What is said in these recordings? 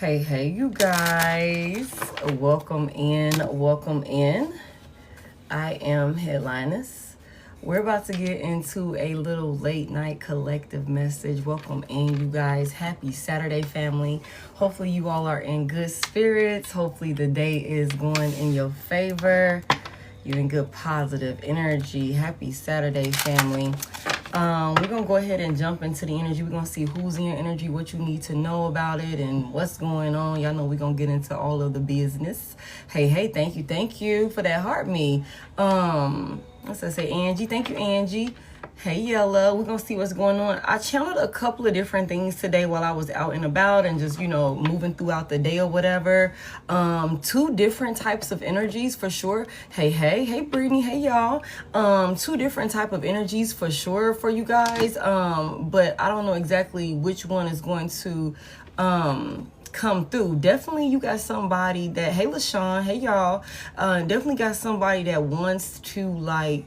Hey, you guys. Welcome in. Welcome in. I am Head.Lioness. We're about to get into a little late night collective message. Welcome in, you guys. Happy Saturday, family. Hopefully you all are in good spirits. Hopefully the day is going in your favor. You're in good positive energy. Happy Saturday, family. We're going to go ahead and jump into the energy. We're going to see who's in your energy, what you need to know about it, and what's going on. Y'all know we're going to get into all of the business. Hey, thank you for that heart me. Let's say Angie. Thank you, Angie. Hey, Yella. We're going to see what's going on. I channeled a couple of different things today while I was out and about and just, moving throughout the day or whatever. Two different types of energies for sure. Hey, Brittany. Hey, y'all. Two different type of energies for sure for you guys. But I don't know exactly which one is going to come through. Definitely you got somebody that, hey LaShawn, hey y'all, definitely got somebody that wants to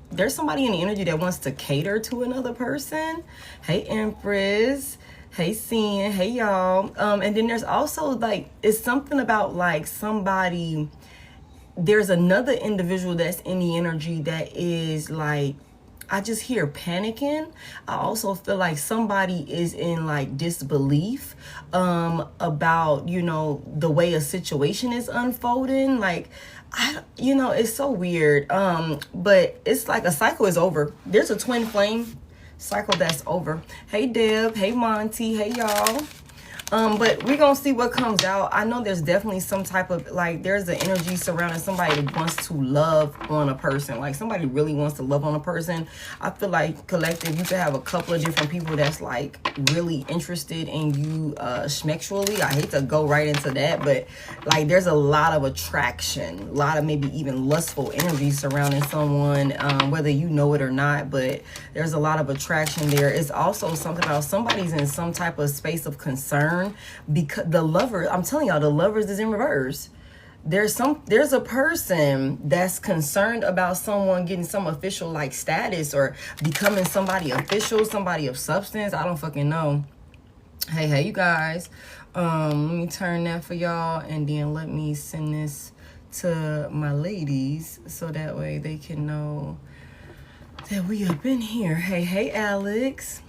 there's somebody in the energy that wants to cater to another person. Hey Empress, hey Sin, hey y'all. And then there's also it's something about somebody, there's another individual that's in the energy that is I just hear panicking. I also feel like somebody is in disbelief about, the way a situation is unfolding. It's so weird. But it's like a cycle is over. There's a twin flame cycle that's over. Hey Deb, hey Monty, hey y'all. But we're gonna see what comes out. I know there's definitely some type of there's an energy surrounding somebody that wants to love on a person. Like somebody really wants to love on a person. I feel like collective, you could have a couple of different people that's really interested in you schmexually. I hate to go right into that, but there's a lot of attraction, a lot of maybe even lustful energy surrounding someone, whether you know it or not, but there's a lot of attraction there. It's also something about somebody's in some type of space of concern. Because the lover, I'm telling y'all, the lovers is in reverse. There's a person that's concerned about someone getting some official status or becoming somebody official, somebody of substance. I don't fucking know. Hey, you guys. Let me turn that for y'all, and then let me send this to my ladies so that way they can know that we up in here. Hey, Alex.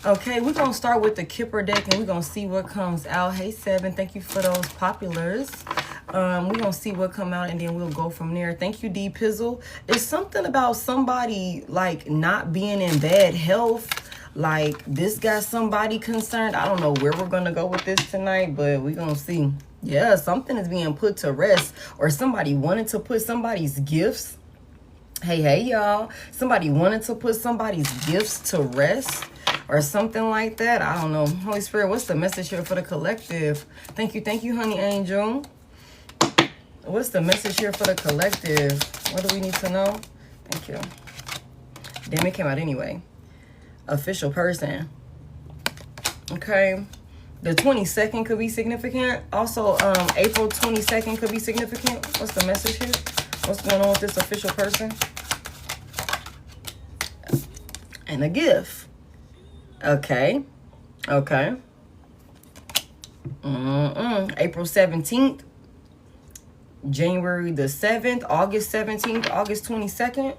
Okay, we're going to start with the Kipper deck, and we're going to see what comes out. Hey, Seven, thank you for those populars. We're going to see what come out, and then we'll go from there. Thank you, D Pizzle. It's something about somebody, not being in bad health. This got somebody concerned. I don't know where we're going to go with this tonight, but we're going to see. Yeah, something is being put to rest, or somebody wanted to put somebody's gifts. Hey, y'all. Somebody wanted to put somebody's gifts to rest. Or something like that. I don't know. Holy Spirit, what's the message here for the collective? Thank you, honey angel. What's the message here for the collective? What do we need to know? Thank you. Damn, it came out anyway. Official person. Okay. The 22nd could be significant. Also, April 22nd could be significant. What's the message here? What's going on with this official person? And a gift. Okay. April 17th, January the 7th, August 17th, August 22nd.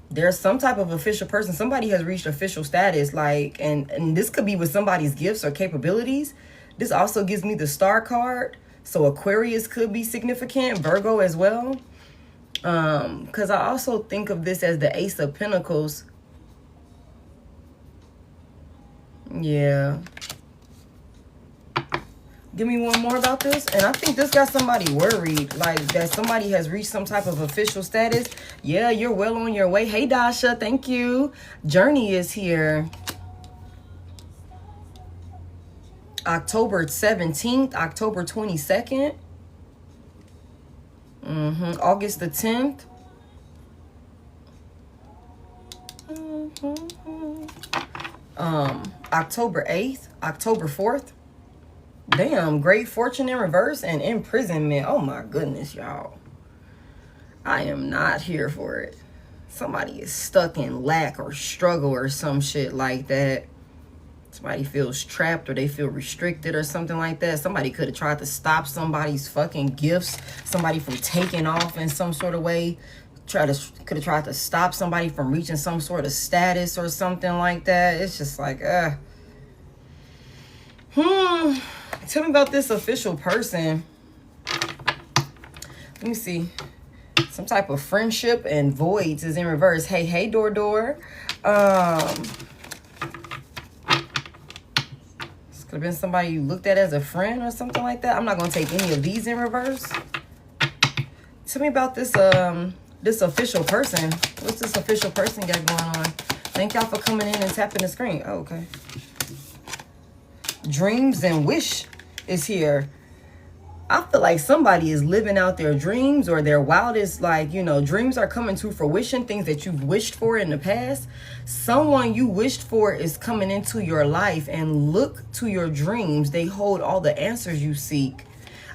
There's some type of official person. Somebody has reached official status, and this could be with somebody's gifts or capabilities. This also gives me the Star card. So Aquarius could be significant, Virgo as well. Because I also think of this as the Ace of Pentacles. Yeah. Give me one more about this. And I think this got somebody worried. That somebody has reached some type of official status. Yeah, you're well on your way. Hey, Dasha. Thank you. Journey is here. October 17th. October 22nd. August the 10th. October 8th, October 4th. Damn, great fortune in reverse and imprisonment. Oh my goodness, y'all. I am not here for it. Somebody is stuck in lack or struggle or some shit like that. Somebody feels trapped or they feel restricted or something like that. Somebody could have tried to stop somebody's fucking gifts. Somebody from taking off in some sort of way. Could have tried to stop somebody from reaching some sort of status or something like that. It's just like, Tell me about this official person. Let me see. Some type of friendship and voids is in reverse. Hey, door. This could have been somebody you looked at as a friend or something like that. I'm not going to take any of these in reverse. Tell me about this this official person. What's this official person got going on? Thank y'all for coming in and tapping the screen. Oh, okay. Dreams and wish is here. I feel like somebody is living out their dreams or their wildest, like, you know, dreams are coming to fruition, things that you've wished for in the past. Someone you wished for is coming into your life, and look to your dreams. They hold all the answers you seek.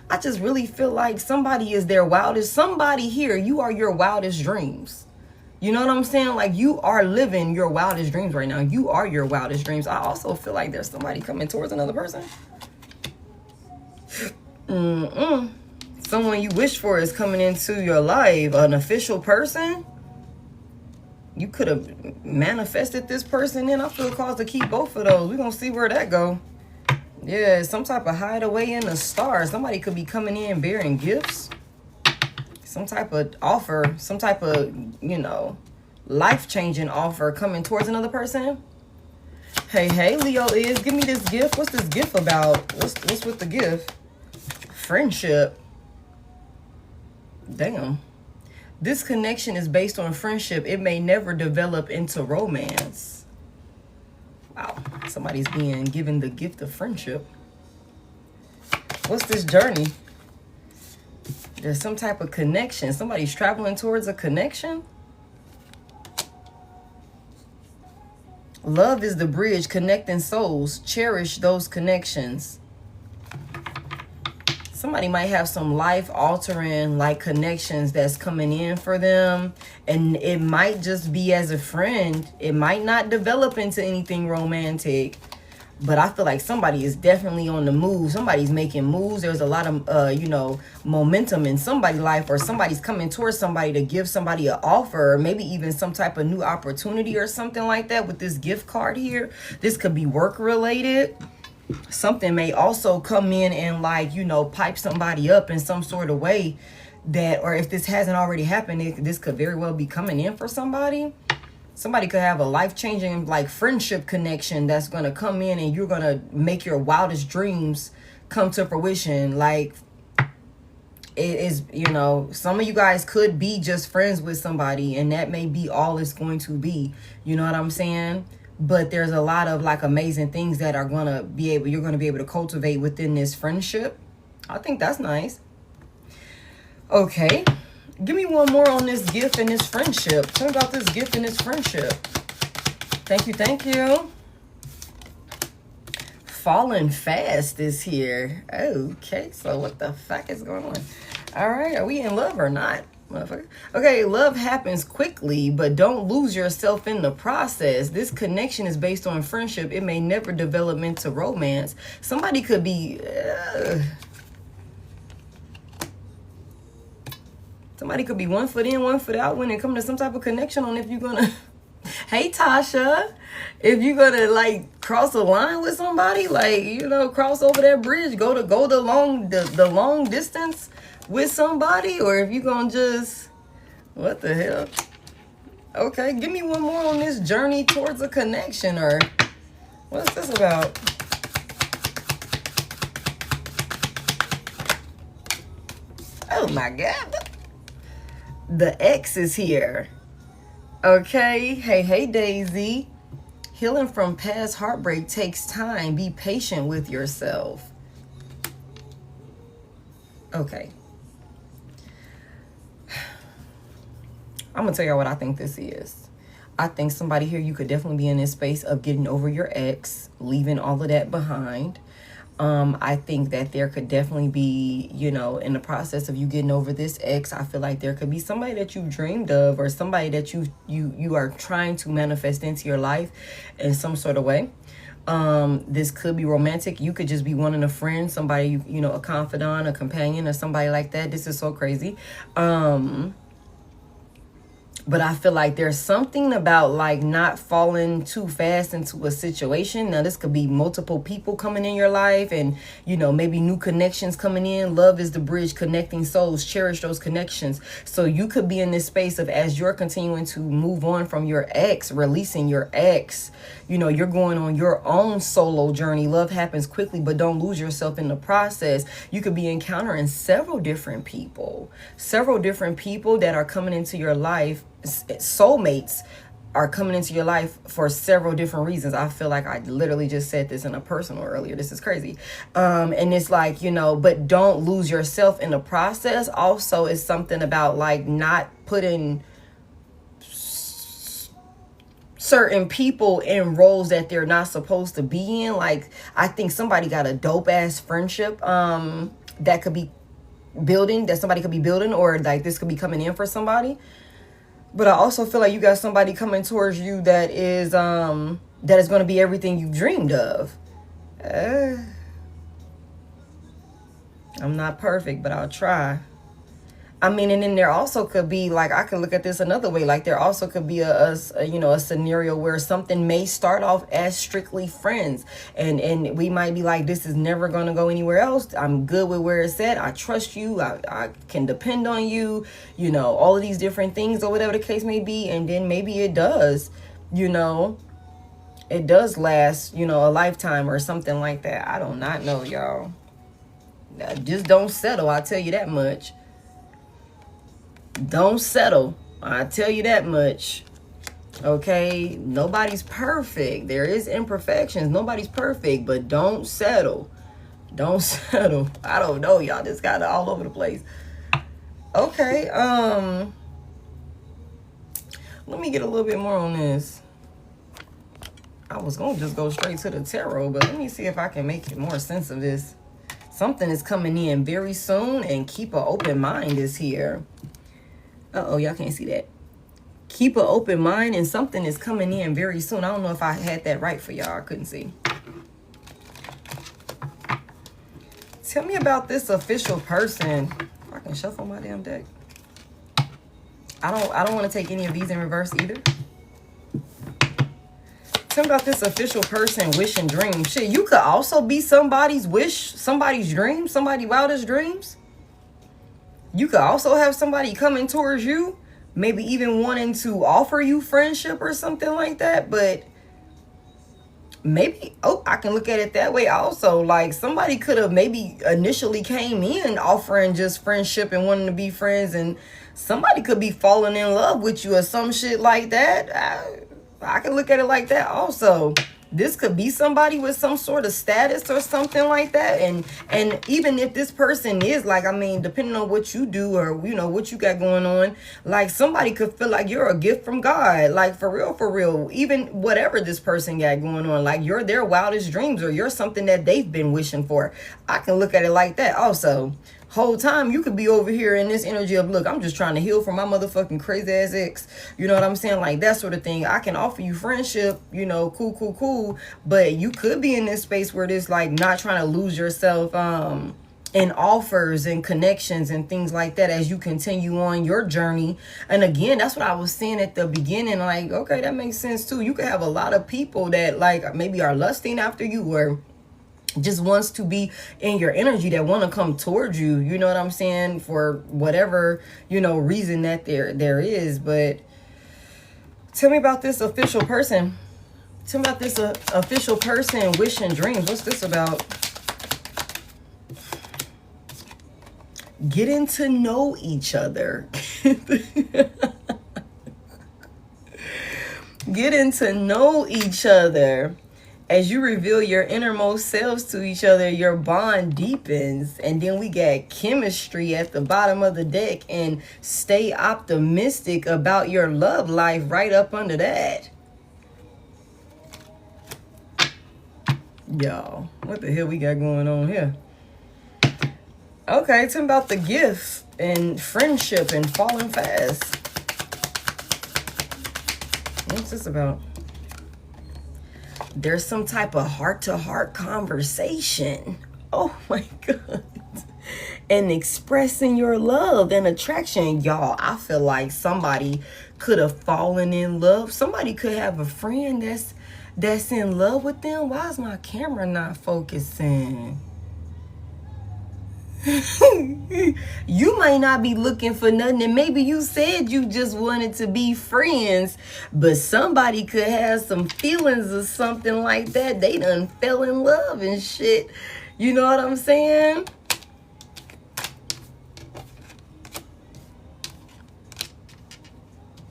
I just really feel like somebody is their wildest. Somebody here, you are your wildest dreams. You know what I'm saying? Like, you are living your wildest dreams right now. You are your wildest dreams. I also feel like there's somebody coming towards another person. Someone you wish for is coming into your life. An official person. You could have manifested this person in. I feel called to keep both of those. We're going to see where that go. Yeah, some type of hideaway in the stars. Somebody could be coming in bearing gifts. Some type of offer. Some type of, you know, life-changing offer coming towards another person. Hey, Leo is. Give me this gift. What's this gift about? What's with the gift? Friendship. Damn. This connection is based on friendship. It may never develop into romance. Wow. Somebody's being given the gift of friendship. What's this journey? There's some type of connection. Somebody's traveling towards a connection. Love is the bridge connecting souls. Cherish those connections. Somebody might have some life-altering, like, connections that's coming in for them. And it might just be as a friend. It might not develop into anything romantic. But I feel like somebody is definitely on the move. Somebody's making moves. There's a lot of, you know, momentum in somebody's life. Or somebody's coming towards somebody to give somebody an offer. Or maybe even some type of new opportunity or something like that with this gift card here. This could be work-related. Something may also come in and, like, you know, pipe somebody up in some sort of way that, or if this hasn't already happened, this could very well be coming in for somebody. Somebody could have a life-changing, like, friendship connection that's going to come in and you're going to make your wildest dreams come to fruition. Like, it is, you know, some of you guys could be just friends with somebody and that may be all it's going to be. You know what I'm saying? But there's a lot of, like, amazing things that are going to be able, you're going to be able to cultivate within this friendship. I think that's nice. Okay. Give me one more on this gift and this friendship. Tell me about this gift and this friendship. Thank you. Falling fast is here. Okay, so what the fuck is going on? All right, are we in love or not? Motherfucker. Okay, love happens quickly, but don't lose yourself in the process. This connection is based on friendship. It may never develop into romance. Somebody could be... Somebody could be 1 foot in, 1 foot out when it comes to some type of connection on if you're gonna... Hey, Tasha. If you're gonna, like, cross a line with somebody, like, you know, cross over that bridge, go the long distance with somebody, or if you're gonna just... What the hell? Okay, give me one more on this journey towards a connection, or... What's this about? Oh, my God. The X is here. Okay. Hey, Daisy. Healing from past heartbreak takes time. Be patient with yourself. Okay. I'm going to tell y'all what I think this is. I think somebody here, you could definitely be in this space of getting over your ex, leaving all of that behind. I think that there could definitely be, you know, in the process of you getting over this ex, I feel like there could be somebody that you dreamed of or somebody that you are trying to manifest into your life in some sort of way. This could be romantic. You could just be wanting a friend, somebody, you know, a confidant, a companion, or somebody like that. This is so crazy. But I feel like there's something about like not falling too fast into a situation. Now, this could be multiple people coming in your life and, you know, maybe new connections coming in. Love is the bridge connecting souls. Cherish those connections. So you could be in this space of, as you're continuing to move on from your ex, releasing your ex, you know, you're going on your own solo journey. Love happens quickly, but don't lose yourself in the process. You could be encountering several different people that are coming into your life. Soulmates are coming into your life for several different reasons. I feel like I literally just said this in a personal earlier. This is crazy. And it's like, you know, but don't lose yourself in the process. Also, it's something about like not putting certain people in roles that they're not supposed to be in. Like, I think somebody got a dope ass friendship that could be building, that somebody could be building, or like this could be coming in for somebody. But I also feel like you got somebody coming towards you that is going to be everything you've dreamed of. I'm not perfect, but I'll try. I mean, and then there also could be like, I can look at this another way. Like there also could be a scenario where something may start off as strictly friends, and we might be like, this is never going to go anywhere else. I'm good with where it's at. I trust you. I can depend on you, you know, all of these different things or whatever the case may be. And then maybe it does, you know, it does last, you know, a lifetime or something like that. I do not know, y'all. Just don't settle. I'll tell you that much. Don't settle. I tell you that much. Okay, nobody's perfect. There is imperfections. Nobody's perfect, but don't settle. Don't settle. I don't know, y'all. This got all over the place. Okay, let me get a little bit more on this. I was gonna just go straight to the tarot, but let me see if I can make more sense of this. Something is coming in very soon, and keep an open mind is here. Uh-oh, y'all can't see that. Keep an open mind, and something is coming in very soon. I don't know if I had that right for y'all. I couldn't see. Tell me about this official person. I can shuffle my damn deck. I don't want to take any of these in reverse either. Tell me about this official person, wish and dream. Shit, you could also be somebody's wish, somebody's dream, somebody's wildest dreams. You could also have somebody coming towards you, maybe even wanting to offer you friendship or something like that. But maybe, I can look at it that way also. Like somebody could have maybe initially came in offering just friendship and wanting to be friends, and somebody could be falling in love with you or some shit like that. I can look at it like that also. This could be somebody with some sort of status or something like that. And even if this person is like, I mean, depending on what you do or, you know, what you got going on, like somebody could feel like you're a gift from God. Like for real. Even whatever this person got going on, like you're their wildest dreams or you're something that they've been wishing for. I can look at it like that also. Whole time you could be over here in this energy of, look, I'm just trying to heal from my motherfucking crazy ass ex. You know what I'm saying? Like that sort of thing. I can offer you friendship, you know, cool. But you could be in this space where it's like not trying to lose yourself in offers and connections and things like that as you continue on your journey. And again, that's what I was saying at the beginning. Like, okay, that makes sense too. You could have a lot of people that like maybe are lusting after you or just wants to be in your energy, that want to come towards you, you know what I'm saying, for whatever, you know, reason that there is. But tell me about this official person. Tell me about this official person, wish and dreams. What's this about? Getting to know each other. Getting to know each other. As you reveal your innermost selves to each other, your bond deepens. And then we got chemistry at the bottom of the deck, and stay optimistic about your love life right up under that. Y'all, what the hell we got going on here? Okay, tell me about the gift and friendship and falling fast. What's this about? There's some type of heart-to-heart conversation. Oh my God. And expressing your love and attraction. Y'all, I feel like somebody could have fallen in love. Somebody could have a friend that's in love with them. Why is my camera not focusing? You might not be looking for nothing, and maybe you said you just wanted to be friends, but somebody could have some feelings or something like that. They done fell in love and shit. You know what I'm saying?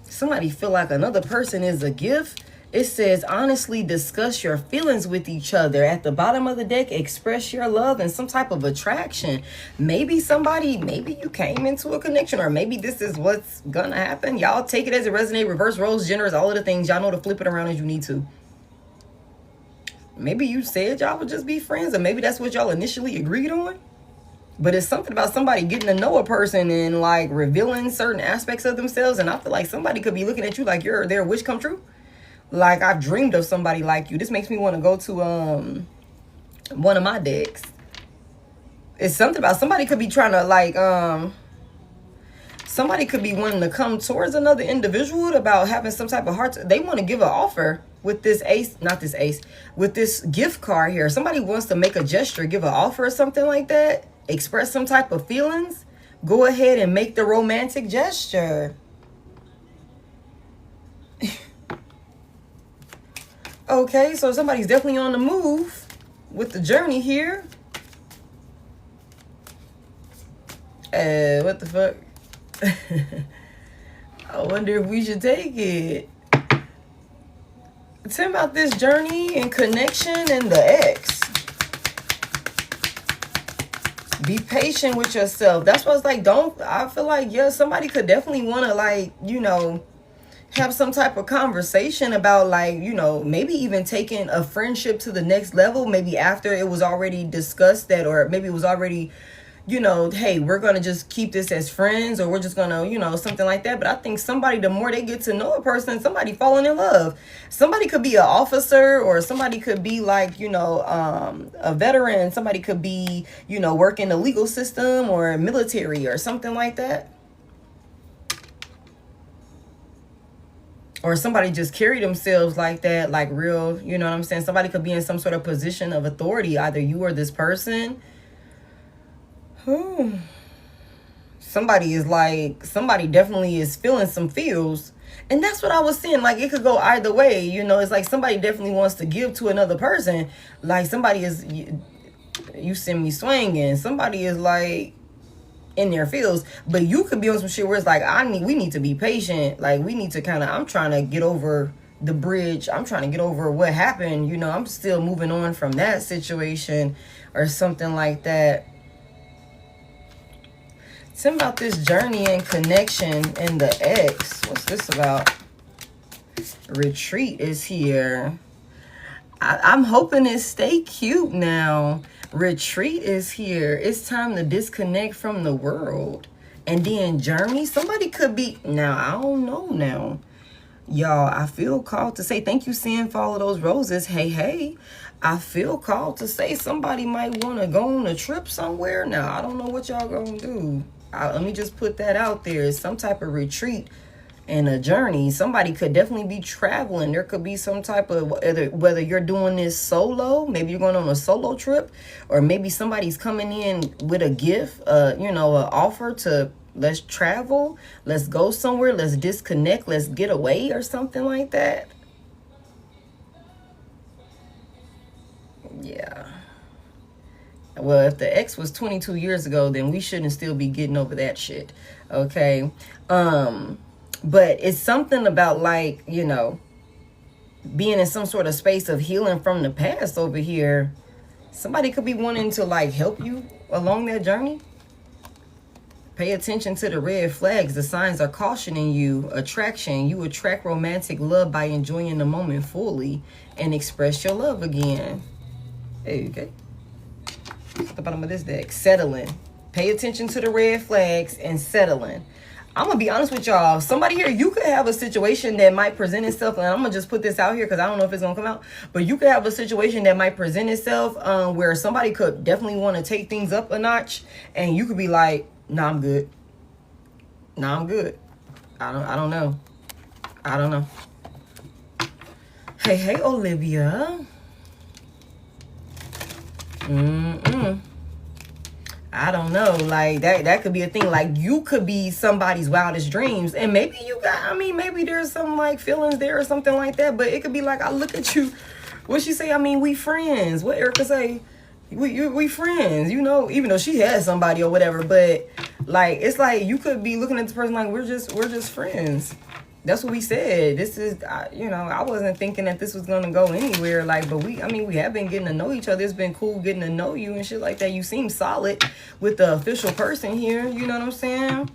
Somebody feel like another person is a gift. It says, honestly discuss your feelings with each other. At the bottom of the deck, express your love and some type of attraction. Maybe you came into a connection, or maybe this is what's gonna happen. Y'all take it as it resonates, reverse roles, generous, all of the things. Y'all know to flip it around as you need to. Maybe you said y'all would just be friends, or maybe that's what y'all initially agreed on. But it's something about somebody getting to know a person and like revealing certain aspects of themselves. And I feel like somebody could be looking at you like you're their wish come true. Like, I've dreamed of somebody like you. This makes me want to go to one of my decks. It's something about somebody could be trying to like somebody could be wanting to come towards another individual about having some type of heart. They want to give an offer with this ace, not this ace, with this gift card here. Somebody wants to make a gesture, give an offer or something like that. Express some type of feelings. Go ahead and make the romantic gesture. Okay, so somebody's definitely on the move with the journey here. What the fuck? I wonder if we should take it. Tell me about this journey and connection and the ex. Be patient with yourself. That's what's like, I feel like, yeah, somebody could definitely want to like, you know, have some type of conversation about like, you know, maybe even taking a friendship to the next level. Maybe after it was already discussed that, or maybe it was already, you know, hey, we're going to just keep this as friends, or we're just going to, you know, something like that. But I think somebody, the more they get to know a person, somebody falling in love. Somebody could be an officer, or somebody could be like, you know, a veteran. Somebody could be, you know, work in the legal system or military or something like that. Or somebody just carry themselves like that, like real, you know what I'm saying? Somebody could be in some sort of position of authority, either you or this person. Somebody definitely is feeling some feels. And that's what I was saying. Like, it could go either way. You know, it's like somebody definitely wants to give to another person. Like, somebody is, you send me swinging. Somebody is like in their feels. But you could be on some shit where it's like, we need to be patient. Like, we need to kind of, I'm trying to get over the bridge. I'm trying to get over what happened. You know, I'm still moving on from that situation or something like that. Tell me about this journey and connection and the ex. What's this about? Retreat is here. I'm hoping it stay cute now. Retreat is here. It's time to disconnect from the world. And then journey. Somebody could be... Now, I don't know now. Y'all, I feel called to say thank you, Sin, for all of those roses. Hey, hey. I feel called to say somebody might want to go on a trip somewhere. Now, I don't know what y'all gonna do. Let me just put that out there. It's some type of retreat and a journey. Somebody could definitely be traveling. There could be some type of, whether you're doing this solo, maybe you're going on a solo trip, or maybe somebody's coming in with a gift, you know, an offer to, let's travel, let's go somewhere, let's disconnect, let's get away or something like that. Yeah. Well, if the ex was 22 years ago, then we shouldn't still be getting over that shit. Okay. But it's something about, like, you know, being in some sort of space of healing from the past over here. Somebody could be wanting to, like, help you along that journey. Pay attention to the red flags. The signs are cautioning you. Attraction. You attract romantic love by enjoying the moment fully and express your love again. Hey, okay. At the bottom of this deck, settling. Pay attention to the red flags and settling. I'm gonna be honest with y'all. Somebody here, you could have a situation that might present itself, and I'm gonna just put this out here because I don't know if it's gonna come out, but you could have a situation that might present itself where somebody could definitely want to take things up a notch, and you could be like, nah, I'm good. Nah, I'm good. I don't know. I don't know. Hey, Olivia. I don't know, like that could be a thing. Like, you could be somebody's wildest dreams, and maybe you got, I mean, maybe there's some like feelings there or something like that, but it could be like, I look at you, what she say, I mean, we friends, what Erica say, we friends, you know, even though she has somebody or whatever, but like, it's like, you could be looking at this person like, we're just friends. That's what we said. This is, you know, I wasn't thinking that this was going to go anywhere. Like, but we have been getting to know each other. It's been cool getting to know you and shit like that. You seem solid with the official person here. You know what I'm saying?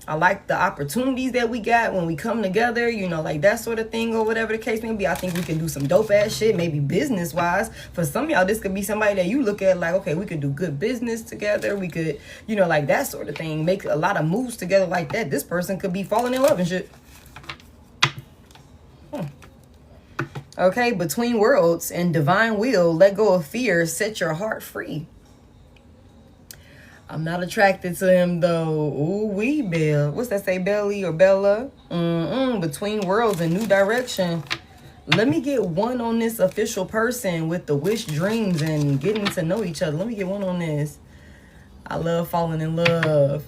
I like the opportunities that we got when we come together, you know, like that sort of thing or whatever the case may be. I think we can do some dope ass shit, maybe business wise. For some of y'all, this could be somebody that you look at like, okay, we could do good business together. We could, you know, like that sort of thing. Make a lot of moves together like that. This person could be falling in love and shit. Okay, between worlds and divine will, let go of fear, set your heart free. I'm not attracted to him though. Ooh, wee, Belle. What's that say, Belly or Bella? Between worlds and new direction. Let me get one on this official person with the wish dreams and getting to know each other. Let me get one on this. I love falling in love.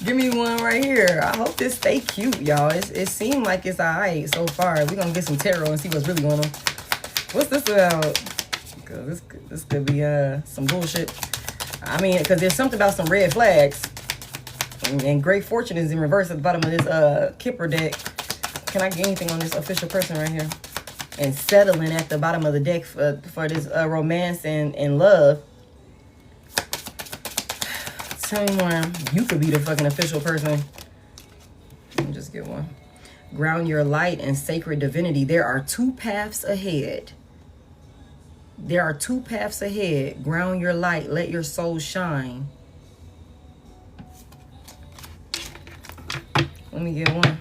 Give me one right here. I hope this stay cute, y'all. It seemed like it's alright so far. We're gonna get some tarot and see what's really going on. What's this about? Cause this could be some bullshit. I mean, because there's something about some red flags. And great fortune is in reverse at the bottom of this Kipper deck. Can I get anything on this official person right here? And settling at the bottom of the deck for this romance and love. Tell me more. You could be the fucking official person. Let me just get one. Ground your light and sacred divinity. There are two paths ahead. There are two paths ahead. Ground your light. Let your soul shine. Let me get one.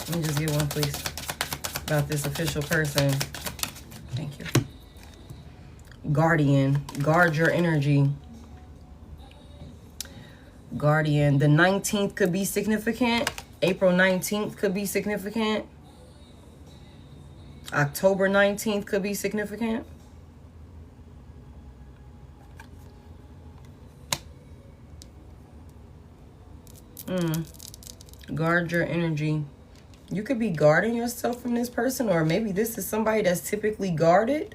Let me just get one, please. About this official person. Thank you. Guardian. Guard your energy. Guardian. The 19th could be significant. April 19th could be significant. October 19th could be significant. Guard your energy. You could be guarding yourself from this person, or maybe this is somebody that's typically guarded,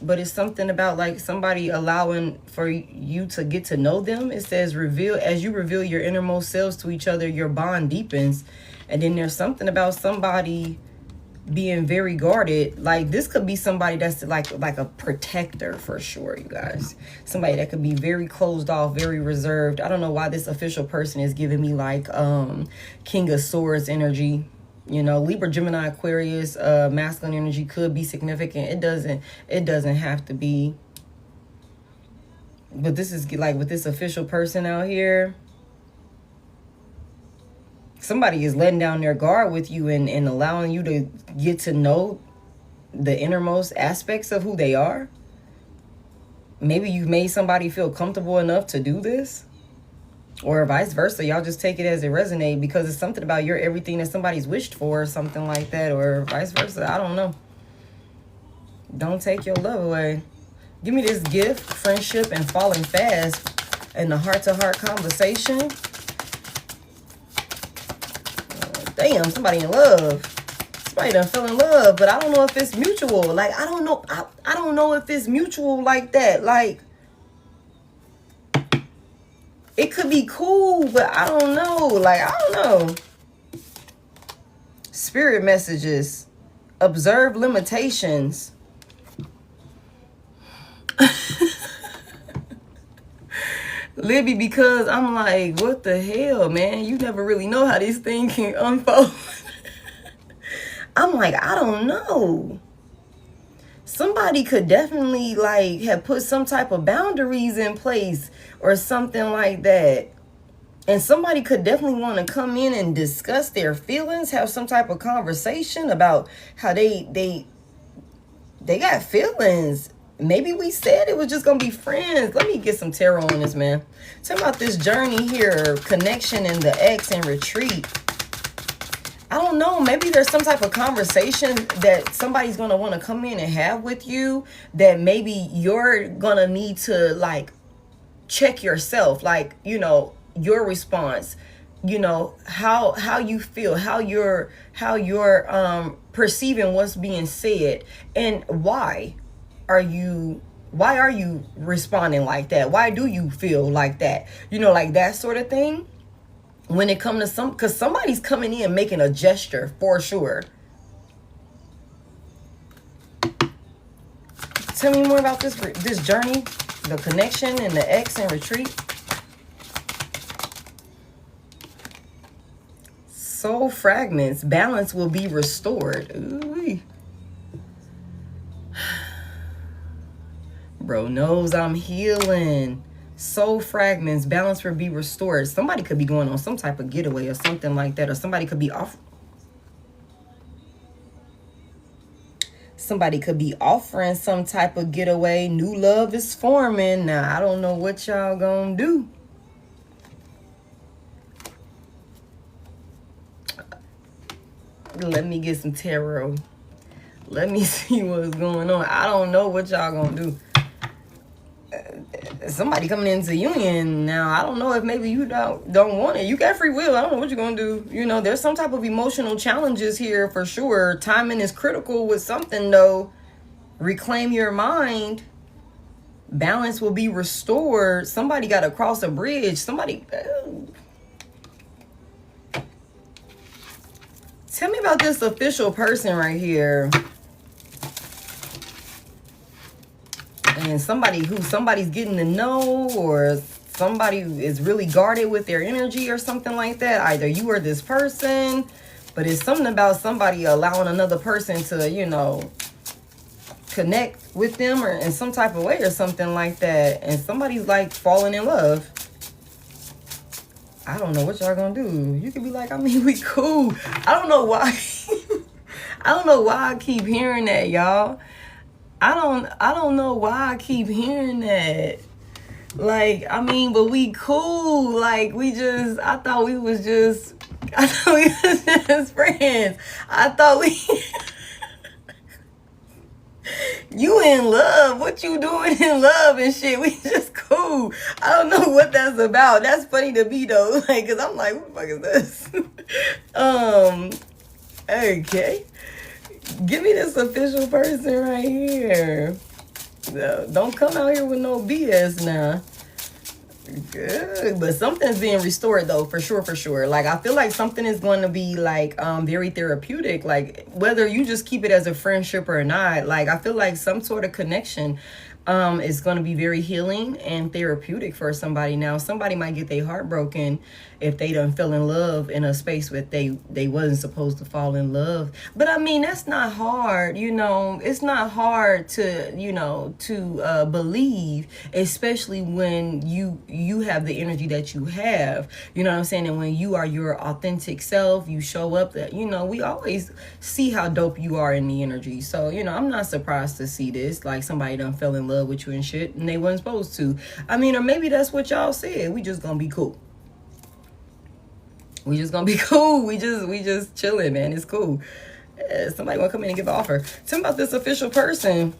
but it's something about like somebody allowing for you to get to know them. It says reveal, as you reveal your innermost selves to each other, your bond deepens. And then there's something about somebody being very guarded. Like this could be somebody that's like a protector for sure, you guys. Somebody that could be very closed off, very reserved. I don't know why this official person is giving me like King of Swords energy. You know, Libra, Gemini, Aquarius, masculine energy could be significant. It doesn't have to be. But this is like with this official person out here. Somebody is letting down their guard with you and allowing you to get to know the innermost aspects of who they are. Maybe you've made somebody feel comfortable enough to do this. Or vice versa. Y'all just take it as it resonates because it's something about you're everything that somebody's wished for or something like that. Or vice versa. I don't know. Don't take your love away. Give me this gift, friendship, and falling fast in the heart-to-heart conversation. Damn, somebody in love. Somebody done fell in love, but I don't know if it's mutual. Like, I don't know. I don't know if it's mutual like that. Like, it could be cool, but I don't know. Like, I don't know. Spirit messages. Observe limitations. Libby, because I'm like, what the hell, man? You never really know how this thing can unfold. I'm like, I don't know. somebody could definitely like have put some type of boundaries in place or something like that. And somebody could definitely want to come in and discuss their feelings, have some type of conversation about how they got feelings. Maybe we said it was just going to be friends. Let me get some tarot on this, man. Tell me about this journey here, connection in the X and retreat. I don't know. Maybe there's some type of conversation that somebody's going to want to come in and have with you that maybe you're going to need to like check yourself, like, you know, your response, you know, how you feel, how you're perceiving what's being said, and why are you responding like that? Why do you feel like that? You know, like that sort of thing. When it comes to because somebody's coming in making a gesture for sure. Tell me more about this journey, the connection and the X and retreat. Soul fragments. Balance will be restored. Ooh. Bro knows I'm healing. Soul fragments. Balance will be restored. Somebody could be going on some type of getaway or something like that. Or somebody could be off. Somebody could be offering some type of getaway. New love is forming. Now, I don't know what y'all gonna do. Let me get some tarot. Let me see what's going on. I don't know what y'all gonna do. Somebody coming into union now. I don't know if maybe you don't want it. You got free will. I don't know what you're gonna do. You know, there's some type of emotional challenges here for sure. Timing is critical with something though. Reclaim your mind. Balance will be restored. Somebody got to cross a bridge. Somebody. Tell me about this official person right here. And somebody's getting to know, or somebody is really guarded with their energy or something like that. Either you or this person, but it's something about somebody allowing another person to, you know, connect with them or in some type of way or something like that. And somebody's like falling in love. I don't know what y'all gonna do. You could be like, I mean, we cool. I don't know why. I don't know why I keep hearing that, y'all. I don't know why I keep hearing that. Like, I mean, but we cool. Like, I thought we was just friends. I thought we you in love. What you doing in love and shit? We just cool. I don't know what that's about. That's funny to me though. Like, cause I'm like, what the fuck is this? Okay. Give me this official person right here. No, don't come out here with no BS now. Good, but something's being restored though, for sure. Like, I feel like something is going to be like very therapeutic, like whether you just keep it as a friendship or not. Like, I feel like some sort of connection is going to be very healing and therapeutic for somebody. Now, somebody might get their heart broken if they done fell in love in a space where they wasn't supposed to fall in love. But I mean, that's not hard, you know. It's not hard to, you know, to believe, especially when you have the energy that you have, you know what I'm saying? And when you are your authentic self, you show up, that, you know, we always see how dope you are in the energy. So, you know, I'm not surprised to see this, like somebody done fell in love with you and shit and they wasn't supposed to. I mean, or maybe that's what y'all said. We just gonna be cool. We just gonna be cool. We just chilling, man. It's cool. Somebody wanna come in and give an offer. Tell me about this official person.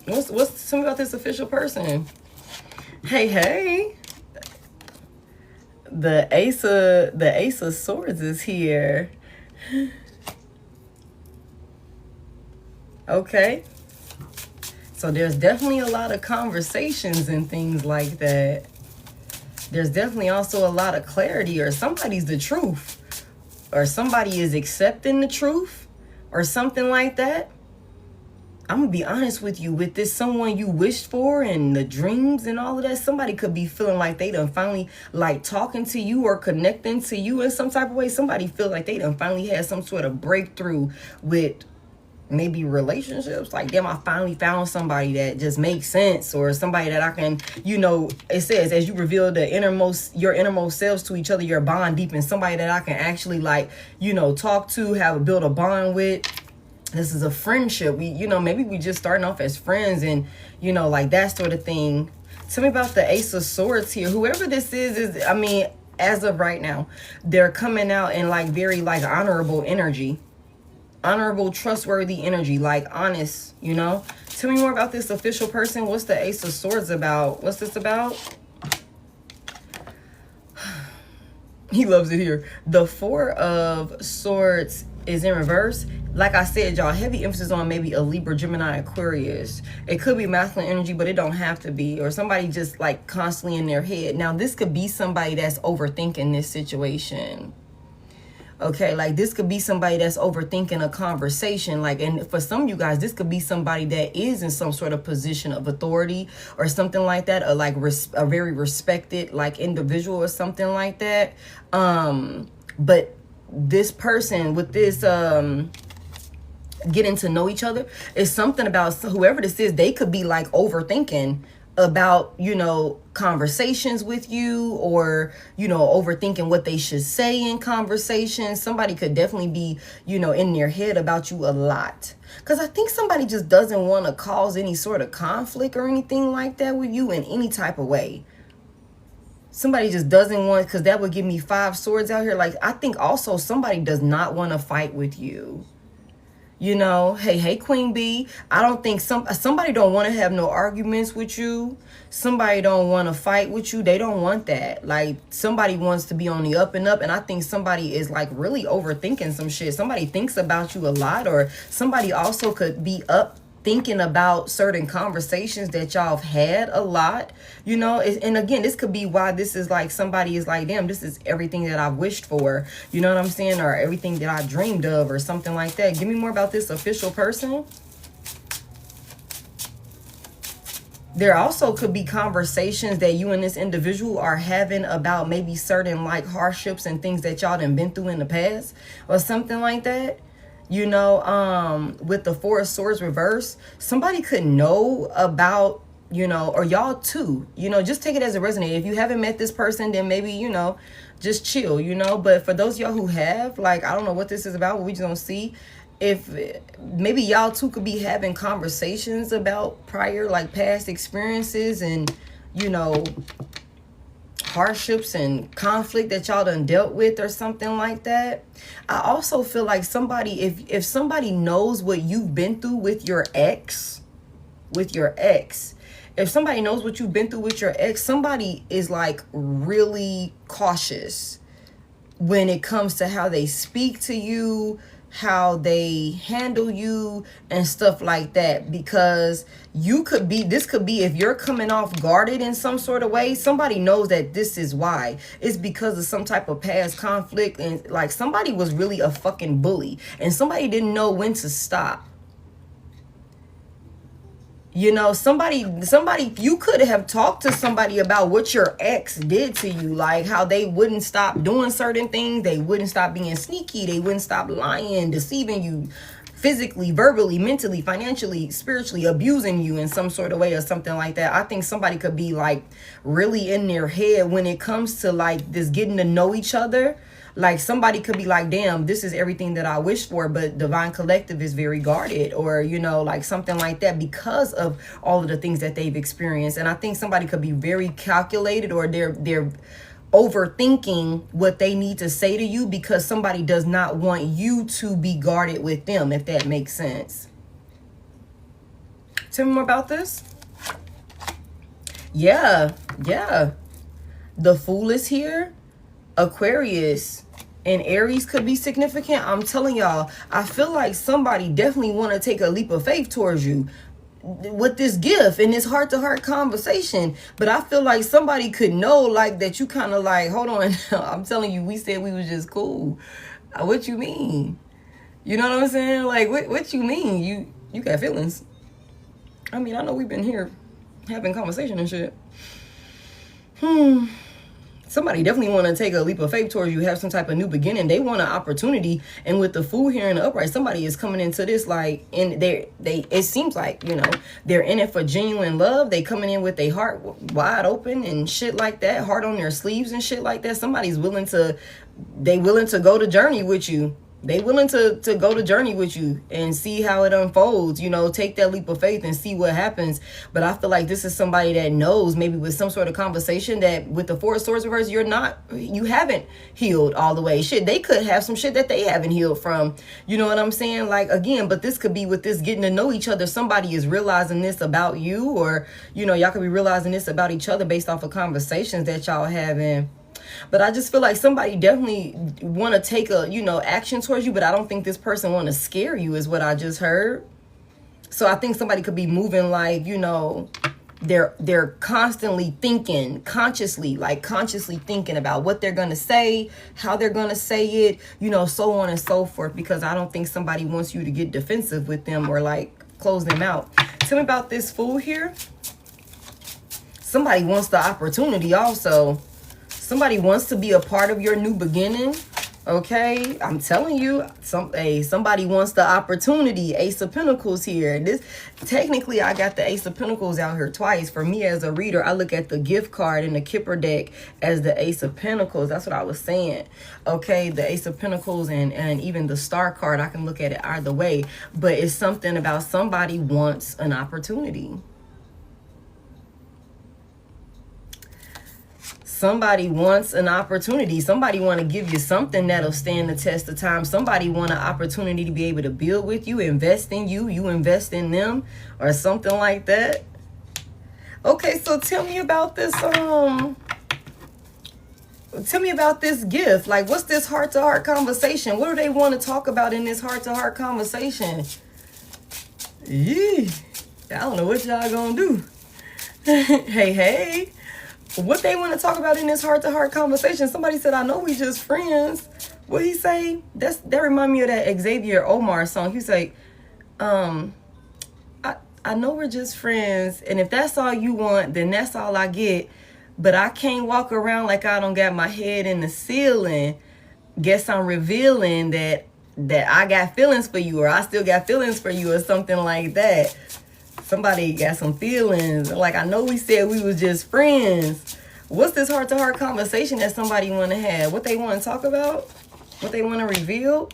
Tell me about this official person. Hey. The Ace of Swords is here. Okay. So there's definitely a lot of conversations and things like that. There's definitely also a lot of clarity, or somebody's the truth, or somebody is accepting the truth, or something like that. I'm gonna be honest with you, with this someone you wished for and the dreams and all of that, somebody could be feeling like they done finally, like, talking to you or connecting to you in some type of way. Somebody feel like they done finally had some sort of breakthrough with maybe relationships. Like, damn, I finally found somebody that just makes sense, or somebody that I can, you know, it says, as you reveal your innermost selves to each other, your bond deepens. Somebody that I can actually, like, you know, talk to, build a bond with. This is a friendship. We, you know, maybe we just starting off as friends, and, you know, like that sort of thing. Tell me about the Ace of Swords here. Whoever this is, I mean, as of right now, they're coming out in like very like honorable energy. Honorable, trustworthy energy, like honest, you know. Tell me more about this official person. What's the Ace of Swords about? What's this about? He loves it here. The Four of Swords is in reverse. Like I said, y'all, heavy emphasis on maybe a Libra, Gemini, Aquarius. It could be masculine energy, but it don't have to be. Or somebody just like constantly in their head. Now, this could be somebody that's overthinking this situation. Okay, like this could be somebody that's overthinking a conversation. Like, and for some of you guys, this could be somebody that is in some sort of position of authority or something like that, or like a very respected like individual or something like that. But this person with this getting to know each other is something about whoever this is. They could be like overthinking about, you know, conversations with you, or, you know, overthinking what they should say in conversations. Somebody could definitely be, you know, in their head about you a lot, because I think somebody just doesn't want to cause any sort of conflict or anything like that with you in any type of way. Somebody just doesn't want, because that would give me 5 swords out here. Like, I think also somebody does not want to fight with you. You know, hey, Queen Bee. I don't think somebody don't want to have no arguments with you. Somebody don't want to fight with you. They don't want that. Like, somebody wants to be on the up and up. And I think somebody is like really overthinking some shit. Somebody thinks about you a lot, or somebody also could be up thinking about certain conversations that y'all have had a lot, you know. And again, this could be why this is like somebody is like, damn, this is everything that I've wished for, you know what I'm saying, or everything that I dreamed of, or something like that. Give me more about this official person. There also could be conversations that you and this individual are having about maybe certain like hardships and things that y'all done been through in the past, or something like that. You know, with the Four of Swords reverse, somebody could know about, you know, or y'all too, you know, just take it as a resonate. If you haven't met this person, then maybe, you know, just chill, you know. But for those of y'all who have, like, I don't know what this is about, but we just don't see. If maybe y'all too could be having conversations about prior, like past experiences and, you know, hardships and conflict that y'all done dealt with, or something like that. I also feel like somebody, if somebody knows what you've been through with your ex, if somebody knows what you've been through with your ex, somebody is like really cautious when it comes to how they speak to you, how they handle you and stuff like that, because this could be if you're coming off guarded in some sort of way, somebody knows that this is why. It's because of some type of past conflict, and like somebody was really a fucking bully and somebody didn't know when to stop. You know, somebody, you could have talked to somebody about what your ex did to you, like how they wouldn't stop doing certain things. They wouldn't stop being sneaky. They wouldn't stop lying, deceiving you physically, verbally, mentally, financially, spiritually, abusing you in some sort of way or something like that. I think somebody could be like really in their head when it comes to like this getting to know each other. Like somebody could be like, damn, this is everything that I wish for, but Divine Collective is very guarded, or, you know, like something like that, because of all of the things that they've experienced. And I think somebody could be very calculated, or they're overthinking what they need to say to you, because somebody does not want you to be guarded with them, if that makes sense. Tell me more about this. Yeah. The Fool is here. Aquarius and Aries could be significant. I'm telling y'all, I feel like somebody definitely want to take a leap of faith towards you with this gift and this heart-to-heart conversation. But I feel like somebody could know like that you kind of like, hold on, I'm telling you, we said we was just cool. What you mean? You know what I'm saying? Like, what you mean? You got feelings. I mean, I know we've been here having conversation and shit. Somebody definitely want to take a leap of faith towards you, have some type of new beginning. They want an opportunity. And with the Fool here in the upright, somebody is coming into this like, and it seems like, you know, they're in it for genuine love. They coming in with their heart wide open and shit like that, heart on their sleeves and shit like that. Somebody's willing to go the journey with you. They willing to go the journey with you and see how it unfolds, you know, take that leap of faith and see what happens. But I feel like this is somebody that knows, maybe with some sort of conversation, that with the Four of Swords reverse, you haven't healed all the way. Shit, they could have some shit that they haven't healed from. You know what I'm saying? Like, again, but this could be with this getting to know each other. Somebody is realizing this about you, or, you know, y'all could be realizing this about each other based off of conversations that y'all having. But I just feel like somebody definitely want to take a, you know, action towards you. But I don't think this person want to scare you is what I just heard. So I think somebody could be moving like, you know, they're constantly thinking, consciously thinking about what they're going to say, how they're going to say it, you know, so on and so forth. Because I don't think somebody wants you to get defensive with them or like close them out. Tell me about this Fool here. Somebody wants the opportunity also. Somebody wants to be a part of your new beginning. Okay, I'm telling you, somebody wants the opportunity. Ace of Pentacles here. This technically, I got the Ace of Pentacles out here twice. For me as a reader, I look at the gift card in the Kipper deck as the Ace of Pentacles. That's what I was saying. Okay, the Ace of Pentacles and even the Star card, I can look at it either way. But it's something about somebody wants an opportunity. Somebody wants an opportunity. Somebody want to give you something that'll stand the test of time. Somebody want an opportunity to be able to build with you, invest in you, you invest in them, or something like that. Okay, so tell me about this. Tell me about this gift. Like, what's this heart-to-heart conversation? What do they want to talk about in this heart-to-heart conversation? Yee, I don't know what y'all gonna do. Hey. What they want to talk about in this heart-to-heart conversation? Somebody said, I know we just friends. What he say? That remind me of that Xavier Omar song. He say, I know we're just friends, and if that's all you want, then that's all I get. But I can't walk around like I don't got my head in the ceiling. Guess I'm revealing that I got feelings for you, or I still got feelings for you, or something like that. Somebody got some feelings. Like, I know we said we was just friends. What's this heart-to-heart conversation that somebody want to have? What they want to talk about? What they want to reveal?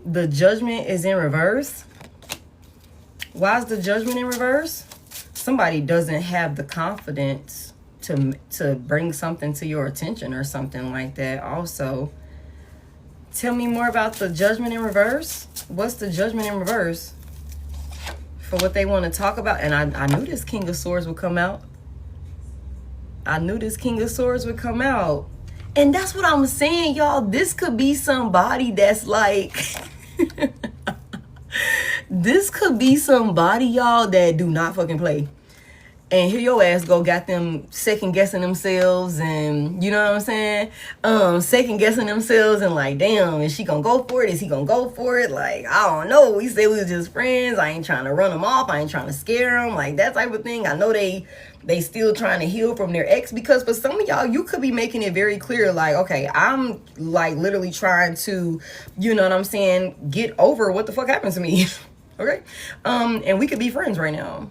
The Judgment is in reverse. Why is the Judgment in reverse? Somebody doesn't have the confidence to bring something to your attention or something like that. Also, tell me more about the Judgment in reverse. What's the Judgment in reverse? For what they want to talk about. And I knew this King of Swords would come out. And that's what I'm saying, y'all. This could be somebody that's like... this could be somebody, y'all, that do not fucking play. And here your ass got them second guessing themselves, and you know what I'm saying? Second guessing themselves and like, damn, is she gonna go for it? Is he gonna go for it? Like, I don't know. We said we was just friends. I ain't trying to run them off. I ain't trying to scare them. Like that type of thing. I know they still trying to heal from their ex, because for some of y'all, you could be making it very clear, like, okay, I'm like literally trying to, you know what I'm saying, get over what the fuck happened to me. Okay? And we could be friends right now.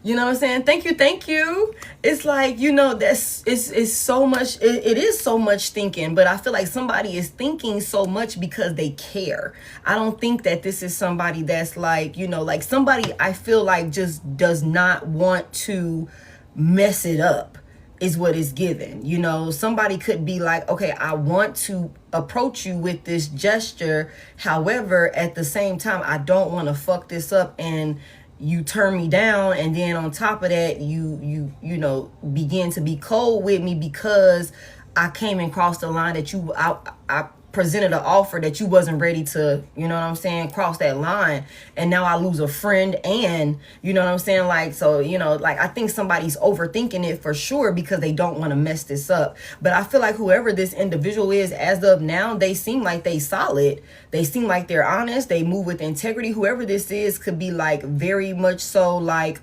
You know what I'm saying? Thank you. It's like, you know, it's so much. It is so much thinking, but I feel like somebody is thinking so much because they care. I don't think that this is somebody that's like, you know, like somebody I feel like just does not want to mess it up is what is given. You know, somebody could be like, okay, I want to approach you with this gesture. However, at the same time, I don't want to fuck this up and you turn me down, and then on top of that, you know, begin to be cold with me because I came and crossed the line that I presented an offer that you wasn't ready to, you know what I'm saying, cross that line, and now I lose a friend, and you know what I'm saying, like, so, you know, like, I think somebody's overthinking it for sure because they don't want to mess this up. But I feel like whoever this individual is, as of now, they seem like they solid. They seem like they're honest. They move with integrity. Whoever this is could be like very much so like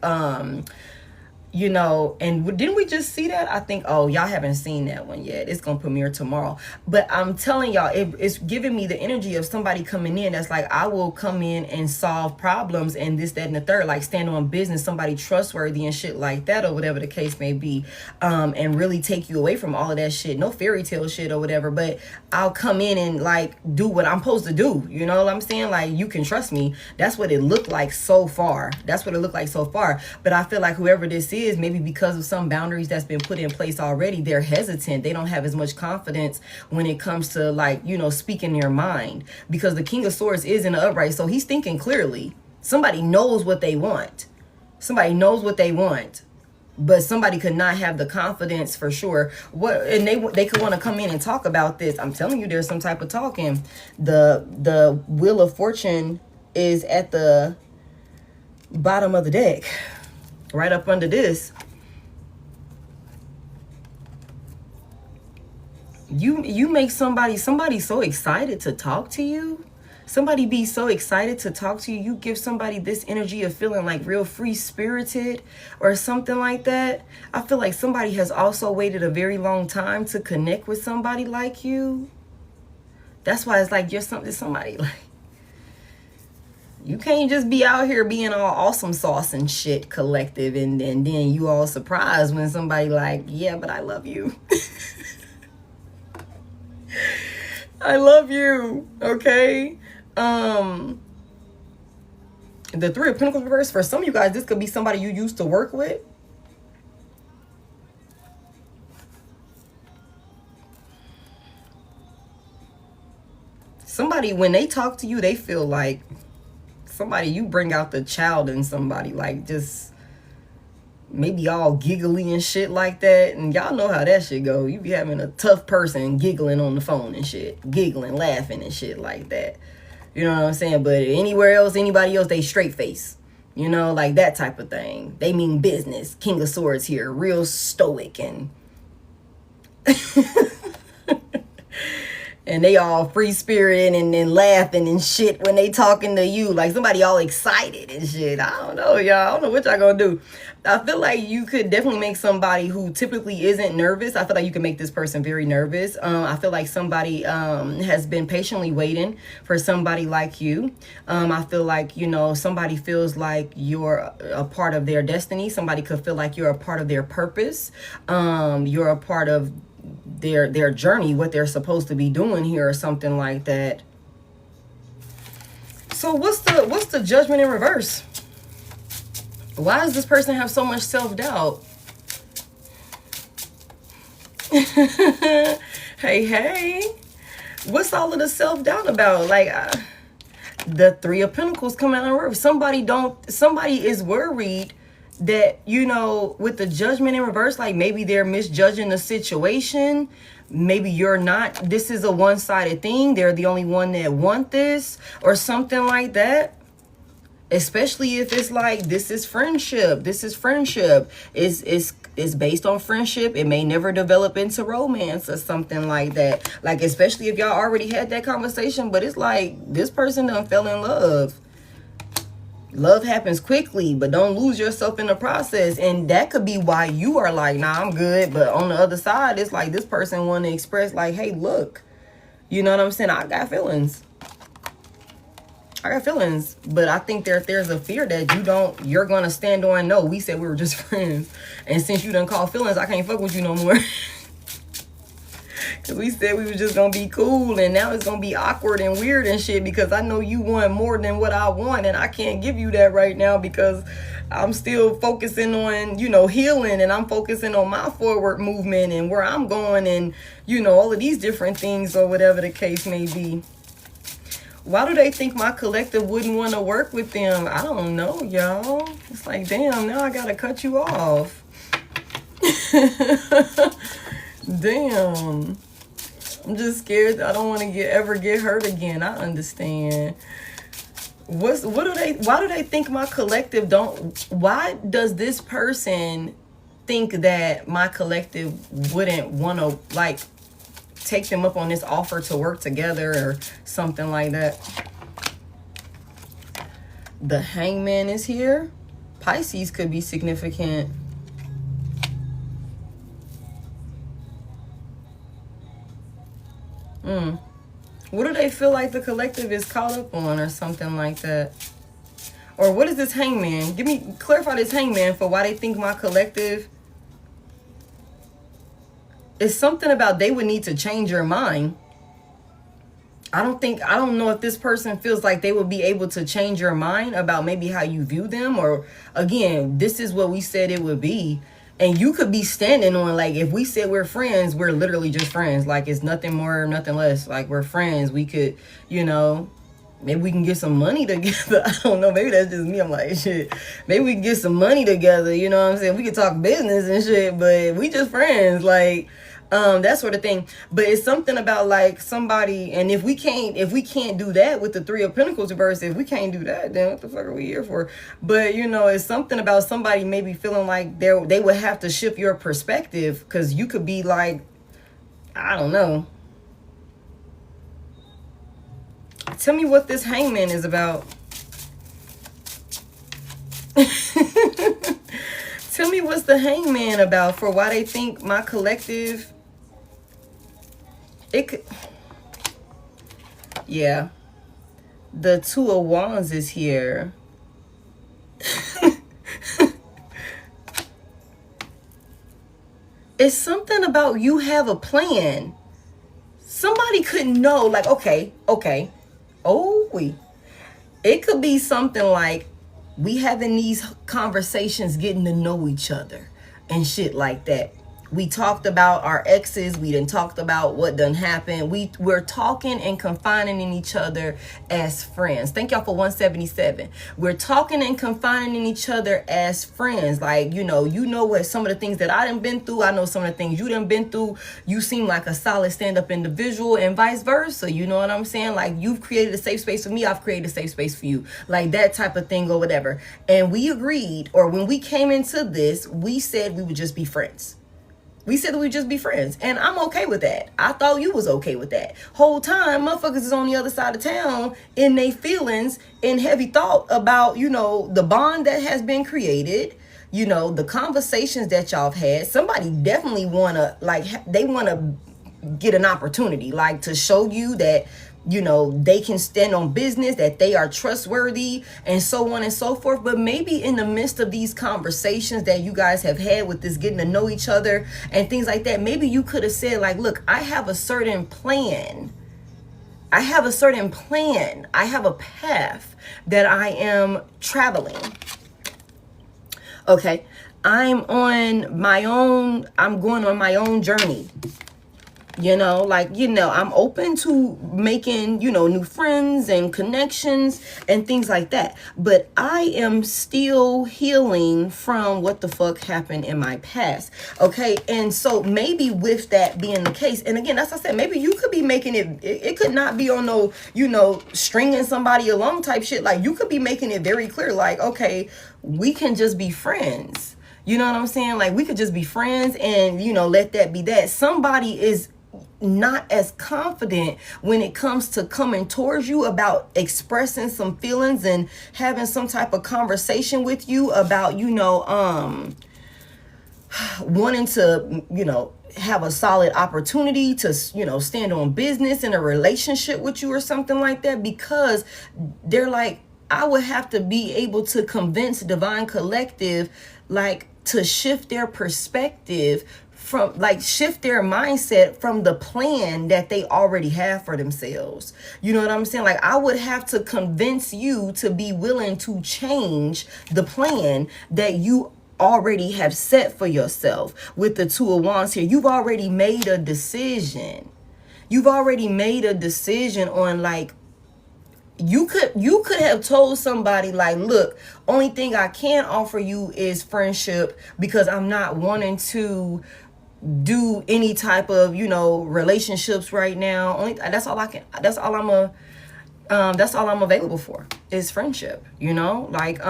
you know, and didn't we just see that? I think, oh, y'all haven't seen that one yet. It's gonna premiere tomorrow. But I'm telling y'all, it's giving me the energy of somebody coming in that's like, I will come in and solve problems and this, that, and the third, like stand on business, somebody trustworthy and shit like that, or whatever the case may be, and really take you away from all of that shit. No fairy tale shit or whatever, but I'll come in and like do what I'm supposed to do. You know what I'm saying? Like, you can trust me. That's what it looked like so far. That's what it looked like so far. But I feel like whoever this is, maybe because of some boundaries that's been put in place already, they're hesitant. They don't have as much confidence when it comes to, like, you know, speaking their mind, because the King of Swords is in the upright. So he's thinking clearly. Somebody knows what they want. Somebody knows what they want. But somebody could not have the confidence for sure. And they could want to come in and talk about this. I'm telling you, there's some type of talking. The Wheel of Fortune is at the bottom of the deck, right up under this. You make somebody so excited to talk to you. Somebody be so excited to talk to you. You give somebody this energy of feeling like real free spirited or something like that. I feel like somebody has also waited a very long time to connect with somebody like you. That's why it's like you're somebody like, you can't just be out here being all awesome sauce and shit collective and then you all surprised when somebody like, yeah, but I love you. I love you. Okay. The Three of Pentacles reverse, for some of you guys, this could be somebody you used to work with. Somebody, when they talk to you, they feel like somebody, you bring out the child in somebody, like just maybe all giggly and shit like that. And y'all know how that shit go. You be having a tough person giggling on the phone and shit, giggling, laughing and shit like that. You know what I'm saying? But anywhere else, anybody else, they straight face. You know, like that type of thing. They mean business. King of Swords here. Real stoic and... and they all free spirited and laughing and shit when they talking to you. Like somebody all excited and shit. I don't know, y'all. I don't know what y'all gonna do. I feel like you could definitely make somebody who typically isn't nervous. I feel like you can make this person very nervous. I feel like somebody has been patiently waiting for somebody like you. I feel like, you know, somebody feels like you're a part of their destiny. Somebody could feel like you're a part of their purpose. You're a part of their journey, what they're supposed to be doing here or something like that. So what's the Judgment in reverse? Why does this person have so much self-doubt? hey, what's all of the self-doubt about? Like the Three of Pentacles coming out in reverse. Somebody is worried that, you know, with the Judgment in reverse, like maybe they're misjudging the situation. Maybe you're not, this is a one-sided thing. They're the only one that want this or something like that. Especially if it's like, this is friendship. This is friendship. It's based on friendship. It may never develop into romance or something like that. Like, especially if y'all already had that conversation, but it's like, this person done fell in love. Love happens quickly, but don't lose yourself in the process. And that could be why you are like, nah, I'm good. But on the other side, it's like this person want to express like, hey, look, you know what I'm saying? I got feelings. But I think there's a fear that you're going to stand on, no, we said we were just friends. And since you done called feelings, I can't fuck with you no more. Because we said we was just going to be cool, and now it's going to be awkward and weird and shit because I know you want more than what I want, and I can't give you that right now because I'm still focusing on, you know, healing, and I'm focusing on my forward movement and where I'm going and, you know, all of these different things or whatever the case may be. Why do they think my collective wouldn't want to work with them? I don't know, y'all. It's like, damn, now I got to cut you off. Damn. I'm just scared. I don't want to ever get hurt again. I understand. Why do they think my collective why does this person think that my collective wouldn't want to, like, take them up on this offer to work together or something like that? The Hangman is here. Pisces could be significant. What do they feel like the collective is caught up on or something like that? Or what is this hangman? Clarify this hangman for why they think my collective. It's something about they would need to change your mind. I don't know if this person feels like they would be able to change your mind about maybe how you view them, or again, this is what we said it would be. And you could be standing on, like, if we said we're friends, we're literally just friends. Like, it's nothing more, nothing less. Like, we're friends. We could, maybe we can get some money together. I don't know. Maybe that's just me. I'm like, shit. Maybe we can get some money together. You know what I'm saying? We could talk business and shit, but we just friends. Like, that sort of thing. But it's something about like somebody, and if we can't do that with the Three of Pentacles reverse, if we can't do that, then what the fuck are we here for? But it's something about somebody maybe feeling like they would have to shift your perspective, because you could be like, I don't know. Tell me what this hangman is about. Tell me what's the hangman about for why they think my collective. It could, yeah. The Two of Wands is here. It's something about you have a plan. Somebody could know, like, okay. It could be something like we having these conversations, getting to know each other and shit like that. We talked about our exes. We done talked about what done happened. We're talking and confining in each other as friends. Thank y'all for 177. We're talking and confining in each other as friends. Like, you know what some of the things that I done been through. I know some of the things you done been through. You seem like a solid stand-up individual and vice versa. You know what I'm saying? Like, you've created a safe space for me. I've created a safe space for you. Like that type of thing or whatever. And we agreed, or when we came into this, we said we would just be friends. We said that we'd just be friends. And I'm okay with that. I thought you was okay with that. Whole time, motherfuckers is on the other side of town in their feelings, in heavy thought about, the bond that has been created, the conversations that y'all have had. Somebody definitely they want to get an opportunity, like to show you that, they can stand on business, that they are trustworthy, and so on and so forth. But maybe in the midst of these conversations that you guys have had with this getting to know each other and things like that, maybe you could have said, like, look, I have a certain plan. I have a path that I am traveling. Okay. I'm going on my own journey. I'm open to making, new friends and connections and things like that. But I am still healing from what the fuck happened in my past. Okay. And so maybe with that being the case, and again, as I said, maybe you could be making it could not be on no, stringing somebody along type shit. Like, you could be making it very clear, like, okay, we can just be friends. You know what I'm saying? Like, we could just be friends and, let that be that. Somebody is not as confident when it comes to coming towards you about expressing some feelings and having some type of conversation with you about, wanting to, have a solid opportunity to, stand on business in a relationship with you or something like that, because they're like, I would have to be able to convince Divine Collective, like, to shift their perspective from, like, shift their mindset from the plan that they already have for themselves. You know what I'm saying? Like, I would have to convince you to be willing to change the plan that you already have set for yourself. With the Two of Wands here, you've already made a decision. You've already made a decision on, like, you could have told somebody, like, look, only thing I can offer you is friendship, because I'm not wanting to do any type of, relationships right now. That's all I'm available for is friendship, like,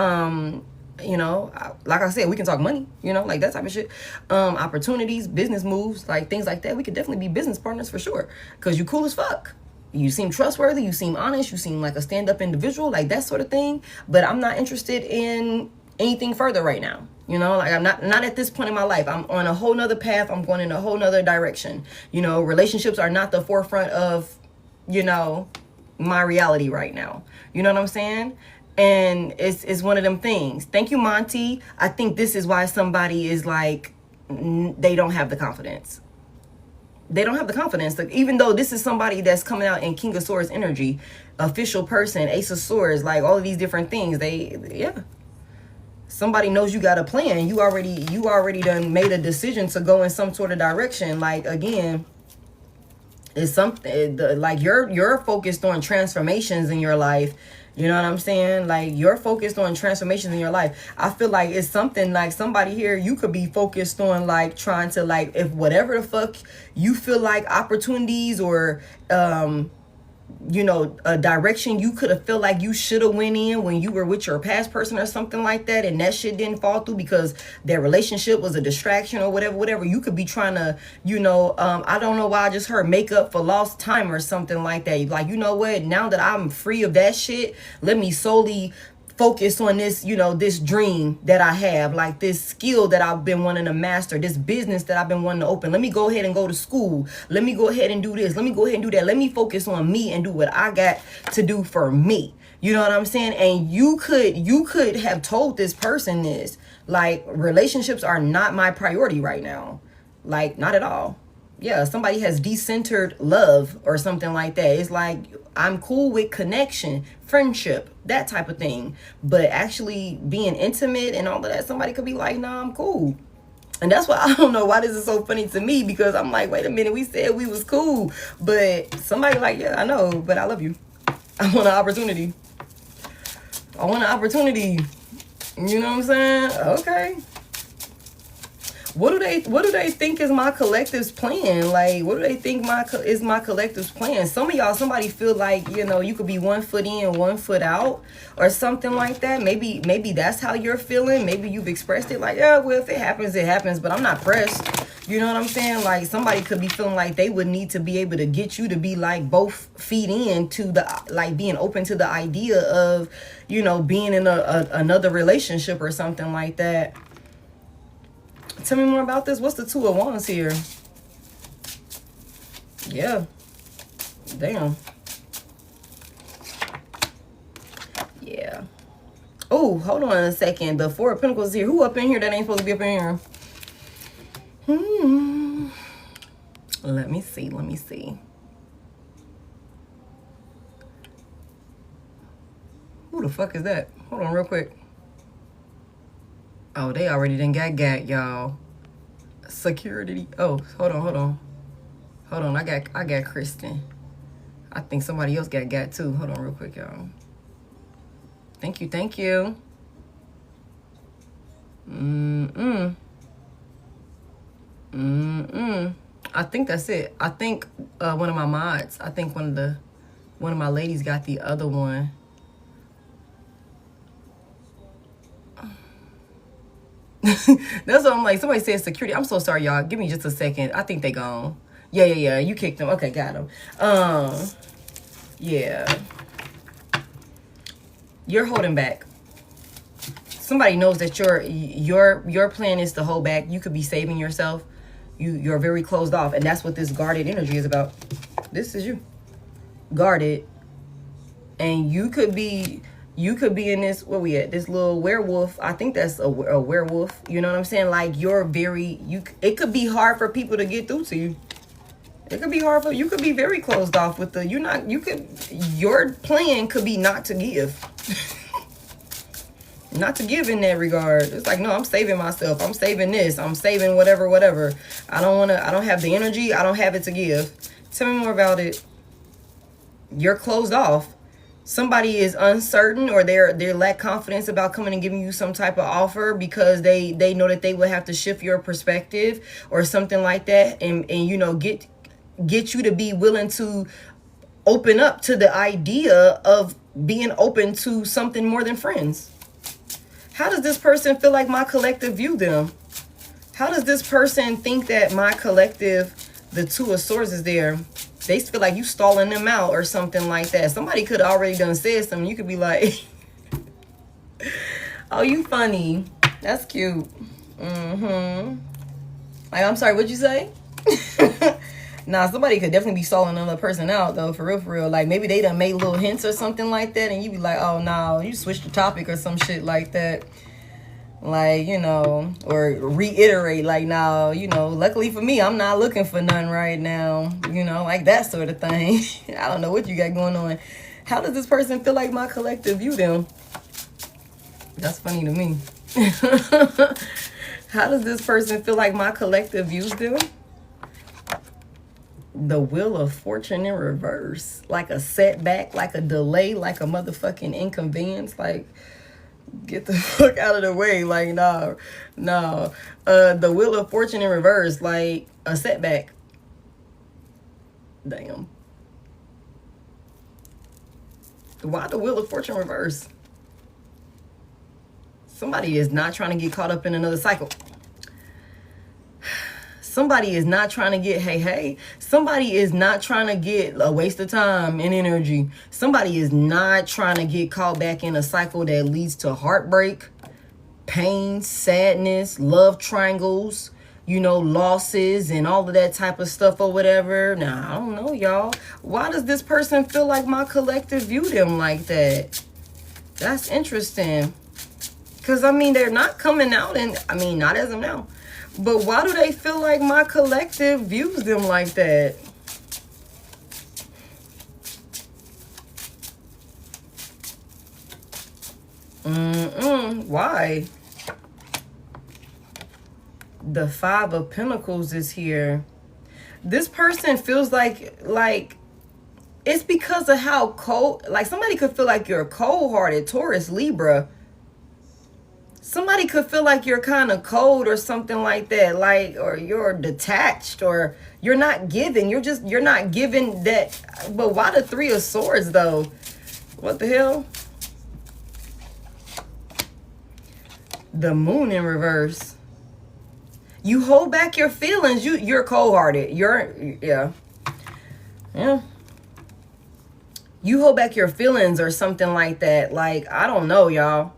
like I said, we can talk money, like that type of shit, opportunities, business moves, like things like that. We could definitely be business partners for sure, because you cool as fuck. You seem trustworthy, you seem honest, you seem like a stand-up individual, like that sort of thing. But I'm not interested in anything further right now. You know, like I'm not at this point in my life. I'm on a whole nother path. I'm going in a whole nother direction. You know, relationships are not the forefront of, you know, my reality right now. You know what I'm saying? And it's one of them things. Thank you, Monty. I think this is why somebody is like, they don't have the confidence. They don't have the confidence. Like, even though this is somebody that's coming out in King of Swords energy, official person, Ace of Swords, like all of these different things, somebody knows you got a plan. You already done made a decision to go in some sort of direction. Like, again, it's something like you're focused on transformations in your life. You know what I'm saying? Like, you're focused on transformations in your life. I feel like it's something like somebody here, you could be focused on like trying to, like, if whatever the fuck you feel like opportunities or you know, a direction you could have felt like you should have went in when you were with your past person or something like that, and that shit didn't fall through because their relationship was a distraction or whatever. You could be trying to, you know, I don't know why I just heard make up for lost time or something like that. Like, you know what, now that I'm free of that shit, let me solely focus on this, you know, this dream that I have, like this skill that I've been wanting to master, this business that I've been wanting to open. Let me go ahead and go to school. Let me go ahead and do this. Let me go ahead and do that. Let me focus on me and do what I got to do for me. You know what I'm saying? And you could have told this person this, like, relationships are not my priority right now. Like, not at all. Yeah, somebody has decentered love or something like that. It's like, I'm cool with connection, friendship, that type of thing. But actually being intimate and all of that, somebody could be like, nah, I'm cool. And that's why I don't know why this is so funny to me, because I'm like, wait a minute, we said we was cool. But somebody like, yeah, I know, but I love you. I want an opportunity. I want an opportunity. You know what I'm saying? Okay. What do they think is my collective's plan? Like, what do they think is my collective's plan? Some of y'all, somebody feel like, you know, you could be 1 foot in, 1 foot out or something like that. Maybe that's how you're feeling. Maybe you've expressed it like, yeah, well, if it happens, it happens, but I'm not pressed. You know what I'm saying? Like, somebody could be feeling like they would need to be able to get you to be like both feet in to the, like, being open to the idea of, you know, being in another relationship or something like that. Tell me more about this. What's the Two of Wands here? Yeah. Damn. Yeah. Oh, hold on a second. The Four of Pentacles here. Who up in here that ain't supposed to be up in here? Let me see. Who the fuck is that? Hold on real quick. Oh, they already done got y'all. Security. Oh, hold on. I got Kristen. I think somebody else got too. Hold on real quick, y'all. Thank you. I think that's it. I think one of my mods. I think one of my ladies got the other one. That's what I'm like. Somebody said security. I'm so sorry, y'all. Give me just a second. I think they gone. Yeah. You kicked them. Okay, got them. Yeah. You're holding back. Somebody knows that your plan is to hold back. You could be saving yourself. You're very closed off, and that's what this guarded energy is about. This is you. Guarded. And you could be in this, where we at? This little werewolf. I think that's a werewolf. You know what I'm saying? Like, it could be hard for people to get through to you. It could be hard for you. Could be very closed off with your plan could be not to give. Not to give in that regard. It's like, no, I'm saving myself. I'm saving this. I'm saving whatever. I don't have the energy. I don't have it to give. Tell me more about it. You're closed off. Somebody is uncertain, or they lack confidence about coming and giving you some type of offer because they know that they would have to shift your perspective or something like that, and you know, get you to be willing to open up to the idea of being open to something more than friends. How does this person feel like my collective view them? How does this person think that my collective, the Two of Swords, is there? They feel like you stalling them out or something like that. Somebody could have already done said something. You could be like, oh, you funny. That's cute. Mm-hmm. Like, I'm sorry, what'd you say? Nah, somebody could definitely be stalling another person out, though, for real, for real. Like, maybe they done made little hints or something like that, and you be like, oh, no, you switched the topic or some shit like that. Like, you know, or reiterate, like, no, you know, luckily for me, I'm not looking for none right now. You know, like that sort of thing. I don't know what you got going on. How does this person feel like my collective view them? That's funny to me. How does this person feel like my collective views them? The Wheel of Fortune in reverse. Like a setback, like a delay, like a motherfucking inconvenience. Like, get the fuck out of the way. Like, no. The Wheel of Fortune in reverse, like a setback. Damn. Why the Wheel of Fortune reverse? Somebody is not trying to get caught up in another cycle. Somebody is not trying to get, hey. Somebody is not trying to get a waste of time and energy. Somebody is not trying to get caught back in a cycle that leads to heartbreak, pain, sadness, love triangles, you know, losses and all of that type of stuff or whatever. Now, I don't know, y'all. Why does this person feel like my collective view them like that? That's interesting. Because, I mean, they're not coming out, and I mean, not as of now. But why do they feel like my collective views them like that? Why? The Five of Pentacles is here. This person feels like it's because of how cold, like somebody could feel like you're cold-hearted, Taurus, Libra. Somebody could feel like you're kind of cold or something like that, like, or you're detached, or you're not giving. You're not giving that. But why the Three of Swords, though? What the hell? The Moon in reverse. You hold back your feelings. You're cold-hearted. Yeah. You hold back your feelings or something like that. Like, I don't know, y'all.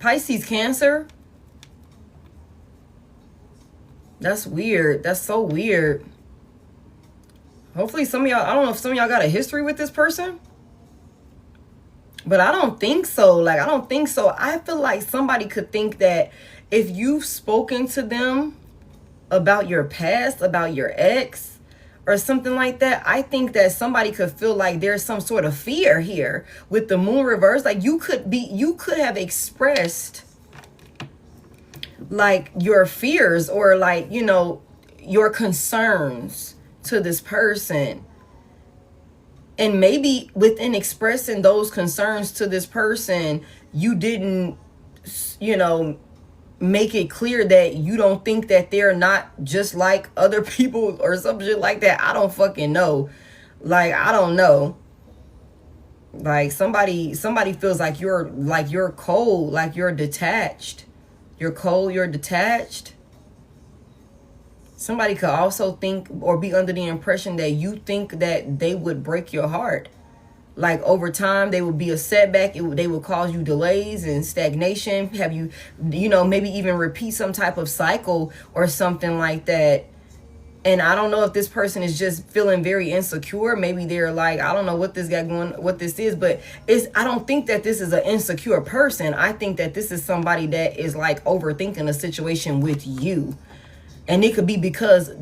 Pisces, Cancer. That's weird. That's so weird. Hopefully some of y'all, I don't know if some of y'all got a history with this person. But I don't think so. Like, I don't think so. I feel like somebody could think that if you've spoken to them about your past, about your ex, or something like that, I think that somebody could feel like there's some sort of fear here with the Moon reverse. Like, you could have expressed like your fears or like, you know, your concerns to this person. And maybe within expressing those concerns to this person, you didn't, you know, make it clear that you don't think that they're not just like other people or some shit like that. I don't fucking know. Like, I don't know. Like, somebody feels like you're cold, like you're detached. You're cold, you're detached. Somebody could also think or be under the impression that you think that they would break your heart. Like, over time, they would be a setback. They would cause you delays and stagnation. Have you, you know, maybe even repeat some type of cycle or something like that. And I don't know if this person is just feeling very insecure. Maybe they're like, I don't know what this is, but I don't think that this is an insecure person. I think that this is somebody that is like overthinking a situation with you. And it could be because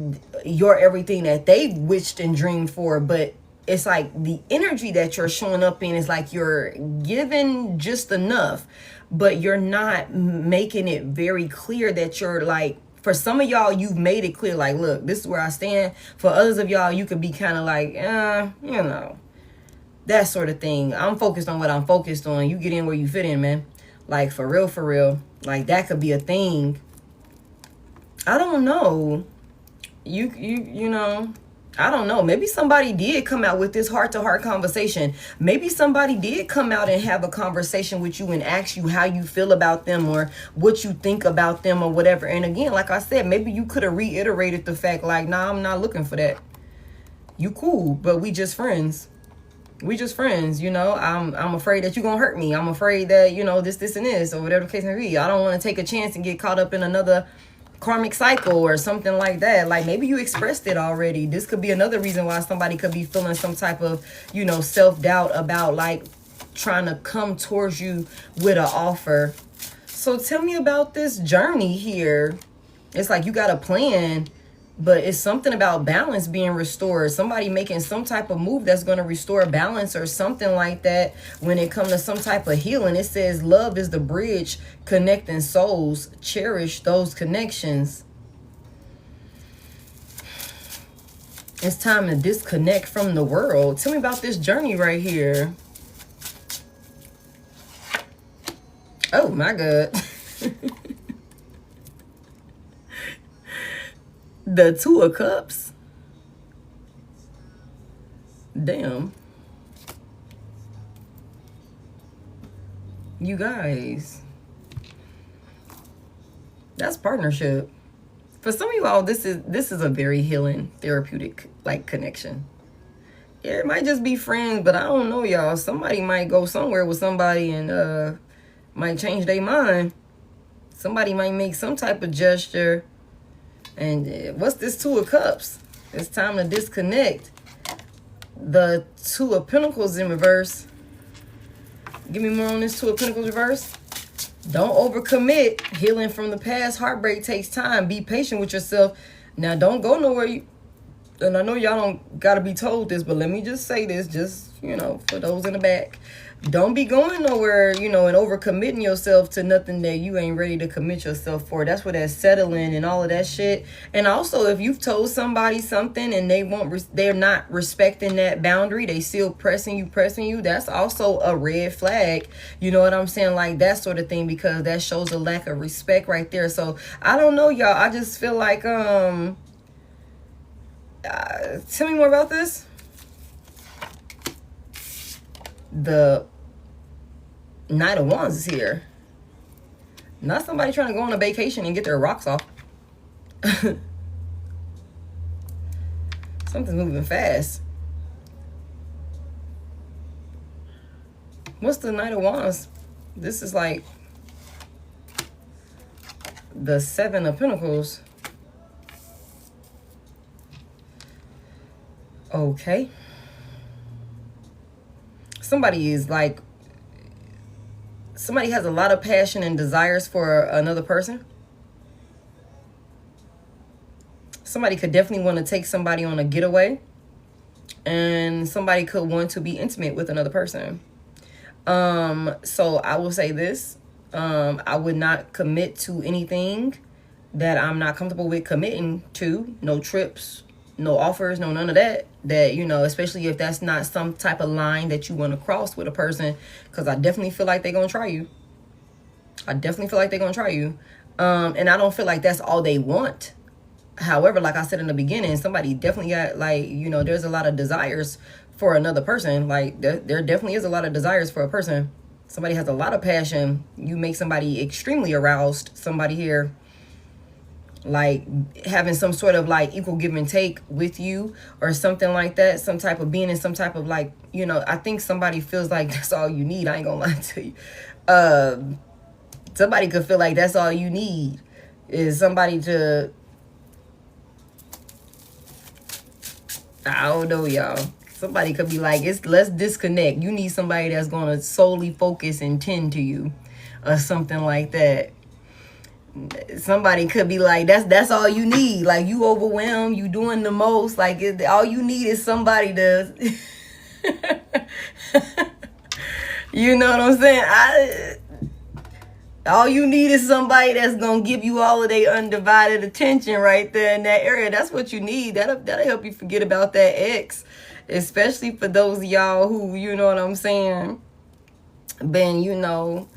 you're everything that they wished and dreamed for, but it's like the energy that you're showing up in is like you're giving just enough, but you're not making it very clear that you're like, for some of y'all, you've made it clear, like, look, this is where I stand. For others of y'all, you could be kind of like, you know, that sort of thing. I'm focused on what I'm focused on. You get in where you fit in, man. Like, for real. Like, that could be a thing. I don't know. You know, I don't know. Maybe somebody did come out with this heart-to-heart conversation. Maybe somebody did come out and have a conversation with you and ask you how you feel about them or what you think about them or whatever. And again, like I said, maybe you could have reiterated the fact like, nah, I'm not looking for that. You cool, but we just friends. We just friends, you know. I'm afraid that you're gonna hurt me. I'm afraid that, you know, this, and this, or whatever the case may be. I don't want to take a chance and get caught up in another karmic cycle or something like that. Like, maybe you expressed it already. This could be another reason why somebody could be feeling some type of, you know, self-doubt about, like, trying to come towards you with an offer. So tell me about this journey here. It's like you got a plan, but it's something about balance being restored. Somebody making some type of move that's going to restore balance or something like that. When it comes to some type of healing, it says love is the bridge connecting souls. Cherish those connections. It's time to disconnect from the world. Tell me about this journey right here. Oh my God. The Two of Cups. Damn. You guys. That's partnership. For some of you all, this is a very healing, therapeutic, like, connection. Yeah, it might just be friends, but I don't know, y'all. Somebody might go somewhere with somebody and might change their mind. Somebody might make some type of gesture. And what's this Two of Cups? It's time to disconnect. The Two of Pentacles in reverse. Give me more on this Two of Pentacles reverse. Don't overcommit. Healing from the past. Heartbreak takes time. Be patient with yourself. Now, don't go nowhere. And I know y'all don't got to be told this, but let me just say this, just, you know, for those in the back. Don't be going nowhere, you know, and overcommitting yourself to nothing that you ain't ready to commit yourself for. That's where that settling and all of that shit. And also, if you've told somebody something and they're not respecting that boundary, they still pressing you, that's also a red flag. You know what I'm saying? Like, that sort of thing, because that shows a lack of respect right there. So I don't know, y'all. I just feel like, tell me more about this. The Knight of Wands is here. Not somebody trying to go on a vacation and get their rocks off. Something's moving fast. What's the Knight of Wands? This is like the Seven of Pentacles. Okay. Somebody has a lot of passion and desires for another person. Somebody could definitely want to take somebody on a getaway. And somebody could want to be intimate with another person. So I will say this. I would not commit to anything that I'm not comfortable with committing to. No trips, no offers, no none of that. That, you know, especially if that's not some type of line that you want to cross with a person. Because I definitely feel like they're going to try you. And I don't feel like that's all they want. However, like I said in the beginning, somebody definitely got, like, you know, there's a lot of desires for another person. Like, there definitely is a lot of desires for a person. Somebody has a lot of passion. You make somebody extremely aroused. Somebody here, like, having some sort of, like, equal give and take with you or something like that. Some type of being in some type of, like, you know, I think somebody feels like that's all you need. I ain't gonna lie to you. Somebody could feel like that's all you need is somebody to, I don't know, y'all. Somebody could be like, let's disconnect. You need somebody that's going to solely focus and tend to you or something like that. Somebody could be like, that's all you need. Like, you overwhelmed, you doing the most. Like, all you need is somebody to, you know what I'm saying? All you need is somebody that's going to give you all of their undivided attention right there in that area. That's what you need. That'll help you forget about that ex. Especially for those of y'all who, you know what I'm saying, been, you know,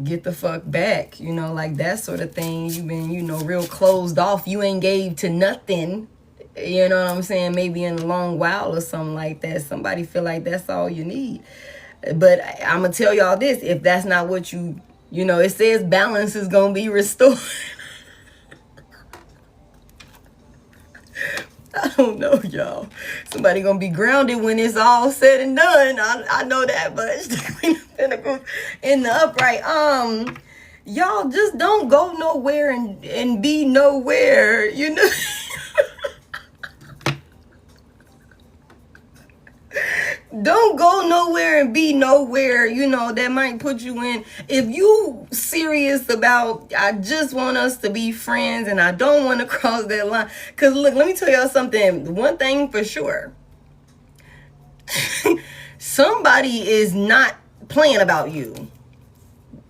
get the fuck back. You know, like that sort of thing. You've been, you know, real closed off. You ain't gave to nothing. You know what I'm saying? Maybe in a long while or something like that. Somebody feel like that's all you need. But I'm going to tell y'all this. If that's not what you know, it says balance is going to be restored. I don't know, y'all. Somebody gonna be grounded when it's all said and done. I know that much. The Queen of Pentacles in the upright. Y'all just don't go nowhere and be nowhere, you know. Don't go nowhere and be nowhere, you know, that might put you in. If you serious about, I just want us to be friends and I don't want to cross that line. Because look, let me tell y'all something. One thing for sure. Somebody is not playing about you.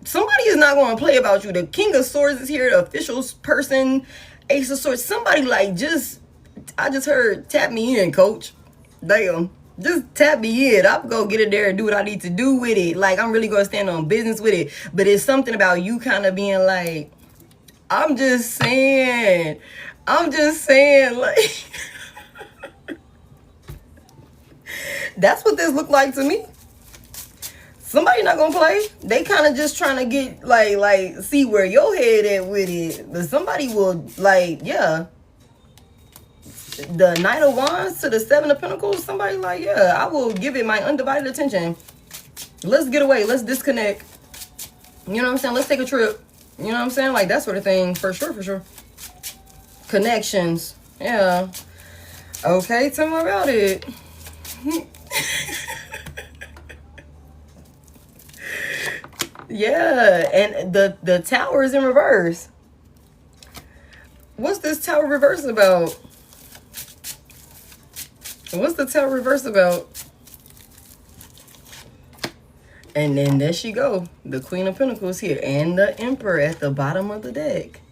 Somebody is not going to play about you. The King of Swords is here, the official person, Ace of Swords. Somebody like I just heard, tap me in, coach. Damn. Just tap me in. I'm going to get it there and do what I need to do with it. Like, I'm really going to stand on business with it. But it's something about you kind of being like, I'm just saying, like, that's what this looked like to me. Somebody not going to play. They kind of just trying to get, like, see where your head at with it. But somebody will, like, yeah. The Knight of Wands to the Seven of Pentacles, somebody like, yeah, I will give it my undivided attention. Let's get away. Let's disconnect. You know what I'm saying? Let's take a trip. You know what I'm saying? Like that sort of thing. For sure, for sure. Connections. Yeah. Okay, tell me about it. Yeah, and the Tower is in reverse. What's this Tower reverse about? What's the Tower reverse about? And then there she go. The Queen of Pentacles here. And the Emperor at the bottom of the deck.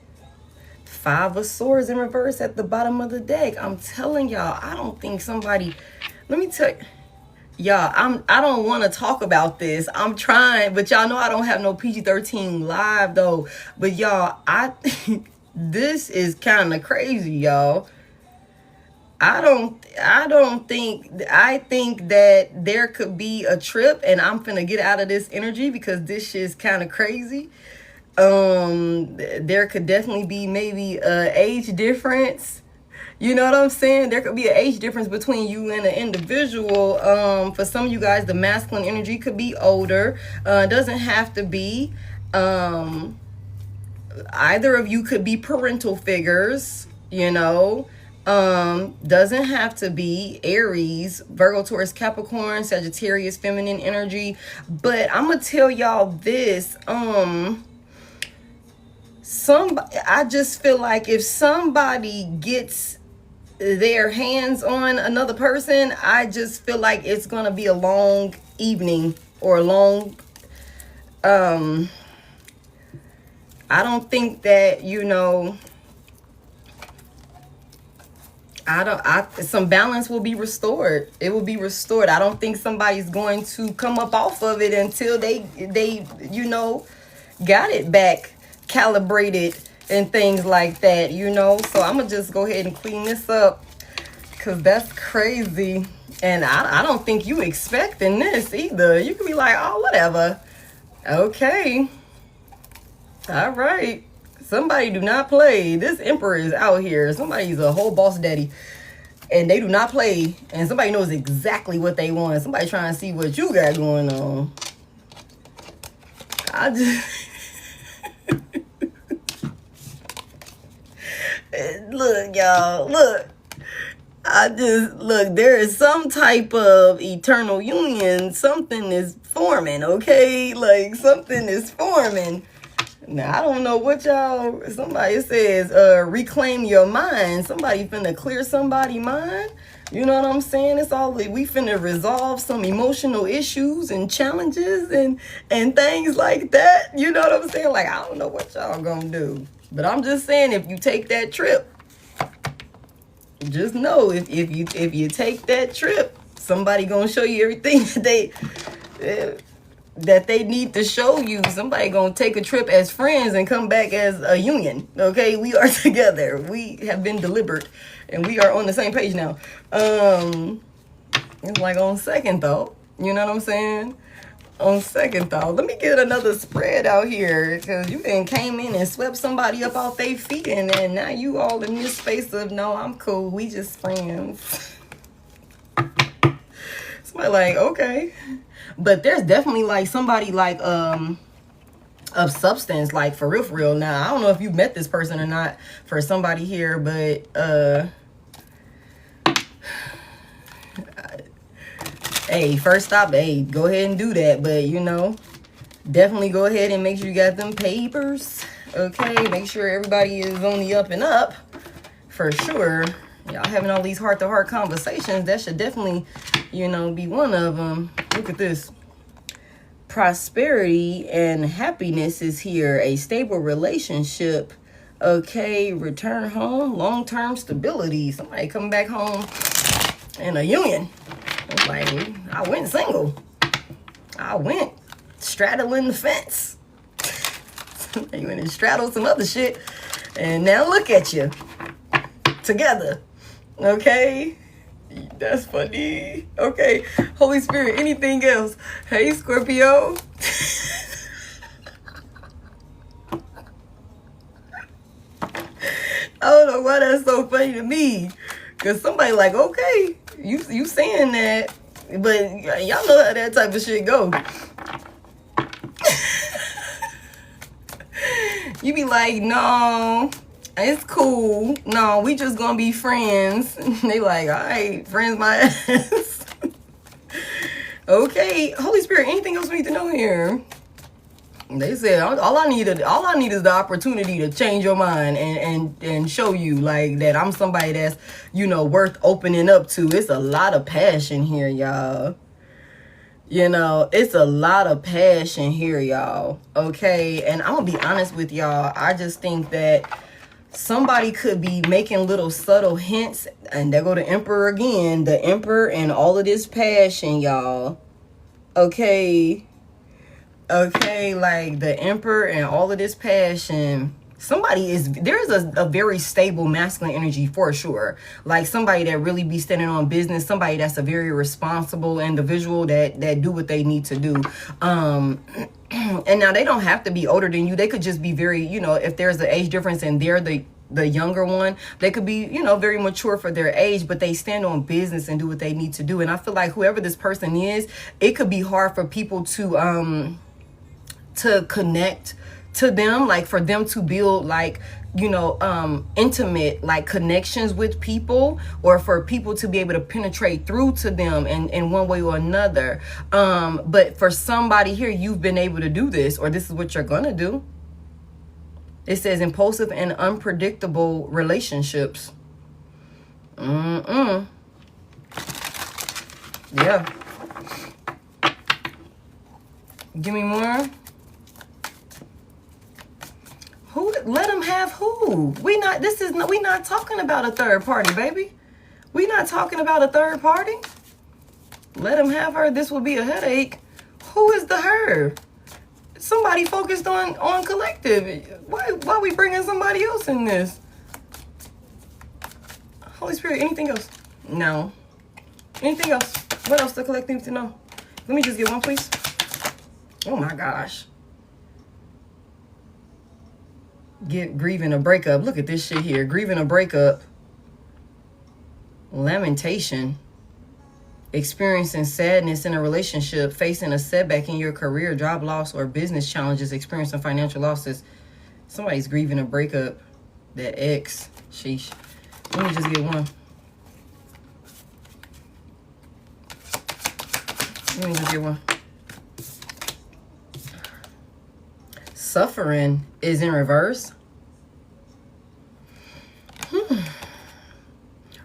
Five of Swords in reverse at the bottom of the deck. I'm telling y'all, I don't think somebody... Let me tell y'all, I don't want to talk about this. I'm trying, but y'all know I don't have no PG-13 live though. But y'all, I this is kind of crazy, y'all. I think that there could be a trip and I'm finna get out of this energy because this shit's kind of crazy. There could definitely be maybe a age difference. You know what I'm saying? There could be an age difference between you and an individual. For some of you guys, the masculine energy could be older. It doesn't have to be. Either of you could be parental figures, you know. Doesn't have to be Aries, Virgo, Taurus, Capricorn, Sagittarius, feminine energy. But I'm gonna tell y'all this. I just feel like if somebody gets their hands on another person, I just feel like it's gonna be a long evening or a long. I don't think that, you know. Some balance will be restored. It will be restored. I don't think somebody's going to come up off of it until they you know, got it back calibrated and things like that, you know. So I'm gonna just go ahead and clean this up because that's crazy. And I don't think you expecting this either. You can be like, oh, whatever. Okay. All right. Somebody do not play. This Emperor is out here. Somebody's a whole boss daddy. And they do not play. And somebody knows exactly what they want. Somebody trying to see what you got going on. I just... Look, y'all. Look. Look, there is some type of eternal union. Something is forming, okay? Like, something is forming. Now, I don't know what y'all, somebody says, reclaim your mind. Somebody finna clear somebody's mind. You know what I'm saying? It's all, we finna resolve some emotional issues and challenges and things like that. You know what I'm saying? Like, I don't know what y'all gonna do. But I'm just saying, if you take that trip, just know, if you take that trip, somebody gonna show you everything that they need to show you. Somebody gonna take a trip as friends and come back as a union. Okay, we are together. We have been delivered and we are on the same page now. It's like on second thought, you know what I'm saying? On second thought, let me get another spread out here, because you then came in and swept somebody up off their feet, and then now you all in this space of, no, I'm cool, we just friends. Somebody like, okay. But there's definitely like somebody like of substance, like for real. Now, I don't know if you met this person or not for somebody here, but hey, first stop, hey, go ahead and do that. But, you know, definitely go ahead and make sure you got them papers. Okay, make sure everybody is on the up and up. For sure. Y'all having all these heart-to-heart conversations. That should definitely, you know, be one of them. Look at this. Prosperity and happiness is here. A stable relationship. Okay, return home. Long-term stability. Somebody come back home in a union. It's like, I went single. I went straddling the fence. You went and straddled some other shit. And now look at you. Together. Okay? That's funny. Okay. Holy Spirit, anything else? Hey, Scorpio. I don't know why that's so funny to me. Because somebody like, okay, you saying that, but y'all know how that type of shit go. You be like, no, it's cool. No, we just gonna be friends. They like, all right, friends my ass. Okay, Holy Spirit, anything else we need to know here? They said all I need is the opportunity to change your mind and show you like that I'm somebody that's, you know, worth opening up to. It's a lot of passion here, y'all. You know, it's a lot of passion here, y'all. Okay, and I'm gonna be honest with y'all. I just think that somebody could be making little subtle hints, and there go the Emperor again. The Emperor and all of this passion, y'all. Okay, like the Emperor and all of this passion. There's a very stable masculine energy for sure. Like somebody that really be standing on business, somebody that's a very responsible individual that do what they need to do. And now they don't have to be older than you. They could just be very, you know, if there's an age difference and they're the younger one, they could be, you know, very mature for their age, but they stand on business and do what they need to do. And I feel like whoever this person is, it could be hard for people to connect to them, like for them to build like, you know, intimate like connections with people, or for people to be able to penetrate through to them in one way or another. But for somebody here, you've been able to do this, or this is what you're gonna do. It says impulsive and unpredictable relationships. Yeah. Give me more. Who? Let them have who? We not talking about a third party, baby. We not talking about a third party. Let them have her. This will be a headache. Who is the her? Somebody focused on collective. Why we bringing somebody else in this? Holy Spirit, anything else? No. Anything else? What else the collective needs to know? Let me just get one, please. Oh my gosh. Grieving a breakup. Look at this shit here. Grieving a breakup. Lamentation. Experiencing sadness in a relationship. Facing a setback in your career, job loss, or business challenges. Experiencing financial losses. Somebody's grieving a breakup. That ex. Sheesh. Let me just get one. Let me just get one. Suffering is in reverse.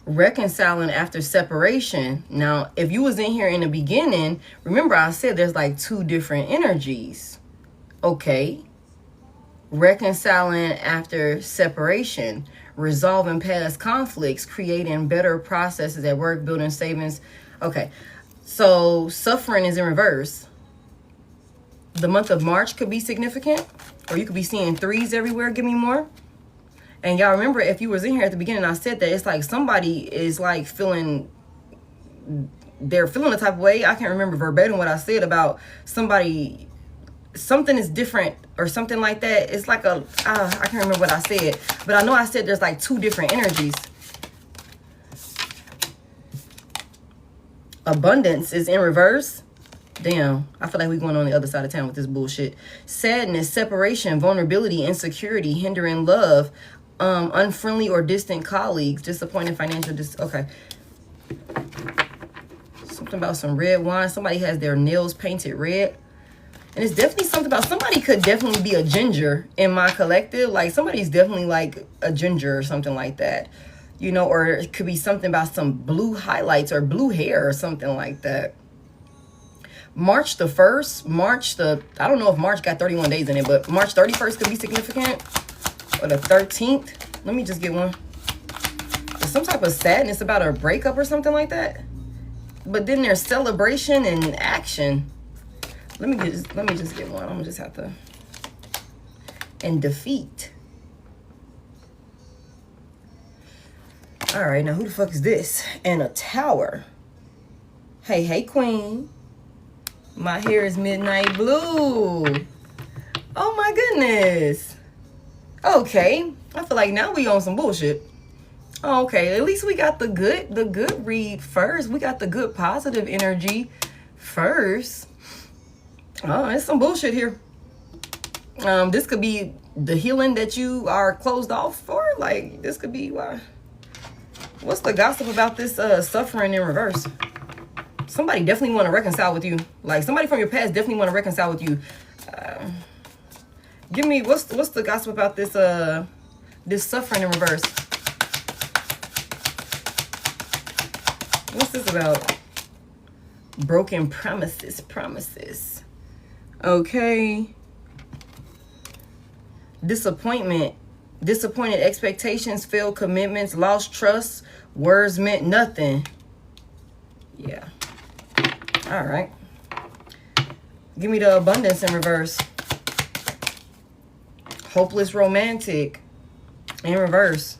Reconciling after separation. Now, if you was in here in the beginning, remember I said there's like two different energies. Okay. Reconciling after separation. Resolving past conflicts. Creating better processes at work. Building savings. Okay. So suffering is in reverse. The month of March could be significant, or you could be seeing threes everywhere. Give me more. And y'all remember, if you was in here at the beginning, I said that it's like somebody is like feeling they're feeling the type of way. I can't remember verbatim what I said about somebody, something is different or something like that. It's like a, I can't remember what I said, but I know I said there's like 2 different energies. Abundance is in reverse. Damn, I feel like we're going on the other side of town with this bullshit. Sadness, separation, vulnerability, insecurity, hindering love, unfriendly or distant colleagues, disappointing financial, okay. Something about some red wine. Somebody has their nails painted red. And it's definitely something about, somebody could definitely be a ginger in my collective. Like, somebody's definitely like a ginger or something like that. You know, or it could be something about some blue highlights or blue hair or something like that. March the 1st, I don't know if March got 31 days in it, but March 31st could be significant. Or the 13th. Let me just get one. There's some type of sadness about a breakup or something like that. But then there's celebration and action. Let me just get one. I'm gonna just have to. And defeat. All right, now who the fuck is this? And a tower. Hey, queen. My hair is midnight blue. Oh my goodness. Okay, I feel like now we on some bullshit. Okay, at least we got the good read first. We got the good positive energy first. Oh, it's some bullshit here. This could be the healing that you are closed off for. Like, this could be why. What's the gossip about this suffering in reverse? Somebody definitely want to reconcile with you. Like, somebody from your past definitely want to reconcile with you. Give me, what's the gossip about this this suffering in reverse? What's this about? Broken promises. Okay. Disappointment. Disappointed expectations, failed commitments, lost trust, words meant nothing. Yeah. All right. Give me the abundance in reverse. Hopeless romantic in reverse.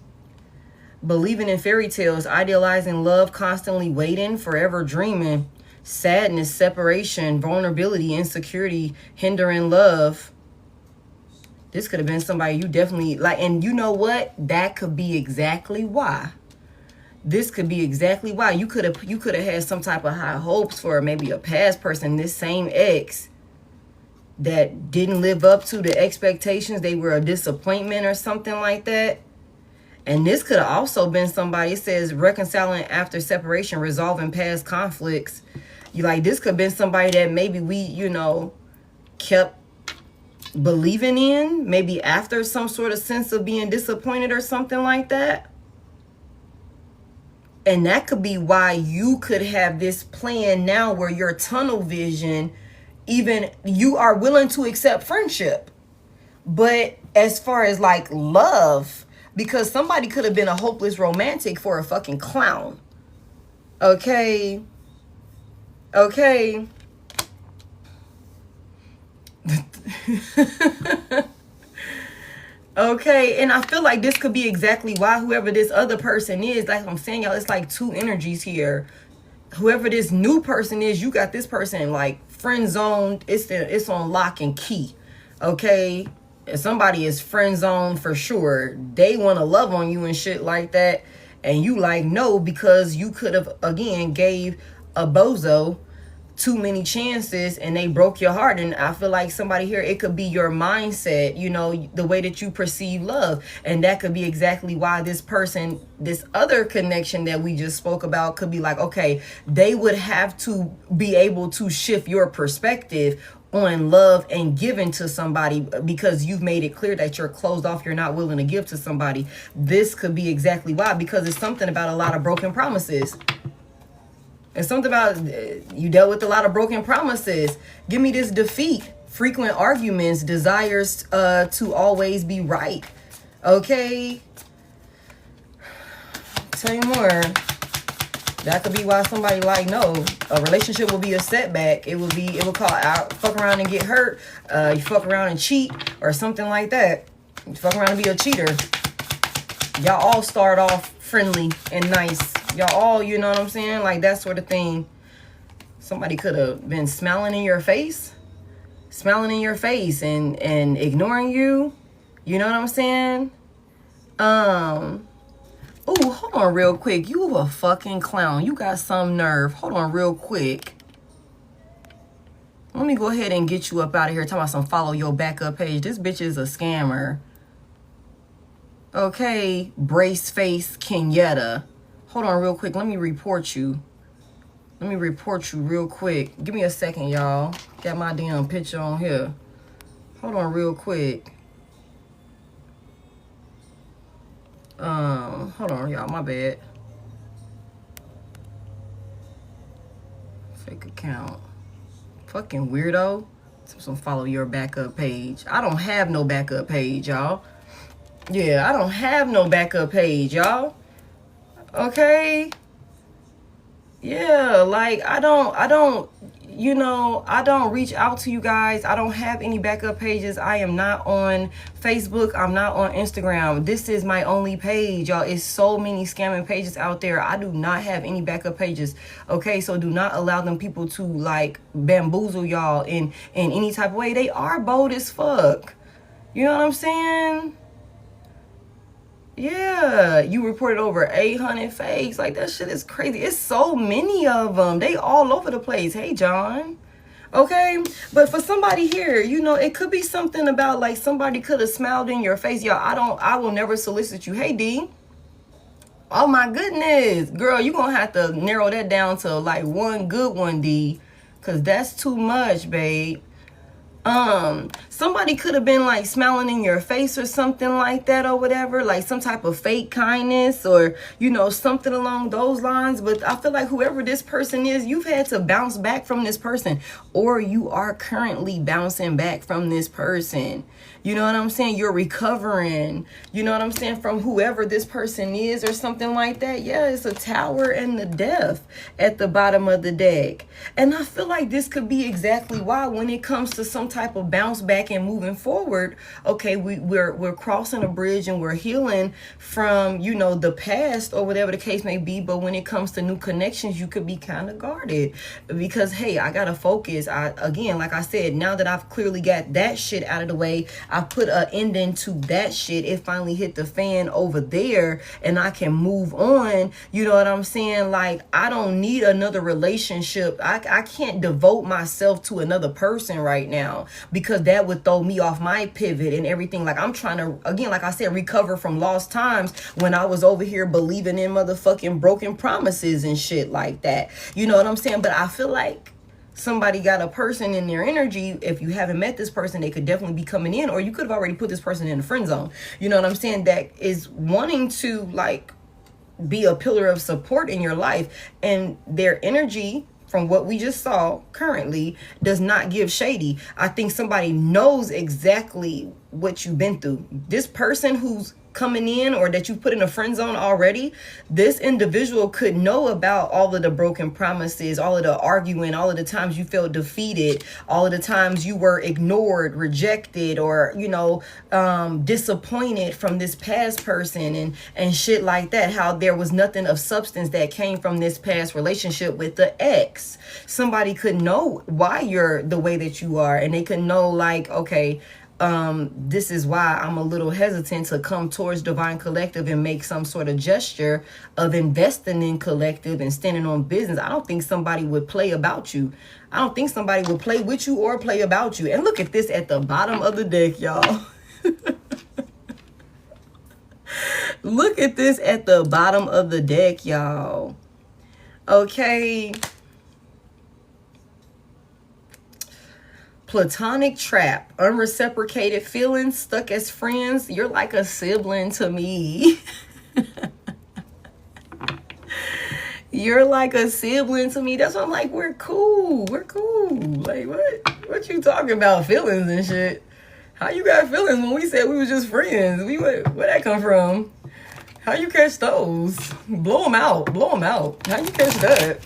Believing in fairy tales, idealizing love, constantly waiting, forever dreaming. Sadness, separation, vulnerability, insecurity, hindering love. This could have been somebody you definitely like, and you know what? That could be exactly why. This could be exactly why. You could have had some type of high hopes for maybe a past person, this same ex, that didn't live up to the expectations. They were a disappointment or something like that. And this could have also been somebody, it says reconciling after separation, resolving past conflicts. You like, this could have been somebody that maybe we, you know, kept believing in, maybe after some sort of sense of being disappointed or something like that. And that could be why you could have this plan now where your tunnel vision, even you are willing to accept friendship. But as far as like love, because somebody could have been a hopeless romantic for a fucking clown. Okay. Okay. Okay, and I feel like this could be exactly why whoever this other person is, like I'm saying, y'all, it's like 2 energies here. Whoever this new person is, you got this person like friend zoned. It's on lock and key. Okay, if somebody is friend zoned for sure, they want to love on you and shit like that, and you like no, because you could have again gave a bozo too many chances and they broke your heart. And I feel like somebody here, it could be your mindset, you know, the way that you perceive love. And that could be exactly why this person, this other connection that we just spoke about, could be like, okay, they would have to be able to shift your perspective on love and giving to somebody, because you've made it clear that you're closed off, you're not willing to give to somebody. This could be exactly why, because it's something about a lot of broken promises. It's something about you dealt with a lot of broken promises. Give me this defeat. Frequent arguments, desires to always be right. Okay. Tell you more. That could be why somebody like, no, a relationship will be a setback. It will call out, fuck around and get hurt. You fuck around and cheat or something like that. You fuck around and be a cheater. Y'all all start off friendly and nice. Y'all all, you know what I'm saying? Like that sort of thing. Somebody could have been smiling in your face. Smiling in your face and ignoring you. You know what I'm saying? Oh, hold on real quick. You a fucking clown. You got some nerve. Hold on real quick. Let me go ahead and get you up out of here. Talking about some follow your backup page. This bitch is a scammer. Okay, brace face Kenyatta. Hold on real quick. Let me report you. Let me report you real quick. Give me a second, y'all. Got my damn picture on here. Hold on real quick. Hold on, y'all. My bad. Fake account. Fucking weirdo. Some follow your backup page. I don't have no backup page, y'all. Yeah, I don't have no backup page, y'all. Okay. Yeah, like I don't, you know, I don't reach out to you guys. I don't have any backup pages. I am not on Facebook. I'm not on Instagram. This is my only page, y'all. It's so many scamming pages out there. I do not have any backup pages. Okay, so do not allow them people to like bamboozle y'all in any type of way. They are bold as fuck. You know what I'm saying? Yeah, you reported over 800 fakes. Like, that shit is crazy. It's so many of them. They all over the place. Hey, John. Okay, but for somebody here, you know, it could be something about like somebody could have smiled in your face. Y'all, I will never solicit you. Hey, D. Oh my goodness. Girl, you're going to have to narrow that down to like one good one, D. Because that's too much, babe. Somebody could have been like smiling in your face or something like that or whatever, like some type of fake kindness or, you know, something along those lines. But I feel like whoever this person is, you've had to bounce back from this person, or you are currently bouncing back from this person. You know what I'm saying? You're recovering, you know what I'm saying, from whoever this person is or something like that. Yeah, it's a tower and the death at the bottom of the deck. And I feel like this could be exactly why when it comes to some type of bounce back and moving forward, okay, we're crossing a bridge and we're healing from, you know, the past or whatever the case may be. But when it comes to new connections, you could be kind of guarded because, hey, I gotta focus. Again, like I said, now that I've clearly got that shit out of the way, I put an ending to that shit. It finally hit the fan over there and I can move on. You know what I'm saying? Like, I don't need another relationship. I can't devote myself to another person right now because that would throw me off my pivot and everything. Like, I'm trying to, again, like I said, recover from lost times when I was over here believing in motherfucking broken promises and shit like that. You know what I'm saying? But I feel like somebody got a person in their energy. If you haven't met this person, they could definitely be coming in, or you could have already put this person in the friend zone. You know what I'm saying? That is wanting to like be a pillar of support in your life, and their energy, from what we just saw currently, does not give shady. I think somebody knows exactly what you've been through. This person who's coming in, or that you put in a friend zone already, this individual could know about all of the broken promises, all of the arguing, all of the times you felt defeated, all of the times you were ignored, rejected, or, you know, disappointed from this past person and shit like that. How there was nothing of substance that came from this past relationship with the ex. Somebody could know why you're the way that you are, and they could know like, okay, this is why I'm a little hesitant to come towards Divine Collective and make some sort of gesture of investing in Collective and standing on business. I don't think somebody would play about you. I don't think somebody would play with you or play about you. And look at this at the bottom of the deck, y'all. Look at this at the bottom of the deck, y'all. Okay. Platonic trap, unreciprocated feelings, stuck as friends. You're like a sibling to me. You're like a sibling to me. That's why I'm like, we're cool. We're cool. Like, what you talking about? Feelings and shit. How you got feelings when we said we was just friends? Where that come from? How you catch those? Blow them out. Blow them out. How you catch that?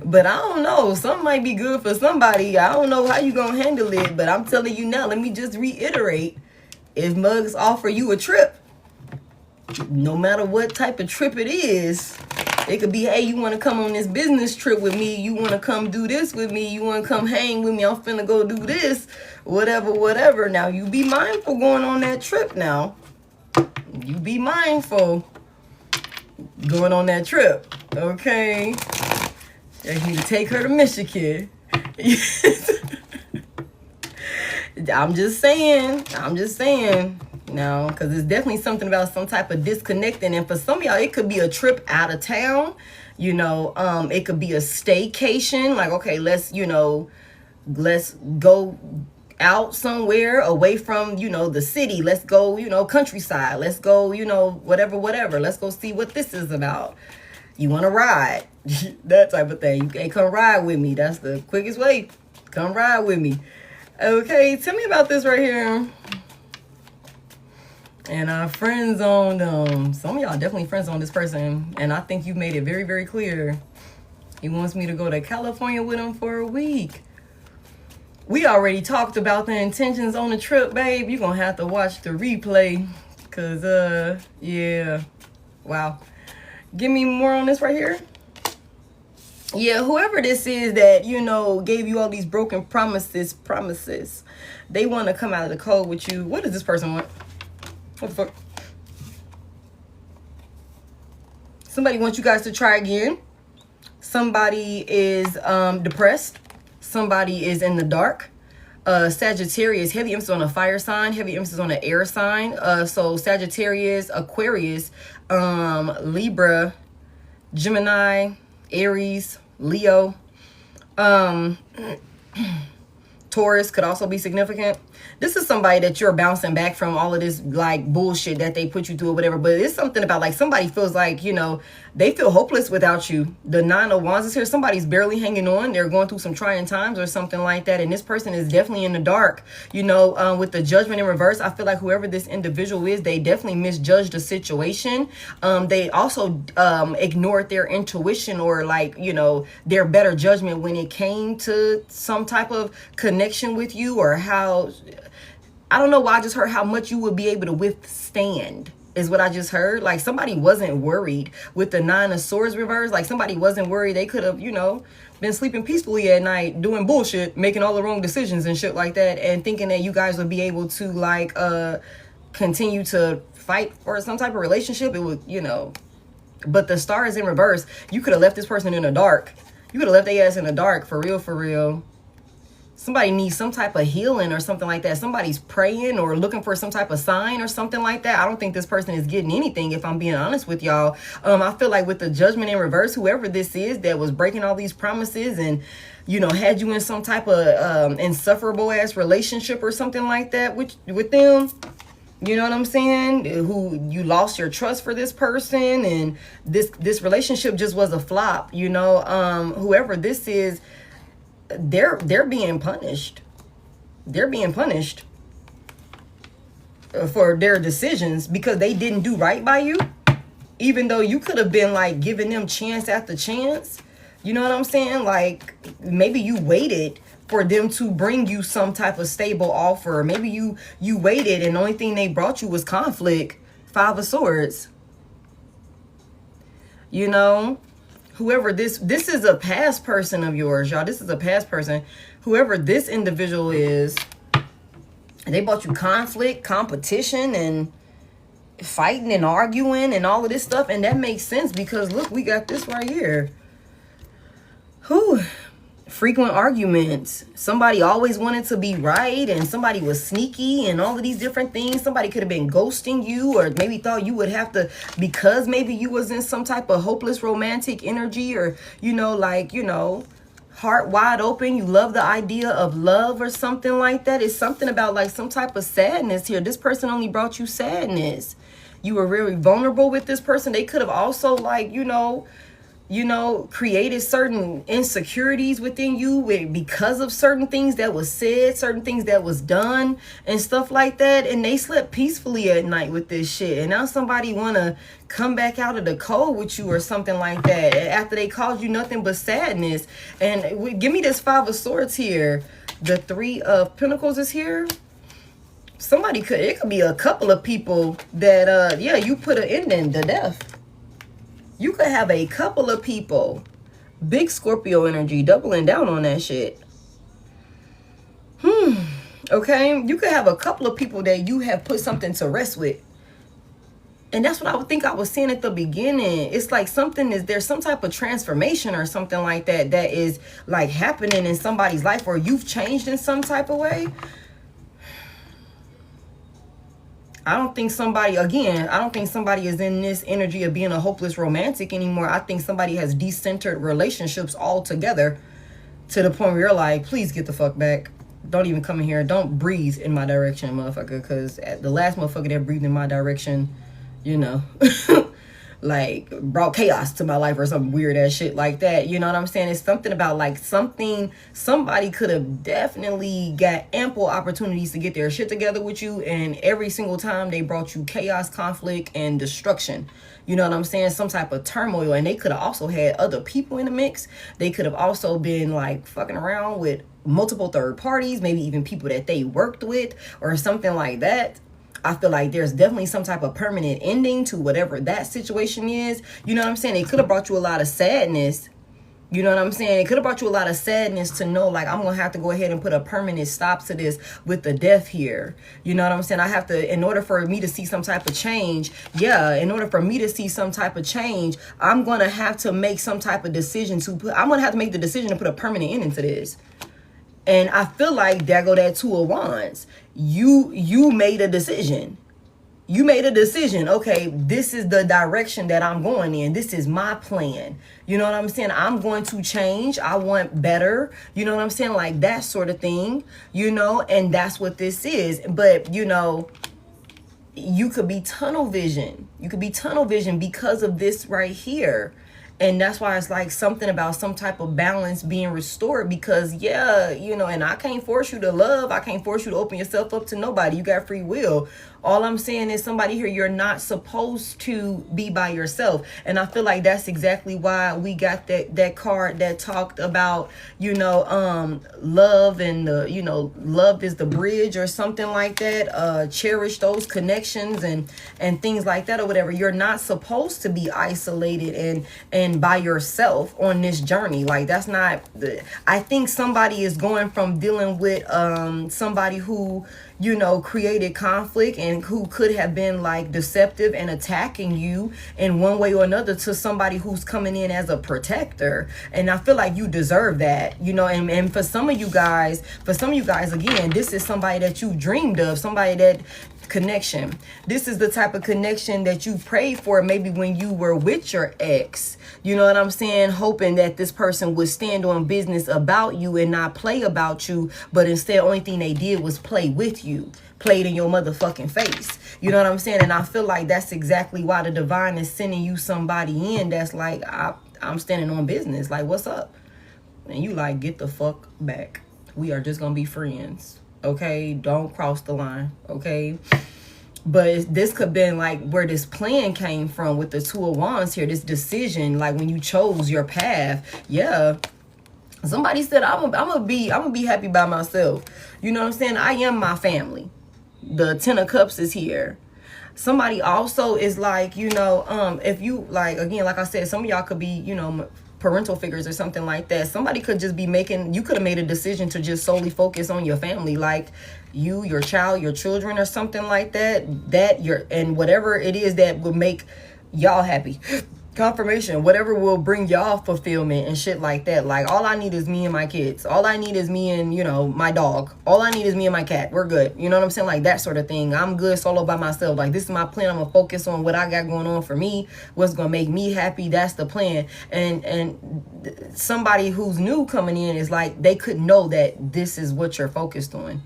But I don't know. Something might be good for somebody. I don't know how you gonna handle it, but I'm telling you now, let me just reiterate. If mugs offer you a trip, no matter what type of trip it is, It could be, hey, you want to come on this business trip with me? You want to come do this with me? You want to come hang with me? I'm finna go do this. Whatever, whatever. Now, you be mindful going on that trip now. You be mindful going on that trip. Okay? I need to take her to Michigan. I'm just saying. No, because it's definitely something about some type of disconnecting. And for some of y'all, it could be a trip out of town. You know, it could be a staycation. Like, okay, let's go out somewhere away from, the city. Let's go, countryside. Let's go, whatever. Let's go see what this is about. You want to ride? That type of thing. You can't come ride with me. That's the quickest way. Come ride with me. Okay, tell me about this right here. And friend zoned, some of y'all definitely friend zoned this person. And I think you've made it very, very clear. He wants me to go to California with him for a week. We already talked about the intentions on the trip, babe. You're going to have to watch the replay. Because, yeah. Wow. Give me more on this right here. Yeah, whoever this is that, gave you all these broken promises, they want to come out of the cold with you. What does this person want? What the fuck? Somebody wants you guys to try again. Somebody is depressed. Somebody is in the dark. Sagittarius, heavy emphasis on a fire sign, heavy emphasis on an air sign. So Sagittarius, Aquarius, Libra, Gemini, Aries, Leo, Taurus could also be significant. This is somebody that you're bouncing back from all of this like bullshit that they put you through or whatever. But it's something about like somebody feels like, they feel hopeless without you. The 9 of Wands is here. Somebody's barely hanging on. They're going through some trying times or something like that. And this person is definitely in the dark. With the Judgment in reverse, I feel like whoever this individual is, they definitely misjudged the situation. They also ignored their intuition or their better judgment when it came to some type of connection with you, or how, I don't know why I just heard how much you would be able to withstand is what I just heard. Like somebody wasn't worried with the 9 of Swords reverse. Like somebody wasn't worried. They could have, been sleeping peacefully at night, doing bullshit, making all the wrong decisions and shit like that, and thinking that you guys would be able to continue to fight for some type of relationship. It would, but the star is in reverse. You could have left this person in the dark. You could have left their ass in the dark, for real, for real. Somebody needs some type of healing or something like that. Somebody's praying or looking for some type of sign or something like that. I don't think this person is getting anything, if I'm being honest with y'all. I feel like with the Judgment in reverse, whoever this is that was breaking all these promises and, had you in some type of insufferable ass relationship or something like that with them. You know what I'm saying? Who you lost your trust for this person, and this relationship just was a flop. Whoever this is, they're being punished. They're being punished for their decisions because they didn't do right by you, even though you could have been like giving them chance after chance. You know what I'm saying? Like maybe you waited for them to bring you some type of stable offer. Maybe you waited and the only thing they brought you was conflict. 5 of Swords. Whoever this is a past person of yours, y'all. This is a past person. Whoever this individual is, they brought you conflict, competition, and fighting and arguing and all of this stuff. And that makes sense because look, we got this right here. Whew. Frequent arguments. Somebody always wanted to be right, and somebody was sneaky and all of these different things. Somebody could have been ghosting you, or maybe thought you would have to, because maybe you was in some type of hopeless romantic energy, or heart wide open, you love the idea of love or something like that. It's something about like some type of sadness here. This person only brought you sadness. You were really vulnerable with this person. They could have also created certain insecurities within you because of certain things that was said, certain things that was done and stuff like that. And they slept peacefully at night with this shit. And now somebody want to come back out of the cold with you or something like that after they caused you nothing but sadness. And give me this 5 of Swords here. The 3 of Pentacles is here. It could be a couple of people that, you put an ending to death. You could have a couple of people, big Scorpio energy, doubling down on that shit. Okay, you could have a couple of people that you have put something to rest with. And that's what I would think I was saying at the beginning. It's like there's some type of transformation or something like that that is like happening in somebody's life, or you've changed in some type of way. I don't think somebody is in this energy of being a hopeless romantic anymore. I think somebody has decentered relationships altogether to the point where you're like, please get the fuck back. Don't even come in here. Don't breathe in my direction, motherfucker. Because the last motherfucker that breathed in my direction, you know, like brought chaos to my life or some weird ass shit like that. You know what I'm saying? It's something about like somebody could have definitely got ample opportunities to get their shit together with you, and every single time they brought you chaos, conflict, and destruction. You know what I'm saying? Some type of turmoil. And they could have also had other people in the mix. They could have also been like fucking around with multiple third parties, maybe even people that they worked with or something like that. I feel like there's definitely some type of permanent ending to whatever that situation is. You know what I'm saying? It could have brought you a lot of sadness. You know what I'm saying? It could have brought you a lot of sadness to know, like, I'm going to have to go ahead and put a permanent stop to this with the death here. You know what I'm saying? I have to, in order for me to see some type of change, I'm going to have to make some type of decision I'm going to have to make the decision to put a permanent end into this. And I feel like there go that Two of Wands. You made a decision. You made a decision. Okay, this is the direction that I'm going in. This is my plan. You know what I'm saying? I'm going to change. I want better. You know what I'm saying? Like that sort of thing, you know, and that's what this is. But, you know, you could be tunnel vision. You could be tunnel vision because of this right here. And that's why it's like something about some type of balance being restored, because you know, and I can't force you to love. I can't force you to open yourself up to nobody. You got free will. All I'm saying is, somebody here, you're not supposed to be by yourself. And I feel like that's exactly why we got that card that talked about, you know, love and you know, love is the bridge or something like that. Cherish those connections and things like that or whatever. You're not supposed to be isolated and by yourself on this journey. Like that's not I think somebody is going from dealing with somebody who, you know, created conflict and who could have been like deceptive and attacking you in one way or another, to somebody who's coming in as a protector. And I feel like you deserve that, you know, and for some of you guys, again, this is somebody that you dreamed of, somebody that connection. This is the type of connection that you prayed for maybe when you were with your ex. You know what I'm saying? Hoping that this person would stand on business about you and not play about you, but instead only thing they did was play with you, played in your motherfucking face. You know what I'm saying? And I feel like that's exactly why the divine is sending you somebody in that's like, I'm standing on business. Like, what's up? And you like, get the fuck back. We are just gonna be friends. Okay, don't cross the line. Okay, but this could have been like where this plan came from with the Two of Wands here. This decision, like when you chose your path. Yeah, somebody said I'm gonna be happy by myself. You know what I'm saying? I am my family. The Ten of Cups is here. Somebody also is like, you know, if you like, again, like I said, some of y'all could be, you know, parental figures or something like that. Somebody could just be you could have made a decision to just solely focus on your family, like you, your child, your children or something like that, and whatever it is that would make y'all happy. Confirmation, whatever will bring y'all fulfillment and shit like that. Like, all I need is me and my kids. All I need is me and, you know, my dog. All I need is me and my cat. We're good. You know what I'm saying? Like that sort of thing. I'm good solo by myself. Like, this is my plan. I'm gonna focus on what I got going on for me, what's gonna make me happy. That's the plan. And somebody who's new coming in is like, they could know that this is what you're focused on.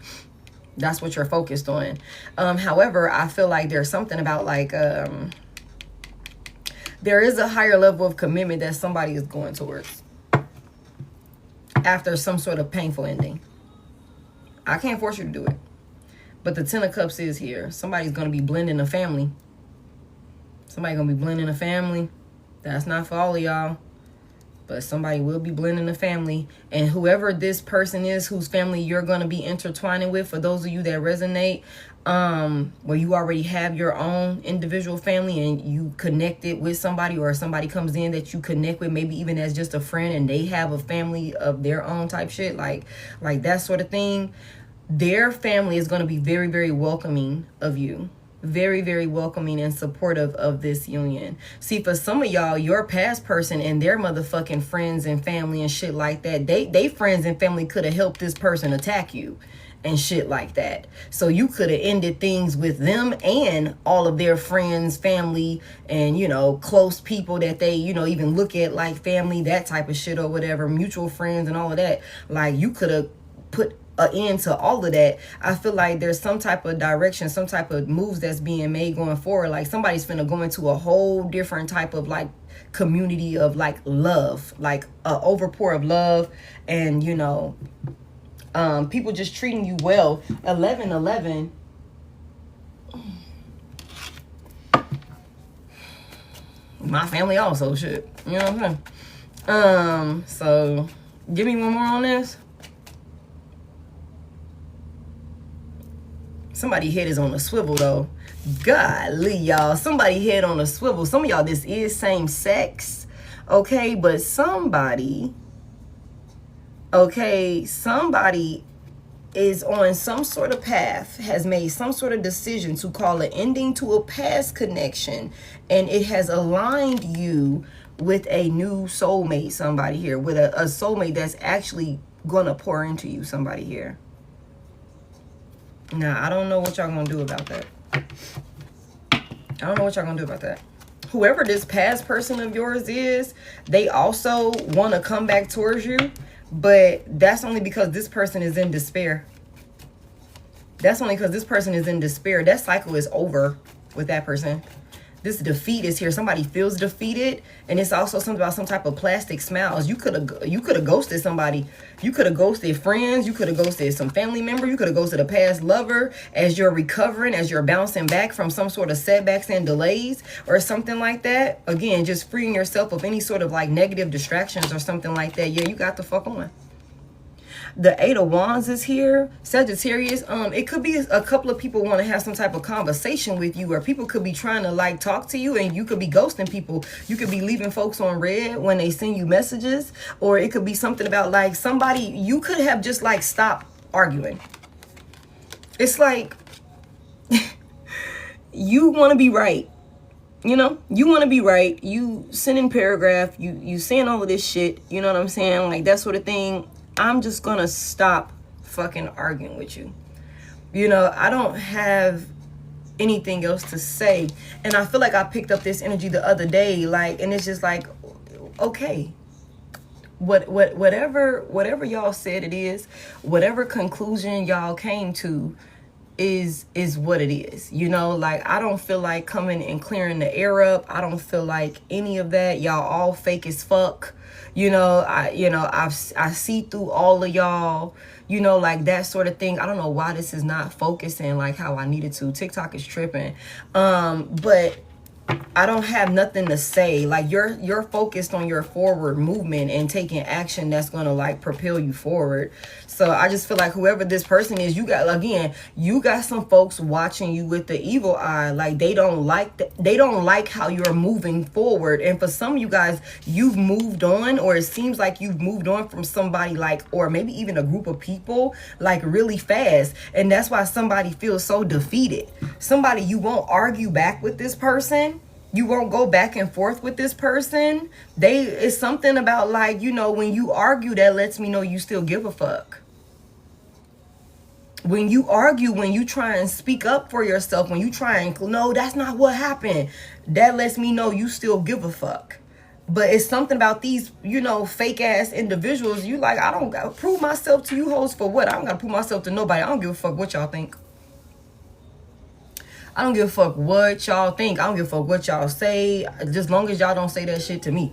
That's what you're focused on. However, I feel like there's something about like there is a higher level of commitment that somebody is going towards after some sort of painful ending. I can't force you to do it. But the Ten of Cups is here. Somebody's going to be blending a family. Somebody's going to be blending a family. That's not for all of y'all. but somebody will be blending the family. And whoever this person is, whose family you're going to be intertwining with, for those of you that resonate, where you already have your own individual family and you connected with somebody, or somebody comes in that you connect with, maybe even as just a friend, and they have a family of their own type shit, like that sort of thing. Their family is going to be very, very welcoming of you. Very, very welcoming and supportive of this union. See, for some of y'all, your past person and their motherfucking friends and family and shit like that, they friends and family could have helped this person attack you and shit like that. So you could have ended things with them and all of their friends, family, and, you know, close people that they, you know, even look at like family, that type of shit or whatever, mutual friends and all of that. Like, you could have put an end to all of that. I feel like there's some type of direction, some type of moves that's being made going forward. Like, somebody's finna go into a whole different type of like community of like love, like a overpour of love, and, you know, people just treating you well. 1111. My family also, shit. You know what I'm saying? So give me one more on this. Somebody head is on a swivel though. Golly, y'all. Somebody head on a swivel. Some of y'all, this is same sex. Okay, but somebody is on some sort of path, has made some sort of decision to call an ending to a past connection, and it has aligned you with a new soulmate, somebody here, with a soulmate that's actually gonna pour into you, somebody here. Now, I don't know what y'all gonna do about that. Whoever this past person of yours is, they also want to come back towards you, but that's only because this person is in despair. That cycle is over with that person. This defeat is here. Somebody feels defeated, and it's also something about some type of plastic smiles. You could have ghosted somebody. You could have ghosted friends. You could have ghosted some family member. You could have ghosted a past lover as you're recovering, as you're bouncing back from some sort of setbacks and delays or something like that. Again, just freeing yourself of any sort of like negative distractions or something like that. Yeah, you got the fuck on. The 8 of Wands is here. Sagittarius, it could be a couple of people want to have some type of conversation with you, or people could be trying to like talk to you, and you could be ghosting people. You could be leaving folks on red when they send you messages, or it could be something about like somebody, you could have just like stopped arguing. It's like you want to be right. You know, you want to be right. You sending paragraph, you saying all of this shit, you know what I'm saying? Like that sort of thing. I'm just gonna stop fucking arguing with you. You know, I don't have anything else to say. And I feel like I picked up this energy the other day, like, and it's just like, okay, whatever y'all said it is, whatever conclusion y'all came to is what it is. You know, like, I don't feel like coming and clearing the air up. I don't feel like any of that. Y'all all fake as fuck. You know, I see through all of y'all, you know, like that sort of thing. I don't know why this is not focusing like how I needed to. TikTok is tripping. But I don't have nothing to say. Like, you're focused on your forward movement and taking action that's going to like propel you forward. So I just feel like whoever this person is, you got some folks watching you with the evil eye. Like, they don't like how you're moving forward. And for some of you guys, you've moved on, or it seems like you've moved on from somebody, like, or maybe even a group of people, like, really fast. And that's why somebody feels so defeated. Somebody, you won't argue back with this person. You won't go back and forth with this person. It's something about, like, you know, when you argue, that lets me know you still give a fuck. When you argue, when you try and speak up for yourself, when you try and, no, that's not what happened, that lets me know you still give a fuck. But it's something about these, you know, fake ass individuals. You like, I don't gotta prove myself to you hoes for what? I don't gotta prove myself to nobody. I don't give a fuck what y'all think. I don't give a fuck what y'all think. I don't give a fuck what y'all say. Just long as y'all don't say that shit to me.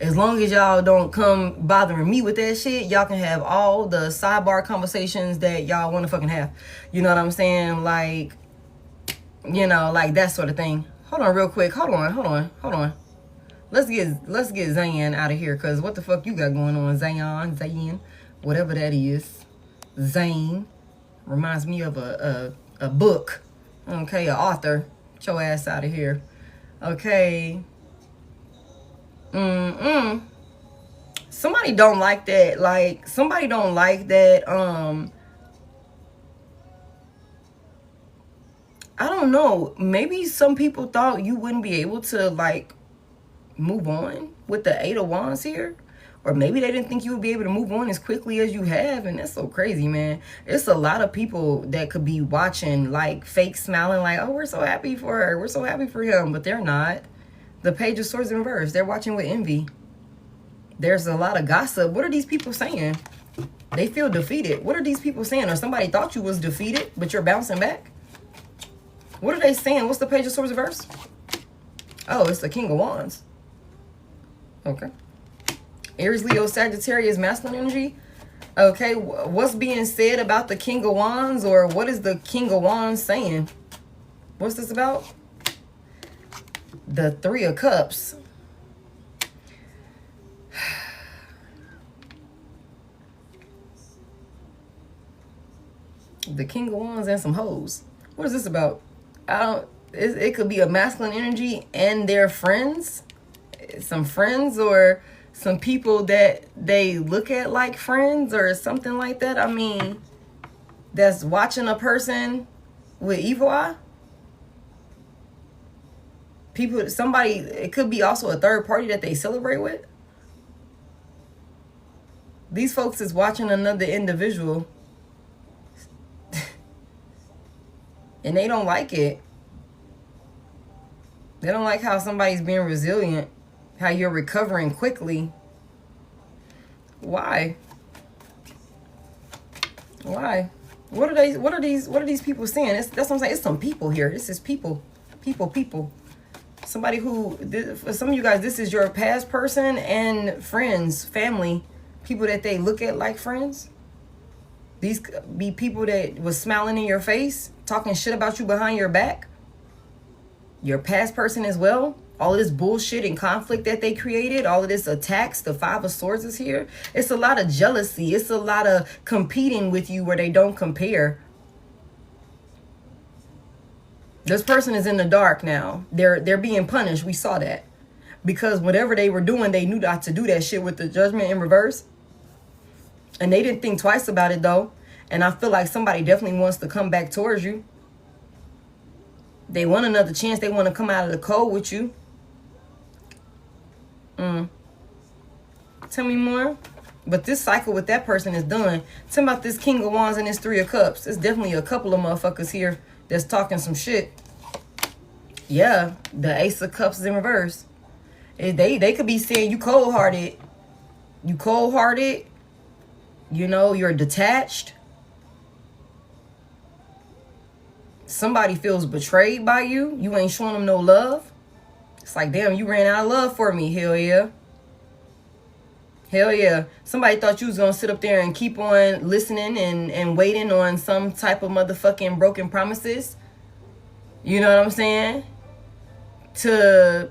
As long as y'all don't come bothering me with that shit, y'all can have all the sidebar conversations that y'all want to fucking have. You know what I'm saying? Like, you know, like that sort of thing. Hold on real quick. Hold on. Let let's get Zayn out of here, because what the fuck you got going on, Zayn, whatever that is. Zayn reminds me of a book. Okay, an author. Get your ass out of here. Okay. Somebody don't like that. Like, somebody don't like that. I don't know. Maybe some people thought you wouldn't be able to, like, move on with the 8 of Wands here. Or maybe they didn't think you would be able to move on as quickly as you have. And that's so crazy, man. It's a lot of people that could be watching, like, fake smiling, like, oh, we're so happy for her. We're so happy for him. But they're not. The Page of Swords in reverse. They're watching with envy. There's a lot of gossip. What are these people saying? They feel defeated. What are these people saying? Or somebody thought you was defeated, but you're bouncing back? What are they saying? What's the Page of Swords reverse? Oh, it's the King of Wands. Okay. Aries, Leo, Sagittarius, masculine energy. Okay, what's being said about the King of Wands? Or what is the King of Wands saying? What's this about? The 3 of Cups. The King of Wands and some hoes. What is this about? It could be a masculine energy and their friends. Some friends or some people that they look at like friends or something like that. I mean, that's watching a person with evil eye. People, somebody, it could be also a third party that they celebrate with. These folks is watching another individual and they don't like it. They don't like how somebody's being resilient, how you're recovering quickly. Why? Why? What are these people saying? That's what I'm saying. It's some people here. This is people. Somebody who, for some of you guys, this is your past person and friends, family, people that they look at like friends. These be people that was smiling in your face, talking shit about you behind your back. Your past person as well. All of this bullshit and conflict that they created, all of this attacks, the 5 of Swords is here. It's a lot of jealousy. It's a lot of competing with you where they don't compare. This person is in the dark now. They're being punished. We saw that. Because whatever they were doing, they knew not to do that shit with the Judgment in reverse. And they didn't think twice about it, though. And I feel like somebody definitely wants to come back towards you. They want another chance. They want to come out of the cold with you. Tell me more. But this cycle with that person is done. Tell me about this King of Wands and this 3 of Cups. There's definitely a couple of motherfuckers here that's talking some shit. Yeah, the Ace of Cups is in reverse. They could be saying you cold-hearted. You cold-hearted. You know, you're detached. Somebody feels betrayed by you. You ain't showing them no love. It's like, damn, you ran out of love for me. Hell yeah. Hell yeah. Somebody thought you was going to sit up there and keep on listening and waiting on some type of motherfucking broken promises. You know what I'm saying? To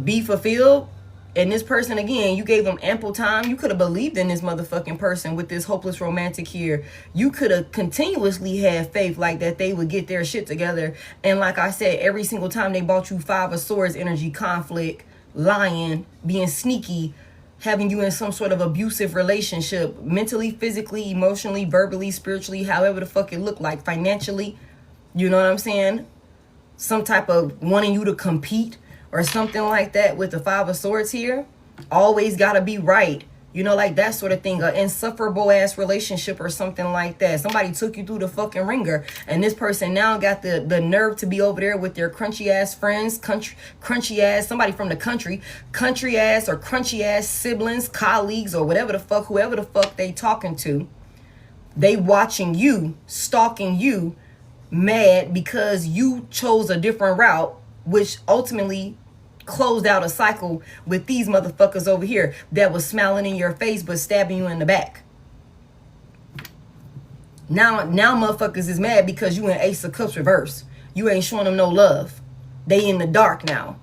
be fulfilled. And this person, again, you gave them ample time. You could have believed in this motherfucking person with this hopeless romantic here. You could have continuously had faith like that they would get their shit together. And like I said, every single time they bought you 5 of Swords energy, conflict, lying, being sneaky, having you in some sort of abusive relationship, mentally, physically, emotionally, verbally, spiritually, however the fuck it looked like, financially. You know what I'm saying? Some type of wanting you to compete or something like that with the 5 of Swords here. Always gotta be right. You know, like that sort of thing. An insufferable ass relationship or something like that. Somebody took you through the fucking ringer. And this person now got the nerve to be over there with their crunchy ass friends. Crunchy ass, somebody from the country ass or crunchy ass siblings, colleagues, or whatever the fuck, whoever the fuck they talking to. They watching you, stalking you, mad because you chose a different route, which ultimately closed out a cycle with these motherfuckers over here that was smiling in your face but stabbing you in the back. Now motherfuckers is mad because you in Ace of Cups reverse. You ain't showing them no love. They in the dark now.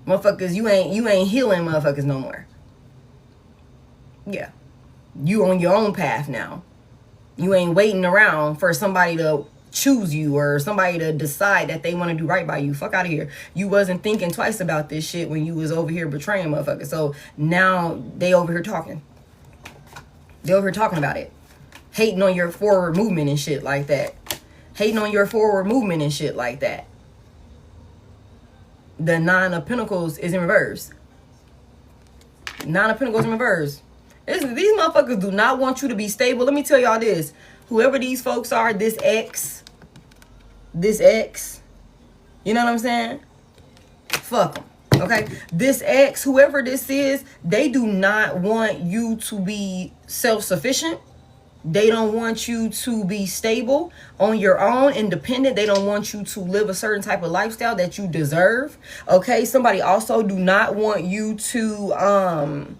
Motherfuckers, you ain't healing motherfuckers no more. Yeah. You on your own path now. You ain't waiting around for somebody to choose you or somebody to decide that they want to do right by you. Fuck out of here. You wasn't thinking twice about this shit when you was over here betraying motherfuckers. So now they over here talking. They over here talking about it. Hating on your forward movement and shit like that. Hating on your forward movement and shit like that. The Nine of Pentacles is in reverse. Nine of Pentacles in reverse. These motherfuckers do not want you to be stable. Let me tell y'all this. Whoever these folks are, this ex, you know what I'm saying? Fuck them, okay? This ex, whoever this is, they do not want you to be self-sufficient. They don't want you to be stable on your own, independent. They don't want you to live a certain type of lifestyle that you deserve, okay? Somebody also do not want you to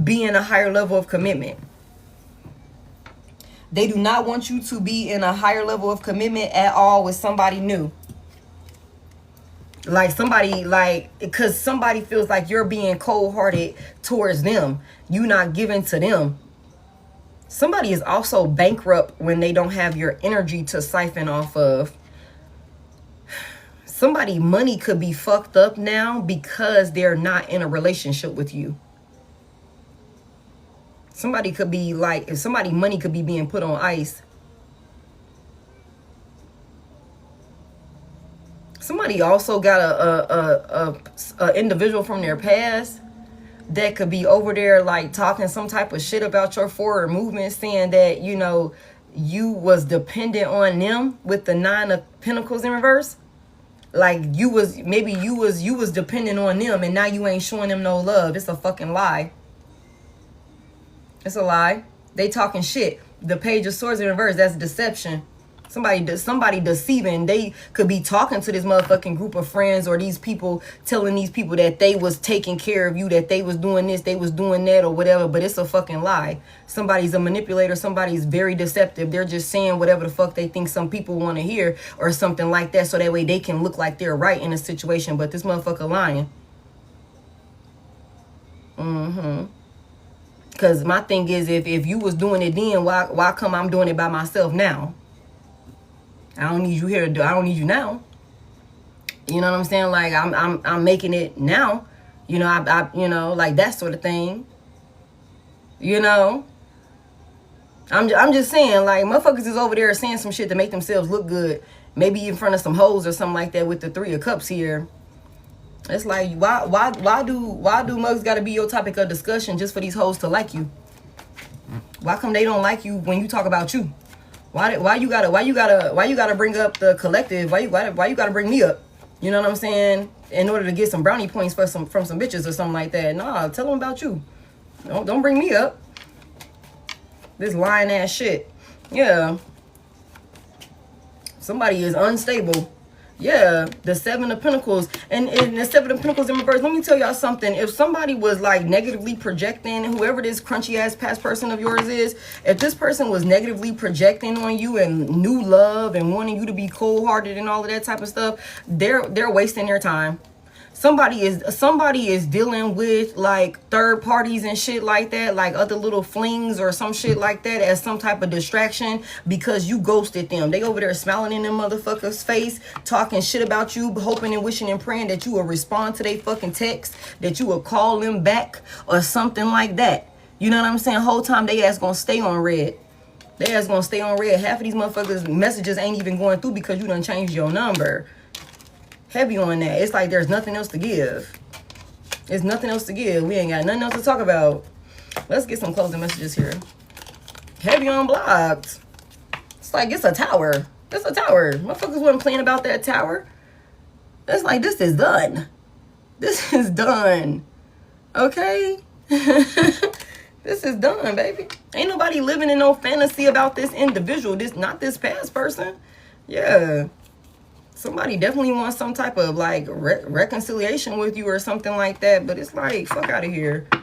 be in a higher level of commitment. They do not want you to be in a higher level of commitment at all with somebody new. Like somebody, because somebody feels like you're being cold-hearted towards them. You not giving to them. Somebody is also bankrupt when they don't have your energy to siphon off of. Somebody money could be fucked up now because they're not in a relationship with you. Somebody could be like, if somebody money could be being put on ice. Somebody also got a individual from their past that could be over there like talking some type of shit about your forward movement, saying that, you know, you was dependent on them with the Nine of Pentacles in reverse. Like you was dependent on them and now you ain't showing them no love. It's a fucking lie. It's a lie. They talking shit. The Page of Swords in reverse, that's deception. Somebody deceiving. They could be talking to this motherfucking group of friends or these people, telling these people that they was taking care of you, that they was doing this, they was doing that or whatever, but it's a fucking lie. Somebody's a manipulator. Somebody's very deceptive. They're just saying whatever the fuck they think some people want to hear or something like that, so that way they can look like they're right in a situation, but this motherfucker lying. Because my thing is, if you was doing it then, why come I'm doing it by myself now? I don't need you here. I don't need you now. You know what I'm saying? Like I'm making it now. You know, I you know, like that sort of thing. You know, I'm just saying, like, motherfuckers is over there saying some shit to make themselves look good, maybe in front of some hoes or something like that with the Three of Cups here. It's like, why do mugs got to be your topic of discussion just for these hoes to like you? Why come they don't like you when you talk about you? Why you gotta bring up the collective? Why you gotta bring me up? You know what I'm saying? In order to get some brownie points from some bitches or something like that. Nah, tell them about you. Don't bring me up. This lying ass shit. Yeah. Somebody is unstable. Yeah, the Seven of Pentacles. And the Seven of Pentacles in reverse. Let me tell y'all something. If somebody was like negatively projecting, whoever this crunchy ass past person of yours is, if this person was negatively projecting on you and new love and wanting you to be cold-hearted and all of that type of stuff, they're wasting their time. Somebody is dealing with like third parties and shit like that, like other little flings or some shit like that as some type of distraction because you ghosted them. They over there smiling in them motherfuckers' face, talking shit about you, hoping and wishing and praying that you will respond to their fucking text, that you will call them back or something like that. You know what I'm saying? Whole time they ass gonna stay on red. They ass gonna stay on red. Half of these motherfuckers' messages ain't even going through because you done changed your number. Heavy on that. It's like there's nothing else to give. There's nothing else to give. We ain't got nothing else to talk about. Let's get some closing messages here. Heavy on blocked. It's like it's a tower. It's a tower. Motherfuckers wasn't playing about that tower. It's like this is done. This is done. Okay? This is done, baby. Ain't nobody living in no fantasy about this individual. Not this past person. Yeah. Somebody definitely wants some type of like reconciliation with you or something like that. But it's like, fuck out of here. I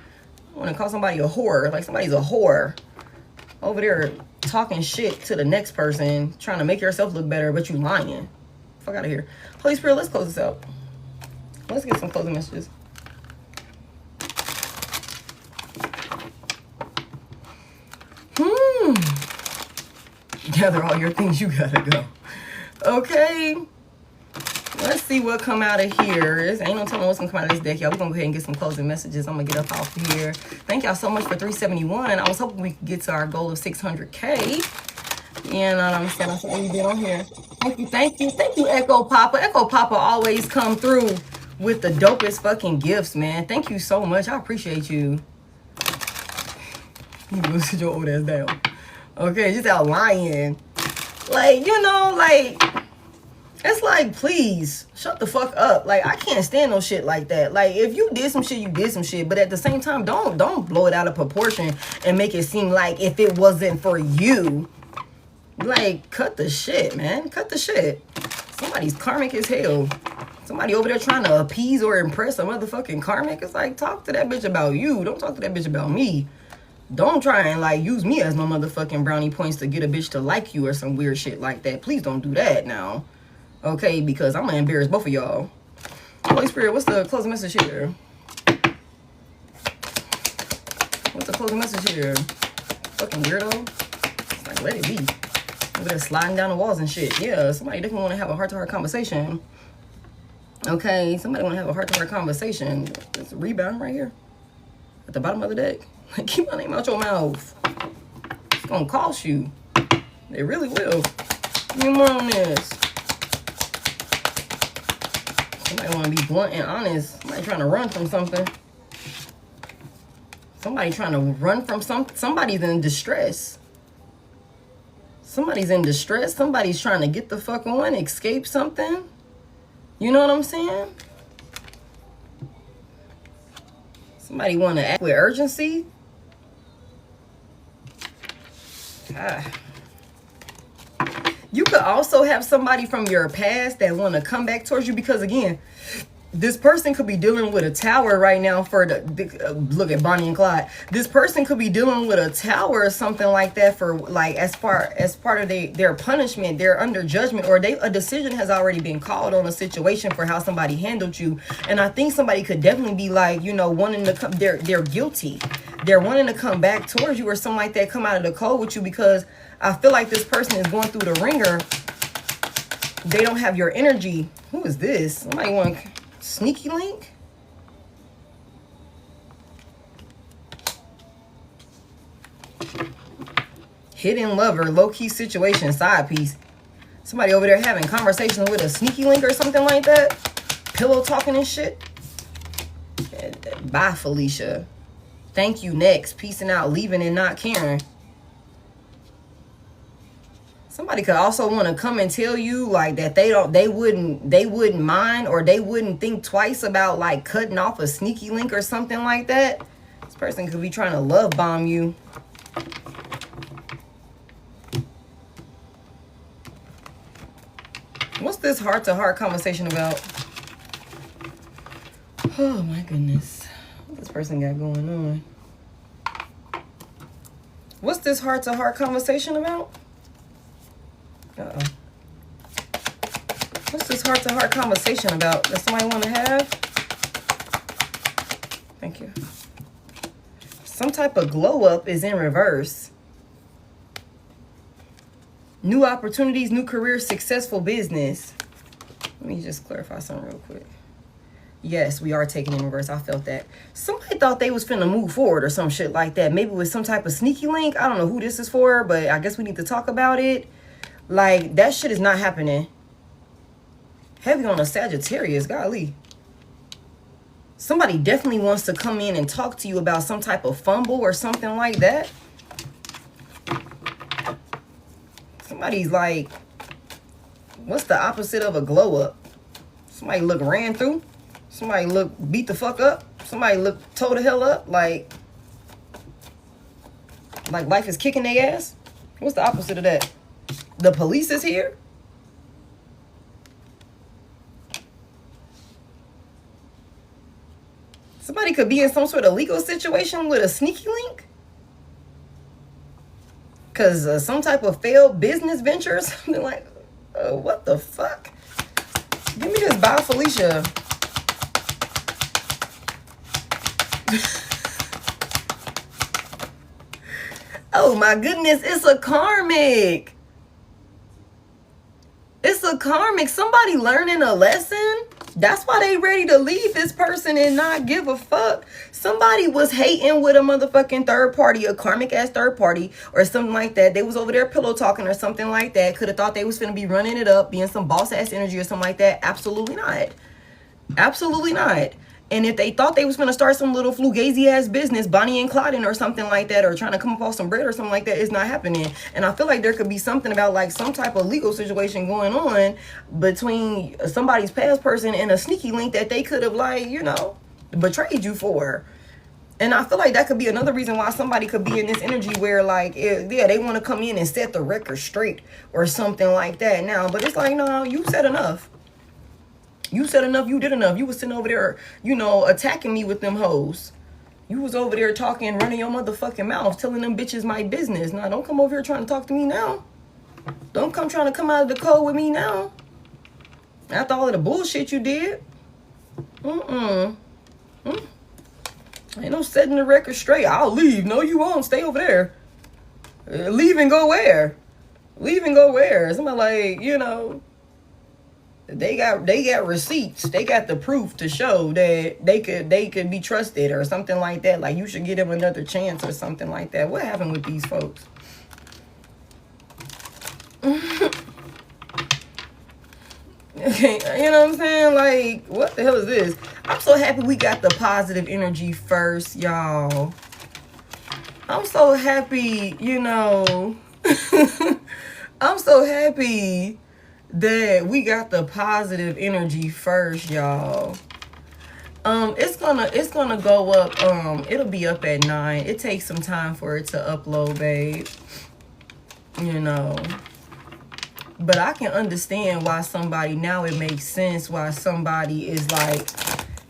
want to call somebody a whore. Like somebody's a whore. Over there talking shit to the next person. Trying to make yourself look better, but you lying. Fuck out of here. Holy Spirit, let's close this out. Let's get some closing messages. Gather all your things, you gotta go. Okay. Let's see what come out of here. Ain't no telling what's gonna come out of this deck, y'all. We're gonna go ahead and get some closing messages. I'm gonna get up off of here. Thank y'all so much for 371. I was hoping we could get to our goal of 600K. You know what I'm saying? That's what we did on here. Thank you, Echo Papa. Echo Papa always come through with the dopest fucking gifts, man. Thank you so much. I appreciate you. You go sit your old ass down. Okay, just out lying. Like, you know, like, it's like, please, shut the fuck up. Like, I can't stand no shit like that. Like, if you did some shit, you did some shit. But at the same time, don't blow it out of proportion and make it seem like if it wasn't for you, like, cut the shit, man. Cut the shit. Somebody's karmic as hell. Somebody over there trying to appease or impress a motherfucking karmic. It's like, talk to that bitch about you. Don't talk to that bitch about me. Don't try and, like, use me as no motherfucking brownie points to get a bitch to like you or some weird shit like that. Please don't do that now. Okay, because I'm gonna embarrass both of y'all. Holy Spirit, what's the closing message here? What's the closing message here? Fucking weirdo. It's like, let it be. Over there sliding down the walls and shit. Yeah, somebody definitely want to have a heart-to-heart conversation. Okay, somebody want to have a heart-to-heart conversation. There's a rebound right here. At the bottom of the deck. Like, keep my name out your mouth. It's gonna cost you. It really will. Give me more on this. Somebody want to be blunt and honest. Somebody trying to run from something. Somebody trying to run from something. Somebody's in distress. Somebody's in distress. Somebody's trying to get the fuck on, escape something. You know what I'm saying? Somebody want to act with urgency. You could also have somebody from your past that want to come back towards you because, again, this person could be dealing with a tower right now for the look at Bonnie and Clyde. This person could be dealing with a tower or something like that for, like, as part of their punishment. They're under judgment, or a decision has already been called on a situation for how somebody handled you. And I think somebody could definitely be, like, you know, wanting to come. They're guilty. They're wanting to come back towards you or something like that. Come out of the cold with you because I feel like this person is going through the ringer. They don't have your energy. Who is this? Somebody want sneaky link? Hidden lover, low-key situation, side piece. Somebody over there having conversations with a sneaky link or something like that. Pillow talking and shit. Bye, Felicia. Thank you, next. Peacing out, leaving and not caring. Somebody could also want to come and tell you, like, that they wouldn't mind, or they wouldn't think twice about, like, cutting off a sneaky link or something like that. This person could be trying to love bomb you. What's this heart-to-heart conversation about? Oh my goodness. What this person got going on? What's this heart-to-heart conversation about? Uh-oh. What's this heart-to-heart conversation about? Does somebody want to have? Thank you. Some type of glow-up is in reverse. New opportunities, new career, successful business. Let me just clarify something real quick. Yes, we are taking in reverse. I felt that. Somebody thought they was finna move forward or some shit like that. Maybe with some type of sneaky link. I don't know who this is for, but I guess we need to talk about it. Like, that shit is not happening. Heavy on a Sagittarius, golly. Somebody definitely wants to come in and talk to you about some type of fumble or something like that. Somebody's like, what's the opposite of a glow up? Somebody look ran through. Somebody look beat the fuck up. Somebody look tore the hell up. Like life is kicking their ass. What's the opposite of that? The police is here. Somebody could be in some sort of legal situation with a sneaky link. Because some type of failed business venture or something like, what the fuck? Give me this. Bye, Felicia. Oh my goodness, it's a karmic. It's a karmic. Somebody learning a lesson. That's why they ready to leave this person and not give a fuck. Somebody was hating with a motherfucking third party, a karmic ass third party or something like that. They was over there pillow talking or something like that. Could have thought they was finna be running it up, being some boss ass energy or something like that. Absolutely not. Absolutely not. And if they thought they was going to start some little fugazi ass business, Bonnie and Clyde or something like that, or trying to come up off some bread or something like that, it's not happening. And I feel like there could be something about like some type of legal situation going on between somebody's past person and a sneaky link that they could have, like, you know, betrayed you for. And I feel like that could be another reason why somebody could be in this energy where, like, yeah, they want to come in and set the record straight or something like that now. But it's like, no, you said enough. You said enough, you did enough. You was sitting over there, you know, attacking me with them hoes. You was over there talking, running your motherfucking mouth, telling them bitches my business. Now, don't come over here trying to talk to me now. Don't come trying to come out of the code with me now. After all of the bullshit you did. Ain't no setting the record straight. I'll leave. No, you won't. Stay over there. Leave and go where? Leave and go where? Somebody like, you know... They got receipts. They got the proof to show that they could be trusted or something like that. Like, you should give them another chance or something like that. What happened with these folks? Okay, you know what I'm saying? Like, what the hell is this? I'm so happy we got the positive energy first, y'all. I'm so happy, you know. I'm so happy that we got the positive energy first, y'all. It's gonna go up. It'll be up at 9. It takes some time for it to upload, babe. You know. But I can understand why somebody, now it makes sense why somebody is like,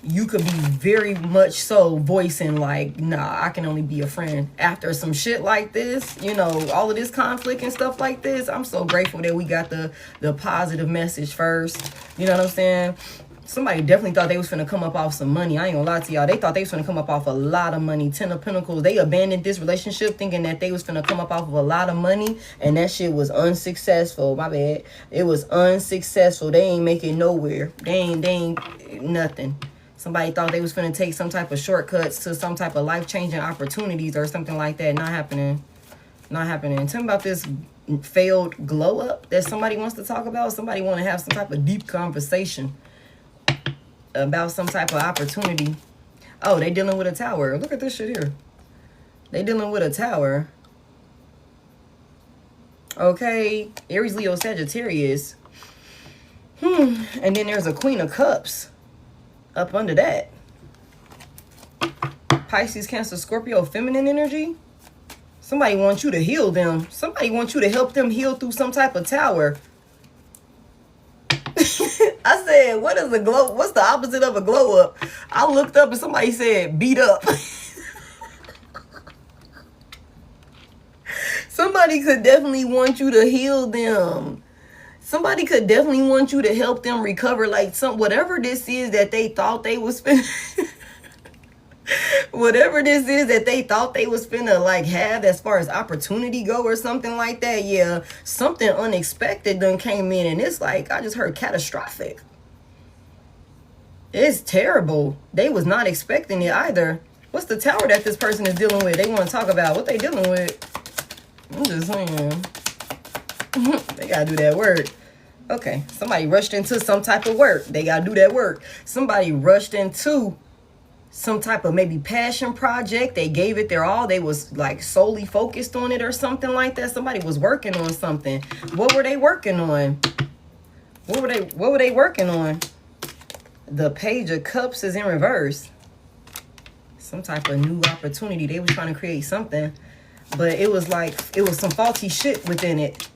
you could be very much so voicing like, nah, I can only be a friend. After some shit like this, you know, all of this conflict and stuff like this, I'm so grateful that we got the positive message first. You know what I'm saying? Somebody definitely thought they was finna come up off some money. I ain't gonna lie to y'all. They thought they was finna come up off a lot of money. 10 of Pentacles. They abandoned this relationship thinking that they was finna come up off of a lot of money. And that shit was unsuccessful. My bad. It was unsuccessful. They ain't making nowhere. They ain't nothing. Somebody thought they was finna take some type of shortcuts to some type of life-changing opportunities or something like that. Not happening. Not happening. Tell me about this failed glow-up that somebody wants to talk about. Somebody want to have some type of deep conversation about some type of opportunity. Oh, they dealing with a tower. Look at this shit here. They dealing with a tower. Okay. Aries, Leo, Sagittarius. And then there's a Queen of Cups up under that. Pisces, Cancer, Scorpio, feminine energy. Somebody wants you to heal them. Somebody wants you to help them heal through some type of tower. I said, what is a glow? What's the opposite of a glow up? I looked up and somebody said beat up. Somebody could definitely want you to heal them. Somebody could definitely want you to help them recover, like whatever this is that they thought they was finna whatever this is that they thought they was finna like have as far as opportunity go or something like that. Yeah, something unexpected done came in and it's like, I just heard catastrophic. It's terrible. They was not expecting it either. What's the tower that this person is dealing with? They want to talk about what they dealing with. I'm just saying. They gotta do that work. Okay, somebody rushed into some type of work. They gotta do that work. Somebody rushed into some type of maybe passion project. They gave it their all. They was like solely focused on it or something like that. Somebody was working on something. What were they working on? What were they working on? The Page of Cups is in reverse. Some type of new opportunity. They was trying to create something, but it was like, it was some faulty shit within it.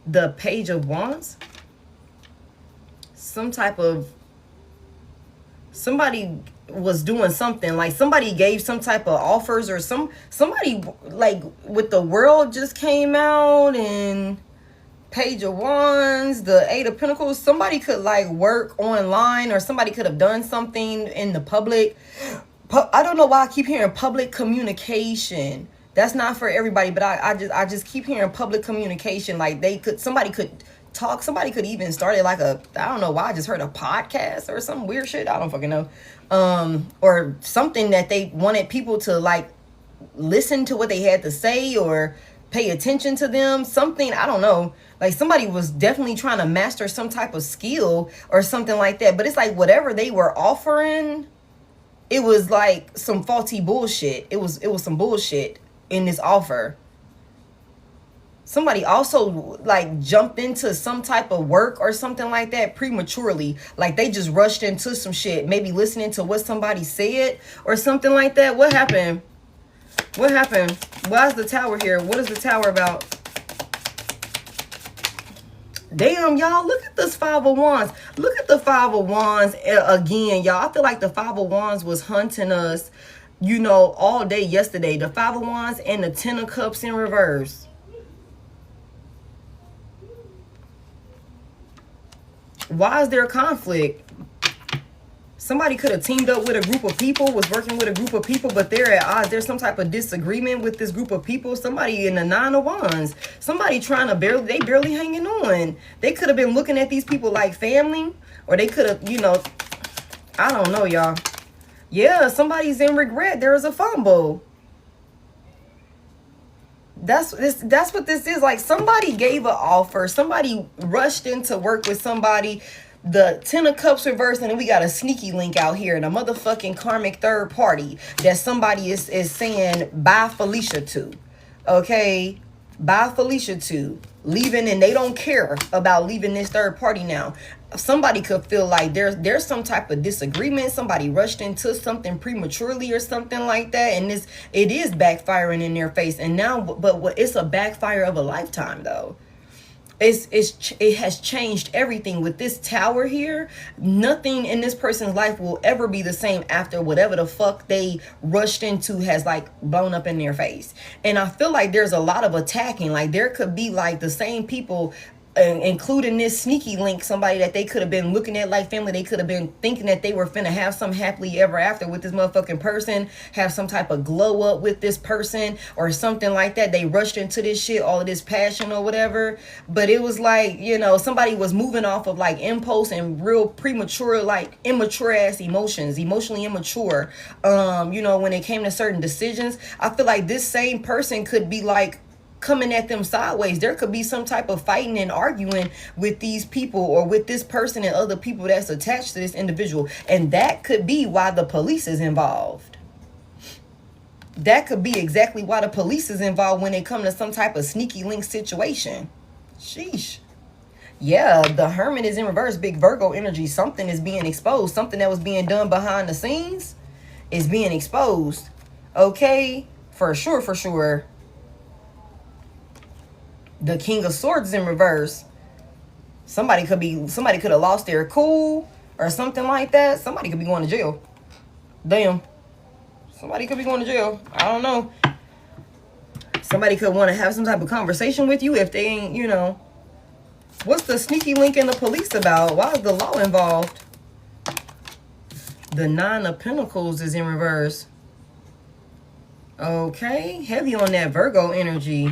The Page of Wands. Some type of, somebody was doing something, like somebody gave some type of offers or somebody like with the world just came out and Page of Wands, the Eight of Pentacles. Somebody could like work online, or somebody could have done something in the public. I don't know why I keep hearing public communication. That's not for everybody, but I just keep hearing public communication. Like somebody could talk, somebody could even start it like I don't know why I just heard a podcast or some weird shit. I don't fucking know. Or something that they wanted people to like listen to what they had to say or pay attention to them. Something, I don't know. Like somebody was definitely trying to master some type of skill or something like that. But it's like whatever they were offering, it was like some faulty bullshit. It was some bullshit in this offer. Somebody also like jumped into some type of work or something like that prematurely. Like they just rushed into some shit, maybe listening to what somebody said or something like that. What happened? What happened? Why is the Tower here? What is the Tower about? Damn, y'all, look at this Five of Wands. Look at the Five of Wands again, y'all. I feel like the Five of Wands was hunting us, you know, all day yesterday. The Five of Wands and the Ten of Cups in reverse. Why is there a conflict? Somebody could have teamed up with a group of people, was working with a group of people, but they're at odds. There's some type of disagreement with this group of people. Somebody in the Nine of Wands. Somebody trying to barely hanging on. They could have been looking at these people like family, or they could have, you know, I don't know, y'all. Yeah, somebody's in regret. There is a fumble. That's what this is. Like somebody gave an offer. Somebody rushed in to work with somebody. The Ten of Cups reversed, and then we got a sneaky link out here and a motherfucking karmic third party that somebody is saying bye Felicia to. Okay? Bye Felicia to. Leaving, and they don't care about leaving this third party now. Somebody could feel like there's some type of disagreement. Somebody rushed into something prematurely or something like that, and it is backfiring in their face. And now, but it's a backfire of a lifetime though. It has changed everything with this Tower here. Nothing in this person's life will ever be the same after whatever the fuck they rushed into has like blown up in their face. And I feel like there's a lot of attacking. Like there could be like the same people, including this sneaky link, somebody that they could have been looking at like family. They could have been thinking that they were finna have some happily ever after with this motherfucking person, have some type of glow up with this person or something like that. They rushed into this shit, all of this passion or whatever. But it was like, you know, somebody was moving off of like impulse and real premature, like immature ass emotions, emotionally immature. You know, when it came to certain decisions, I feel like this same person could be like coming at them sideways. There could be some type of fighting and arguing with these people or with this person and other people that's attached to this individual. And that could be why the police is involved. That could be exactly why the police is involved when it comes to some type of sneaky link situation. Sheesh. Yeah, the Hermit is in reverse. Big Virgo energy. Something is being exposed. Something that was being done behind the scenes is being exposed. Okay? For sure, for sure. The King of Swords is in reverse. Somebody could have lost their cool or something like that. Somebody could be going to jail. Damn. Somebody could be going to jail. I don't know. Somebody could want to have some type of conversation with you if they ain't, you know. What's the sneaky link in the police about? Why is the law involved? The Nine of Pentacles is in reverse. Okay. Heavy on that Virgo energy.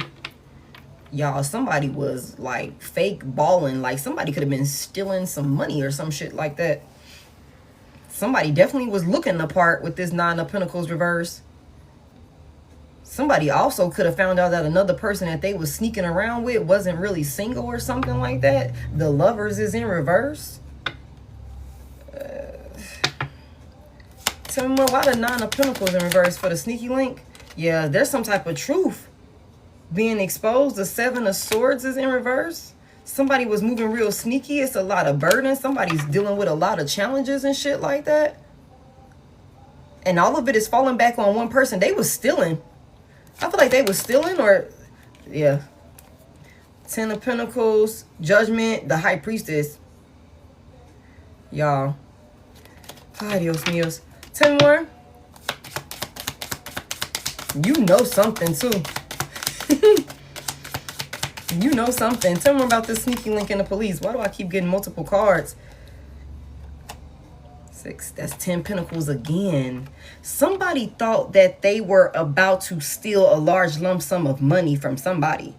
Y'all, somebody was like fake balling. Like somebody could have been stealing some money or some shit like that. Somebody definitely was looking the part with this Nine of Pentacles reverse. Somebody also could have found out that another person that they was sneaking around with wasn't really single or something like that. The Lovers is in reverse. Tell me more, why the Nine of Pentacles in reverse for the sneaky link? Yeah, there's some type of truth being exposed. The Seven of Swords is in reverse. Somebody was moving real sneaky. It's a lot of burden. Somebody's dealing with a lot of challenges and shit like that. And all of it is falling back on one person. They was stealing. I feel like they was stealing, or yeah. Ten of Pentacles, Judgment, the High Priestess. Y'all. Ay, Dios míos. Tell me more. You know something too. You know something. Tell me about this sneaky link in the police. Why do I keep getting multiple cards? 6. That's 10 Pentacles again. Somebody thought that they were about to steal a large lump sum of money from somebody.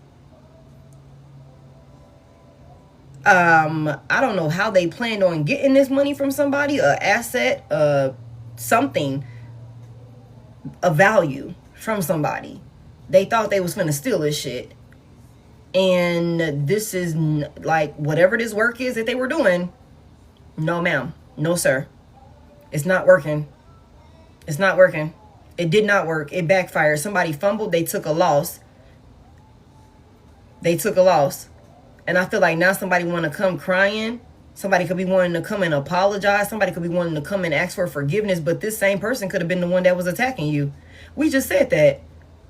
I don't know how they planned on getting this money from somebody, a asset, something of value from somebody. They thought they was finna steal this shit. And this is like whatever this work is that they were doing. No, ma'am. No, sir. It's not working. It's not working. It did not work. It backfired. Somebody fumbled. They took a loss. They took a loss. And I feel like now somebody want to come crying. Somebody could be wanting to come and apologize. Somebody could be wanting to come and ask for forgiveness. But this same person could have been the one that was attacking you. We just said that.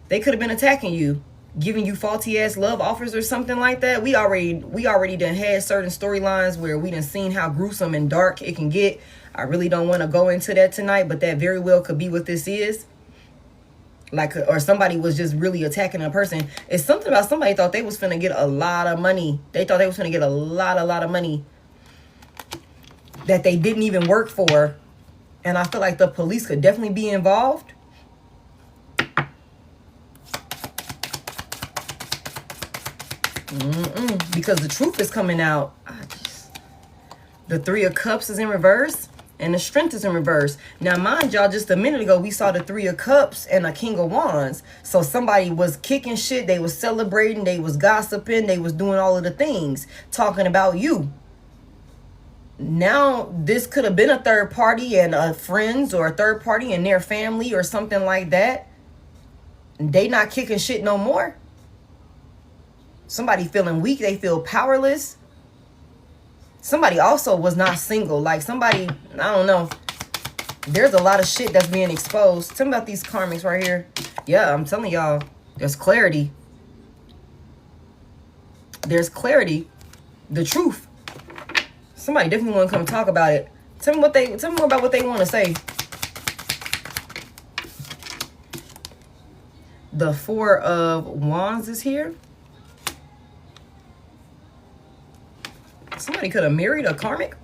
They could have been attacking you, giving you faulty ass love offers or something like that. We already done had certain storylines where we done seen how gruesome and dark it can get. I really don't want to go into that tonight, but that very well could be what this is. Like, or somebody was just really attacking a person. It's something about somebody thought they was finna get a lot of money. They thought they was finna get a lot of money that they didn't even work for. And I feel like the police could definitely be involved. Because the truth is coming out. The 3 of Cups is in reverse. And the Strength is in reverse. Now, mind y'all, just a minute ago, we saw the 3 of Cups and a King of Wands. So somebody was kicking shit. They was celebrating. They was gossiping. They was doing all of the things. Talking about you. Now, this could have been a third party and friends or a third party and their family or something like that. They not kicking shit no more. Somebody feeling weak. They feel powerless. Somebody also was not single. Like somebody, I don't know. There's a lot of shit that's being exposed. Tell me about these karmics right here. Yeah, I'm telling y'all, there's clarity. There's clarity. The truth. Somebody definitely want to come talk about it. Tell me more about what they want to say. The 4 of Wands is here. Somebody could have married a karmic.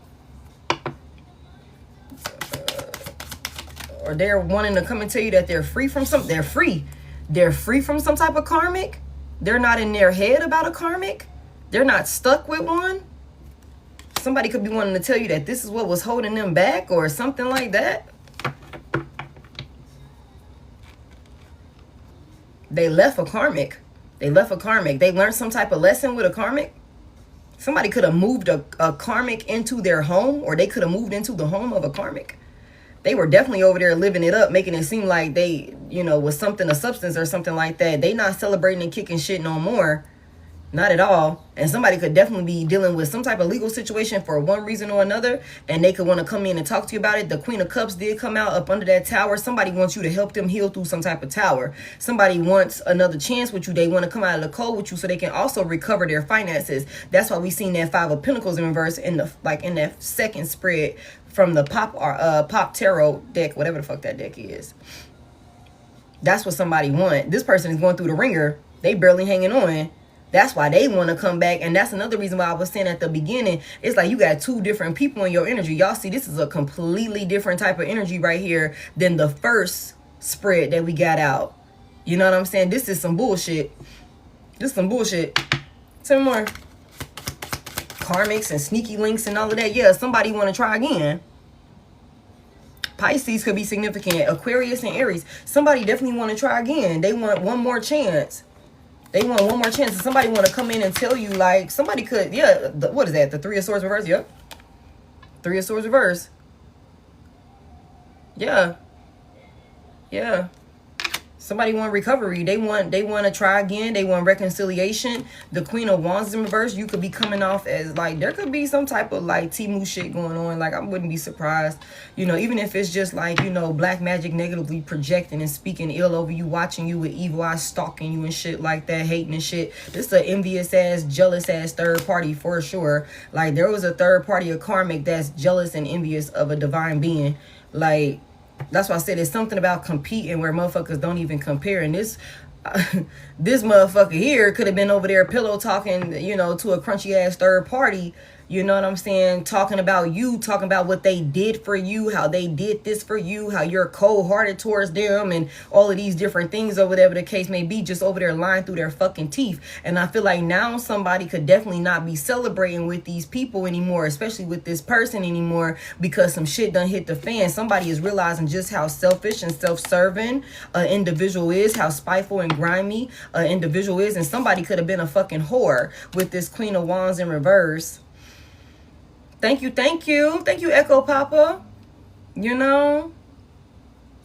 Or they're wanting to come and tell you that they're free from something. They're free. They're free from some type of karmic. They're not in their head about a karmic. They're not stuck with one. Somebody could be wanting to tell you that this is what was holding them back or something like that. They left a karmic. They left a karmic. They learned some type of lesson with a karmic. Somebody could have moved a karmic into their home, or they could have moved into the home of a karmic. They were definitely over there living it up, making it seem like they, you know, was something of substance or something like that. They not celebrating and kicking shit no more. Not at all. And somebody could definitely be dealing with some type of legal situation for one reason or another. And they could want to come in and talk to you about it. The Queen of Cups did come out up under that tower. Somebody wants you to help them heal through some type of tower. Somebody wants another chance with you. They want to come out of the cold with you so they can also recover their finances. That's why we seen that 5 of Pentacles in reverse in the in that second spread from the Pop Tarot deck, whatever the fuck that deck is. That's what somebody want. This person is going through the ringer. They barely hanging on. That's why they want to come back. And that's another reason why I was saying at the beginning, it's like you got 2 different people in your energy. Y'all see, this is a completely different type of energy right here than the first spread that we got out. You know what I'm saying? This is some bullshit. This is some bullshit. Tell me more. Karmics and sneaky links and all of that. Yeah, somebody want to try again. Pisces could be significant. Aquarius and Aries. Somebody definitely want to try again. They want one more chance. They want one more chance. And somebody want to come in and tell you, like, somebody could, yeah, what is that? The 3 of Swords reverse? Yep. 3 of Swords reverse. Yeah. Yeah. Somebody want recovery. They want to try again. They want reconciliation. The Queen of Wands in reverse. You could be coming off as like, there could be some type of like Timu shit going on. Like, I wouldn't be surprised. You know, even if it's just like, you know, black magic negatively projecting and speaking ill over you, watching you with evil eyes, stalking you and shit like that, hating and shit. This is an envious ass, jealous ass third party for sure. Like, there was a third party, a karmic that's jealous and envious of a divine being. Like, that's why I said it's something about competing where motherfuckers don't even compare. And this This motherfucker here could have been over there pillow talking, you know, to a crunchy ass third party. You know what I'm saying? Talking about you, talking about what they did for you, how they did this for you, how you're cold-hearted towards them, and all of these different things or whatever the case may be, just over there lying through their fucking teeth. And I feel like now somebody could definitely not be celebrating with these people anymore, especially with this person anymore, because some shit done hit the fan. Somebody is realizing just how selfish and self-serving an individual is, how spiteful and grimy an individual is, and somebody could have been a fucking whore with this Queen of Wands in reverse. Thank you, thank you. Thank you, Echo Papa. You know?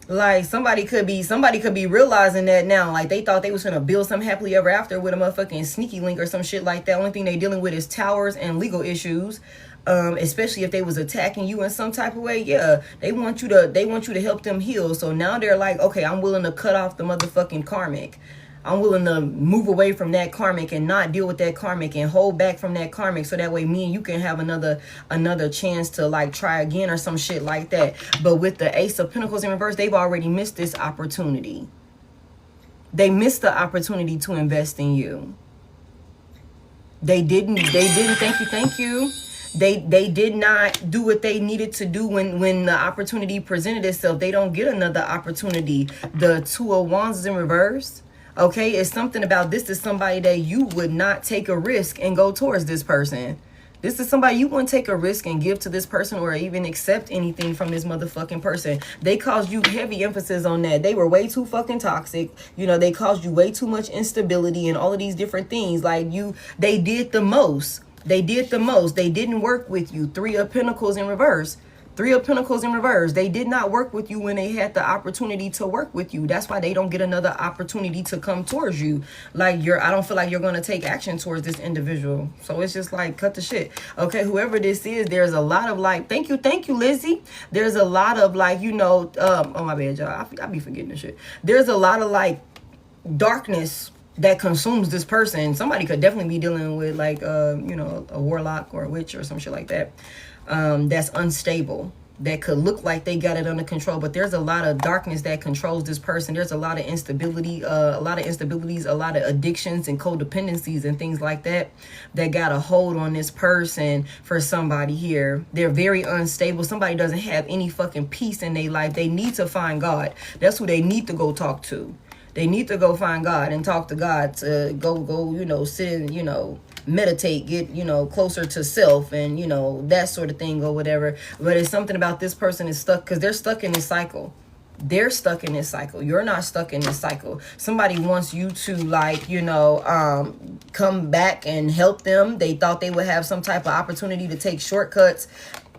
Like, somebody could be realizing that now. Like, they thought they was gonna build some happily ever after with a motherfucking sneaky link or some shit like that. Only thing they dealing with is towers and legal issues. Especially if they was attacking you in some type of way. Yeah, they want you to help them heal. So now they're like, okay, I'm willing to cut off the motherfucking karmic. I'm willing to move away from that karmic and not deal with that karmic and hold back from that karmic, so that way me and you can have another chance to like try again or some shit like that. But with the Ace of Pentacles in reverse, they've already missed this opportunity. They missed the opportunity to invest in you. They didn't thank you. They did not do what they needed to do when the opportunity presented itself. They don't get another opportunity. The Two of Wands is in reverse. Okay, it's something about this is somebody that you would not take a risk and go towards this person. This is somebody you wouldn't take a risk and give to this person or even accept anything from this motherfucking person. They caused you heavy emphasis on that. They were way too fucking toxic. You know, they caused you way too much instability and all of these different things. Like they did the most. They did the most. They didn't work with you. Three of Pentacles in reverse. Three of Pentacles in reverse. They did not work with you when they had the opportunity to work with you. That's why they don't get another opportunity to come towards you. Like I don't feel like you're going to take action towards this individual. So it's just like, cut the shit. Okay, whoever this is, there's a lot of like, thank you, Lizzie. There's a lot of like, you know, oh my bad, y'all. I be forgetting this shit. There's a lot of like darkness that consumes this person. Somebody could definitely be dealing with like, you know, a warlock or a witch or some shit like that. That's unstable, that could look like they got it under control, but there's a lot of darkness that controls this person. There's a lot of instability, a lot of instabilities, a lot of addictions and codependencies and things like that got a hold on this person. For somebody here, they're very unstable. Somebody doesn't have any fucking peace in their life. They need to find God. That's who they need to go talk to. They need to go find God and talk to God, to go, you know, sit and, you know, meditate, get, you know, closer to self and, you know, that sort of thing or whatever. But it's something about this person is stuck because they're stuck in this cycle. They're stuck in this cycle. You're not stuck in this cycle. Somebody wants you to like, you know, come back and help them. They thought they would have some type of opportunity to take shortcuts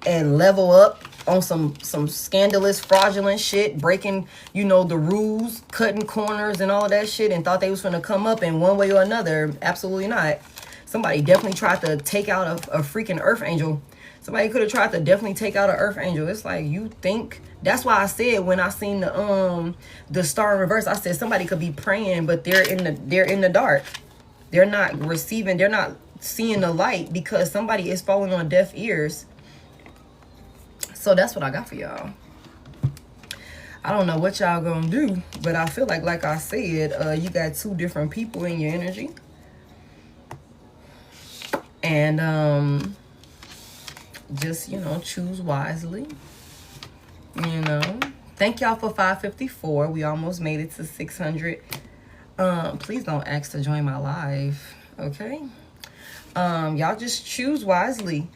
and level up on some scandalous, fraudulent shit, breaking, you know, the rules, cutting corners and all of that shit, and thought they was going to come up in one way or another. Absolutely not. Somebody definitely tried to take out a freaking earth angel. Somebody could have tried to definitely take out an earth angel. It's like, you think, that's why I said when I seen the star in reverse, I said somebody could be praying, but they're in the dark. They're not receiving, they're not seeing the light because somebody is falling on deaf ears. So that's what I got for y'all. I don't know what y'all gonna do, but I feel like I said, you got two different people in your energy. And just, you know, choose wisely. You know. Thank y'all for 554. We almost made it to 600. Please don't ask to join my live. Okay? Y'all just choose wisely.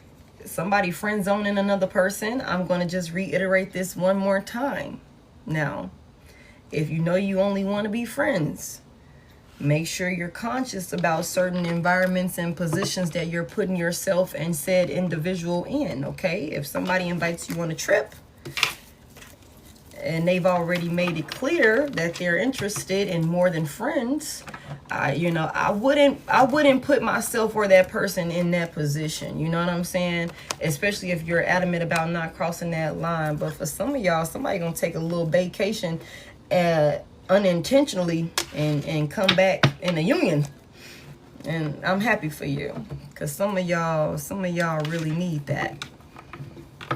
Somebody friend zoning another person. I'm going to just reiterate this one more time. Now, if you know you only want to be friends, make sure you're conscious about certain environments and positions that you're putting yourself and said individual in, okay? If somebody invites you on a trip and they've already made it clear that they're interested in more than friends, you know, I wouldn't put myself or that person in that position. You know what I'm saying? Especially if you're adamant about not crossing that line. But for some of y'all, somebody gonna take a little vacation unintentionally and come back in a union. And I'm happy for you, because some of y'all really need that.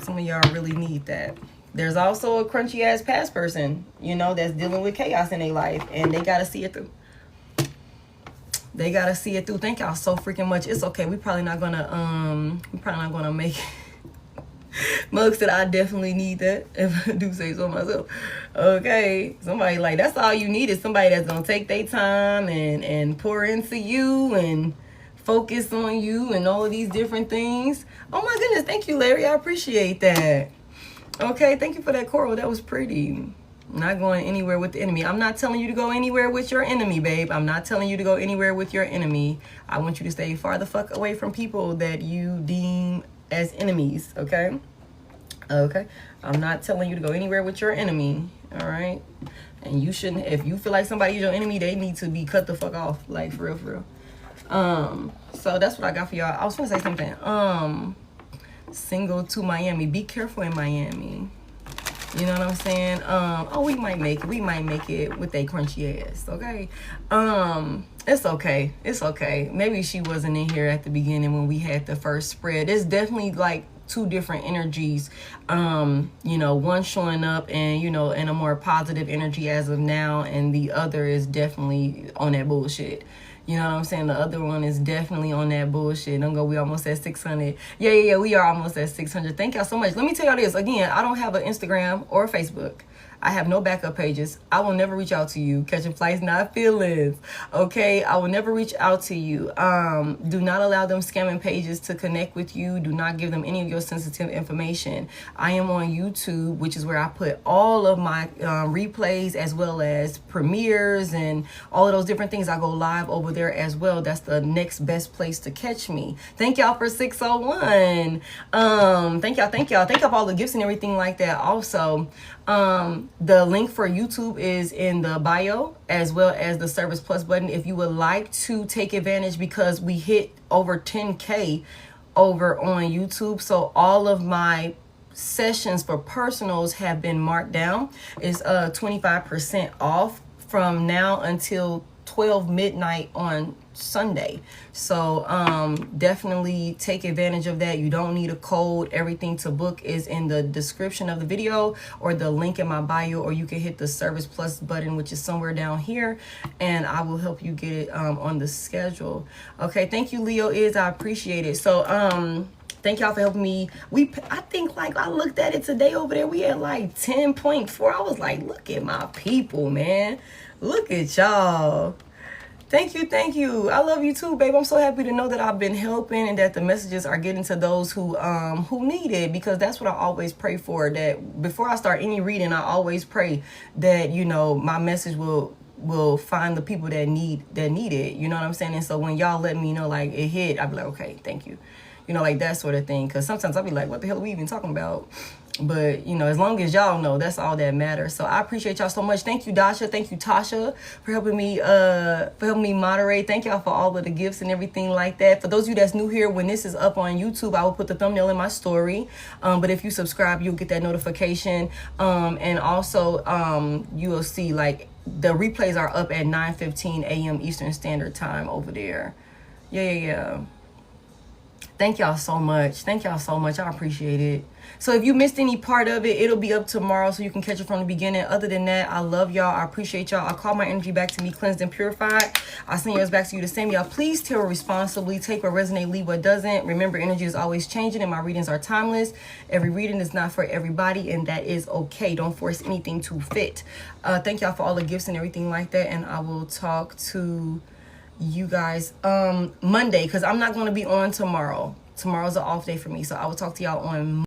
Some of y'all really need that. There's also a crunchy ass past person, you know, that's dealing with chaos in their life, and they gotta see it through. They gotta see it through. Thank y'all so freaking much. It's okay. We probably not gonna make it. Mug said I definitely need that, if I do say so myself. Okay, somebody like, that's all you need, is somebody that's gonna take their time and pour into you and focus on you and all of these different things. Oh my goodness, thank you, Larry. I appreciate that. Okay, thank you for that coral. That was pretty. Not going anywhere with the enemy. I'm not telling you to go anywhere with your enemy, babe. I'm not telling you to go anywhere with your enemy. I want you to stay far the fuck away from people that you deem as enemies, okay? Okay, I'm not telling you to go anywhere with your enemy, all right? And you shouldn't, if you feel like somebody's your enemy, they need to be cut the fuck off, like for real, for real. So that's what I got for y'all. I was gonna say something. Single to Miami. Be careful in Miami. You know what I'm saying? Oh, we might make it with a crunchy ass, okay? It's okay. It's okay. Maybe she wasn't in here at the beginning when we had the first spread. It's definitely like two different energies. You know, one showing up and, you know, in a more positive energy as of now, and the other is definitely on that bullshit. You know what I'm saying? The other one is definitely on that bullshit. Don't go, we almost at 600. Yeah, we are almost at 600. Thank y'all so much. Let me tell y'all this. Again, I don't have an Instagram or a Facebook. I have no backup pages. I will never reach out to you. Catching flights, not feelings. Okay, I will never reach out to you. Do not allow them scamming pages to connect with you. Do not give them any of your sensitive information. I am on YouTube, which is where I put all of my replays, as well as premieres and all of those different things. I go live over there as well. That's the next best place to catch me. Thank y'all for 601. Thank y'all for all the gifts and everything like that. Also, the link for YouTube is in the bio, as well as the Service Plus button if you would like to take advantage, because we hit over 10K over on YouTube. So all of my sessions for personals have been marked down. It's 25% off from now until 12 midnight on Sunday. So definitely take advantage of that. You don't need a code. Everything to book is in the description of the video or the link in my bio, or you can hit the Service Plus button, which is somewhere down here, and I will help you get it on the schedule. Okay, thank you, Leo is. I appreciate it. So thank y'all for helping me. I think, like, I looked at it today over there, we had like 10.4. I was like, look at my people, man. Look at y'all. Thank you. I love you too, babe. I'm so happy to know that I've been helping and that the messages are getting to those who need it, because that's what I always pray for. That before I start any reading, I always pray that, you know, my message will find the people that need it. You know what I'm saying? And so when y'all let me know like it hit, I'll be like, okay, thank you. You know, like that sort of thing. Because sometimes I'll be like, what the hell are we even talking about? But, you know, as long as y'all know, that's all that matters. So I appreciate y'all so much. Thank you, Dasha. Thank you, Tasha, for helping me moderate. Thank y'all for all of the gifts and everything like that. For those of you that's new here, when this is up on YouTube, I will put the thumbnail in my story. But if you subscribe, you'll get that notification. And also, you will see, like, the replays are up at 9:15 a.m. Eastern Standard Time over there. Yeah. Thank y'all so much. I appreciate it. So if you missed any part of it, it'll be up tomorrow, so you can catch it from the beginning. Other than that, I love y'all. I appreciate y'all. I call my energy back to me, cleansed and purified. I send yours back to you the same. Y'all, please tarot responsibly. Take what resonates, leave what doesn't. Remember, energy is always changing, and my readings are timeless. Every reading is not for everybody, and that is okay. Don't force anything to fit. Thank y'all for all the gifts and everything like that, and I will talk to you guys Monday, because I'm not going to be on tomorrow. Tomorrow's an off day for me, so I will talk to y'all on